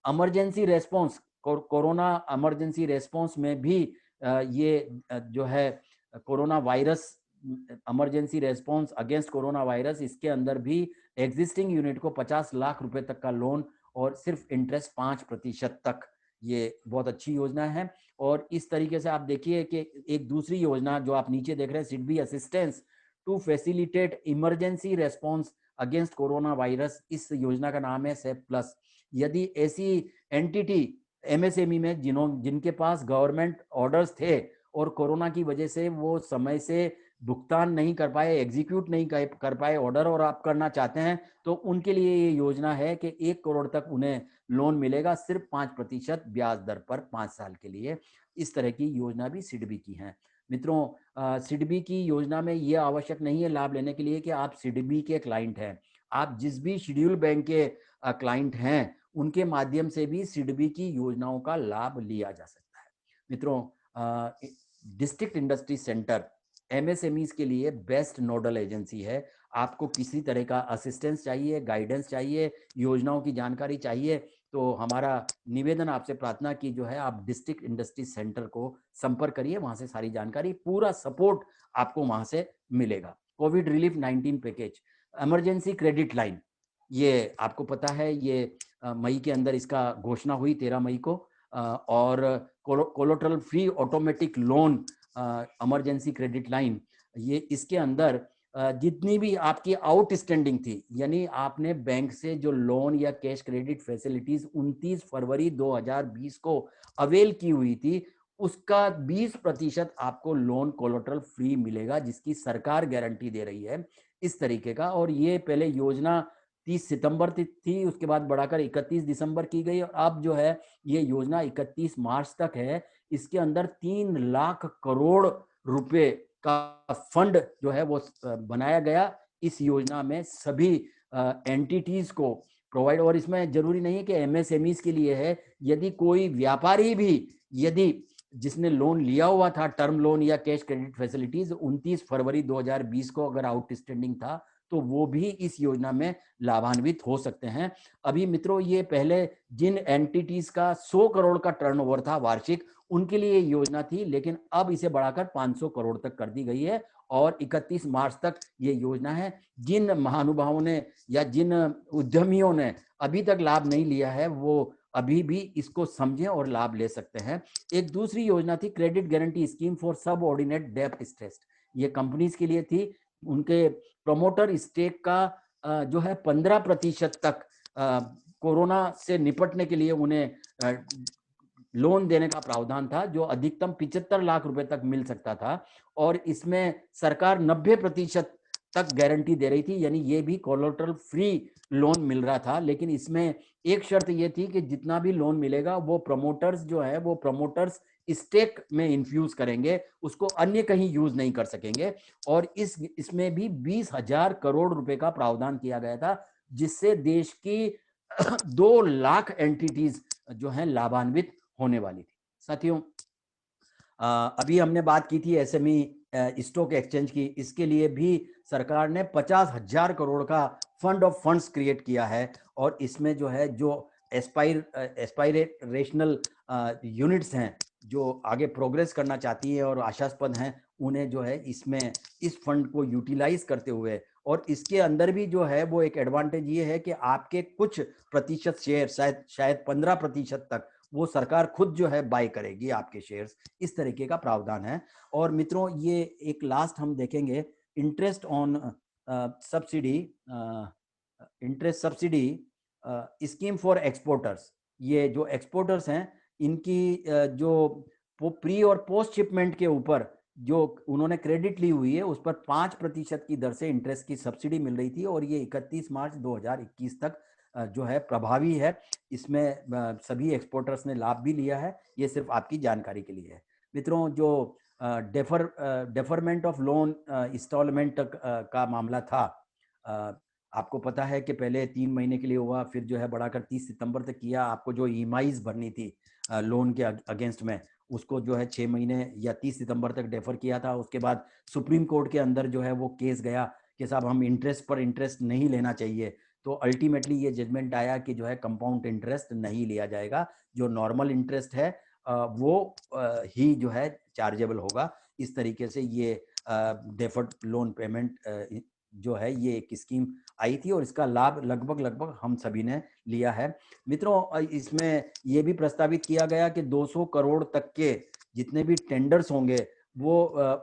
Emergency response, corona emergency response में भी ये जो है corona virus emergency response against corona virus, इसके अंदर भी एग्जिस्टिंग यूनिट को 50 लाख रुपए तक का लोन और सिर्फ इंटरेस्ट 5% तक, ये बहुत अच्छी योजना है। और इस तरीके से आप देखिए कि एक दूसरी योजना जो आप नीचे देख रहे हैं, SIDBI assistance to facilitate emergency response against corona virus, इस योजना का नाम है सेफ प्लस। यदि ऐसी एंटिटी एमएसएमई में जिनके पास गवर्नमेंट ऑर्डर्स थे और कोरोना की वजह से वो समय से भुगतान नहीं कर पाए, एग्जीक्यूट नहीं कर पाए ऑर्डर, और आप करना चाहते हैं, तो उनके लिए ये योजना है कि 1 करोड़ तक उन्हें लोन मिलेगा, सिर्फ 5% ब्याज दर पर 5 साल के लिए। इस तरह की योजना भी सिडबी की है। मित्रों, सिडबी की योजना में ये आवश्यक नहीं है लाभ लेने के लिए कि आप सिडबी के क्लाइंट हैं। आप जिस भी शेड्यूल बैंक के क्लाइंट हैं, उनके माध्यम से भी सिडबी की योजनाओं का लाभ लिया जा सकता है। मित्रों, डिस्ट्रिक्ट इंडस्ट्री सेंटर एमएसएमईज के लिए बेस्ट नोडल एजेंसी है। आपको किसी तरह का असिस्टेंस चाहिए, गाइडेंस चाहिए, योजनाओं की जानकारी चाहिए, तो हमारा निवेदन आपसे प्रार्थना की जो है, आप डिस्ट्रिक्ट इंडस्ट्री सेंटर को संपर्क करिए, वहां से सारी जानकारी, पूरा सपोर्ट आपको वहां से मिलेगा। Covid relief 19 package, emergency credit line, ये आपको पता है, ये मई के अंदर इसका घोषणा हुई, 13 मई को। और collateral free automatic loan emergency credit line, ये इसके अंदर जितनी भी आपकी आउटस्टैंडिंग थी, यानी आपने बैंक से जो लोन या कैश क्रेडिट फैसिलिटीज 29 फरवरी 2020 को अवेल की हुई थी, उसका 20% आपको लोन कोलेटरल फ्री मिलेगा, जिसकी सरकार गारंटी दे रही है, इस तरीके का। और ये पहले योजना 30 सितंबर थी, उसके बाद बढ़ाकर 31 दिसंबर की गई, और अब जो है ये योजना 31 मार्च तक है। इसके अंदर 3 लाख करोड़ रुपए का फंड जो है वो बनाया गया। इस योजना में सभी एंटिटीज को प्रोवाइड, और इसमें जरूरी नहीं है कि एमएसएमईज के लिए है, यदि कोई व्यापारी भी, यदि जिसने लोन लिया हुआ था, टर्म लोन या कैश क्रेडिट फैसिलिटीज 29 फरवरी 2020 को अगर आउटस्टैंडिंग था, तो वो भी इस योजना में लाभान्वित हो सकते हैं। अभी मित्रों, ये पहले जिन एंटिटीज का 100 करोड़ का टर्नओवर था वार्षिक, उनके लिए योजना थी, लेकिन अब इसे बढ़ाकर 500 करोड़ तक कर दी गई है, और 31 मार्च तक ये योजना है। जिन महानुभावों ने या जिन उद्यमियों ने अभी तक लाभ नहीं लिया है, वो अभी भी इसको समझें और लाभ ले सकते हैं। एक दूसरी योजना थी क्रेडिट गारंटी स्कीम फॉर सब ऑर्डिनेट डेब्ट स्ट्रेस्ड, ये कंपनीज के लिए थी। उनके प्रमोटर स्टेक का जो है 15% तक कोरोना से निपटने के लिए उन्हें लोन देने का प्रावधान था, जो अधिकतम 75 लाख रुपए तक मिल सकता था, और इसमें सरकार 90% तक गारंटी दे रही थी, यानी ये भी कोलेटरल फ्री लोन मिल रहा था। लेकिन इसमें एक शर्त ये थी कि जितना भी लोन मिलेगा वो प्रमोटर्स जो है वो प्रमोटर्स स्टेक में इन्फ्यूज करेंगे, उसको अन्य कहीं यूज नहीं कर सकेंगे। और इसमें भी 20,000 करोड़ रुपए का प्रावधान किया गया था, जिससे देश की 2 लाख एंटिटीज जो है लाभान्वित होने वाली थी। साथियों, अभी हमने बात की थी एसएमई स्टॉक एक्सचेंज की, इसके लिए भी सरकार ने 50,000 करोड़ का फंड ऑफ फंड्स क्रिएट किया है, और इसमें जो है जो एस्पायरेशनल यूनिट्स हैं, जो आगे प्रोग्रेस करना चाहती है और आशास्पद हैं, उन्हें जो है इसमें इस फंड को यूटिलाइज करते हुए, और इसके अंदर भी जो है वो एक एडवांटेज ये है कि आपके कुछ प्रतिशत शेयर, शायद 15% तक, वो सरकार खुद जो है बाय करेगी आपके शेयर्स, इस तरीके का प्रावधान है। और मित्रों, ये एक लास्ट हम देखेंगे, interest on subsidy, interest subsidy scheme for exporters. ये जो एक्सपोर्टर्स हैं, इनकी जो प्री और पोस्ट शिपमेंट के ऊपर जो उन्होंने क्रेडिट ली हुई है, उस पर 5% की दर से इंटरेस्ट की सब्सिडी मिल रही थी, और ये 31 मार्च 2021 तक जो है प्रभावी है। इसमें सभी एक्सपोर्टर्स ने लाभ भी लिया है, ये सिर्फ आपकी जानकारी के लिए है। मित्रों, जो डेफरमेंट ऑफ लोन इंस्टॉलमेंट का मामला था, आपको पता है कि पहले 3 महीने के लिए हुआ, फिर जो है बढ़ाकर 30 सितंबर तक किया। आपको जो ईएमआईज भरनी थी लोन के अगेंस्ट में, उसको जो है 6 महीने या 30 सितंबर तक डेफर किया था। उसके बाद सुप्रीम कोर्ट के अंदर जो है वो केस गया कि साहब हम इंटरेस्ट पर इंटरेस्ट नहीं लेना चाहिए, तो अल्टीमेटली ये जजमेंट आया कि जो है कंपाउंड इंटरेस्ट नहीं लिया जाएगा, जो नॉर्मल इंटरेस्ट है वो ही जो है चार्जेबल होगा। इस तरीके से ये डेफर्ड लोन पेमेंट जो है ये एक स्कीम आई थी और इसका लाभ लगभग हम सभी ने लिया है। मित्रों, इसमें ये भी प्रस्तावित किया गया कि 200 करोड़ तक के जितने भी टेंडर्स होंगे वो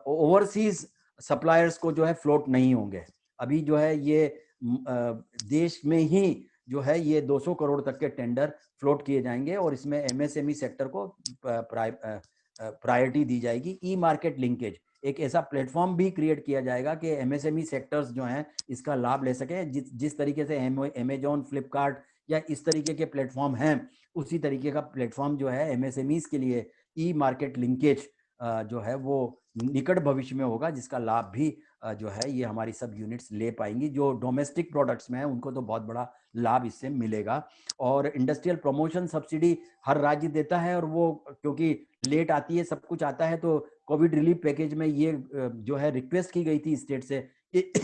ओवरसीज सप्लायर्स को जो है फ्लोट नहीं होंगे। अभी जो है ये देश में ही जो है ये 200 करोड़ तक के टेंडर फ्लोट किए जाएंगे और इसमें एमएसएमई सेक्टर को प्रायोरिटी दी जाएगी। ई मार्केट लिंकेज एक ऐसा प्लेटफॉर्म भी क्रिएट किया जाएगा कि एमएसएमई सेक्टर्स जो हैं इसका लाभ ले सकें। जिस तरीके से अमेजॉन, फ्लिपकार्ट या इस तरीके के प्लेटफॉर्म हैं, उसी तरीके का प्लेटफॉर्म जो है एमएसएमईज के लिए ई मार्केट लिंकेज जो है वो निकट भविष्य में होगा, जिसका लाभ भी जो है ये हमारी सब यूनिट्स ले पाएंगी। जो डोमेस्टिक प्रोडक्ट्स में है उनको तो बहुत बड़ा लाभ इससे मिलेगा। और इंडस्ट्रियल प्रमोशन सब्सिडी हर राज्य देता है और वो क्योंकि लेट आती है, सब कुछ आता है, तो कोविड रिलीफ पैकेज में ये जो है रिक्वेस्ट की गई थी स्टेट से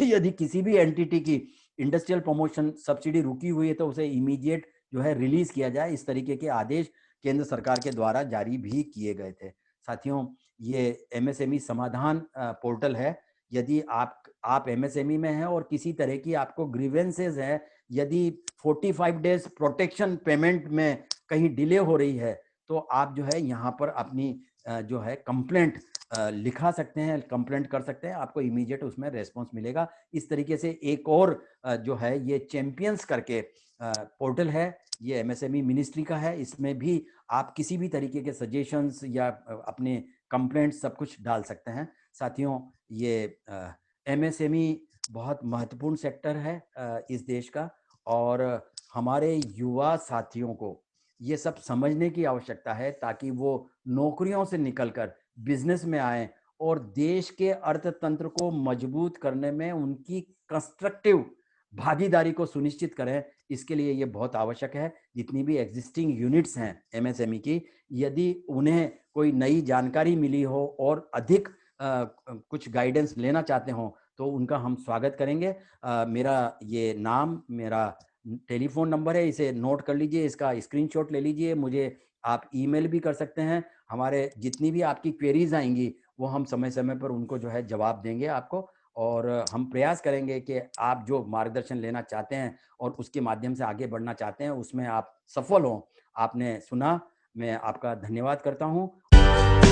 यदि किसी भी एंटिटी की इंडस्ट्रियल प्रमोशन सब्सिडी रुकी हुई है तो उसे इमीडिएट जो है रिलीज किया जाए। इस तरीके के आदेश केंद्र सरकार के द्वारा जारी भी किए गए थे। साथियों, ये एमएसएमई समाधान पोर्टल है। यदि आप एमएसएमई में हैं और किसी तरह की आपको ग्रीवेंसेस है, यदि 45 डेज प्रोटेक्शन पेमेंट में कहीं डिले हो रही है, तो आप जो है यहाँ पर अपनी जो है कंप्लेंट लिखा सकते हैं, कंप्लेंट कर सकते हैं, आपको इमीडिएट उसमें रेस्पॉन्स मिलेगा। इस तरीके से एक और जो है ये चैंपियंस करके पोर्टल है, ये एमएसएमई मिनिस्ट्री का है। इसमें भी आप किसी भी तरीके के सजेशंस या अपने कंप्लेंट्स सब कुछ डाल सकते हैं। साथियों, ये एमएसएमई बहुत महत्वपूर्ण सेक्टर है इस देश का, और हमारे युवा साथियों को ये सब समझने की आवश्यकता है ताकि वो नौकरियों से निकलकर बिजनेस में आए और देश के अर्थतंत्र को मजबूत करने में उनकी कंस्ट्रक्टिव भागीदारी को सुनिश्चित करें। इसके लिए ये बहुत आवश्यक है। जितनी भी एग्जिस्टिंग यूनिट्स हैं एमएसएमई की, यदि उन्हें कोई नई जानकारी मिली हो और अधिक कुछ गाइडेंस लेना चाहते हो तो उनका हम स्वागत करेंगे। मेरा ये नाम, मेरा टेलीफोन नंबर है, इसे नोट कर लीजिए, इसका स्क्रीनशॉट ले लीजिए। मुझे आप ईमेल भी कर सकते हैं। हमारे जितनी भी आपकी क्वेरीज आएंगी वो हम समय समय पर उनको जो है जवाब देंगे आपको, और हम प्रयास करेंगे कि आप जो मार्गदर्शन लेना चाहते हैं और उसके माध्यम से आगे बढ़ना चाहते हैं उसमें आप सफल हों। आपने सुना, मैं आपका धन्यवाद करता हूं।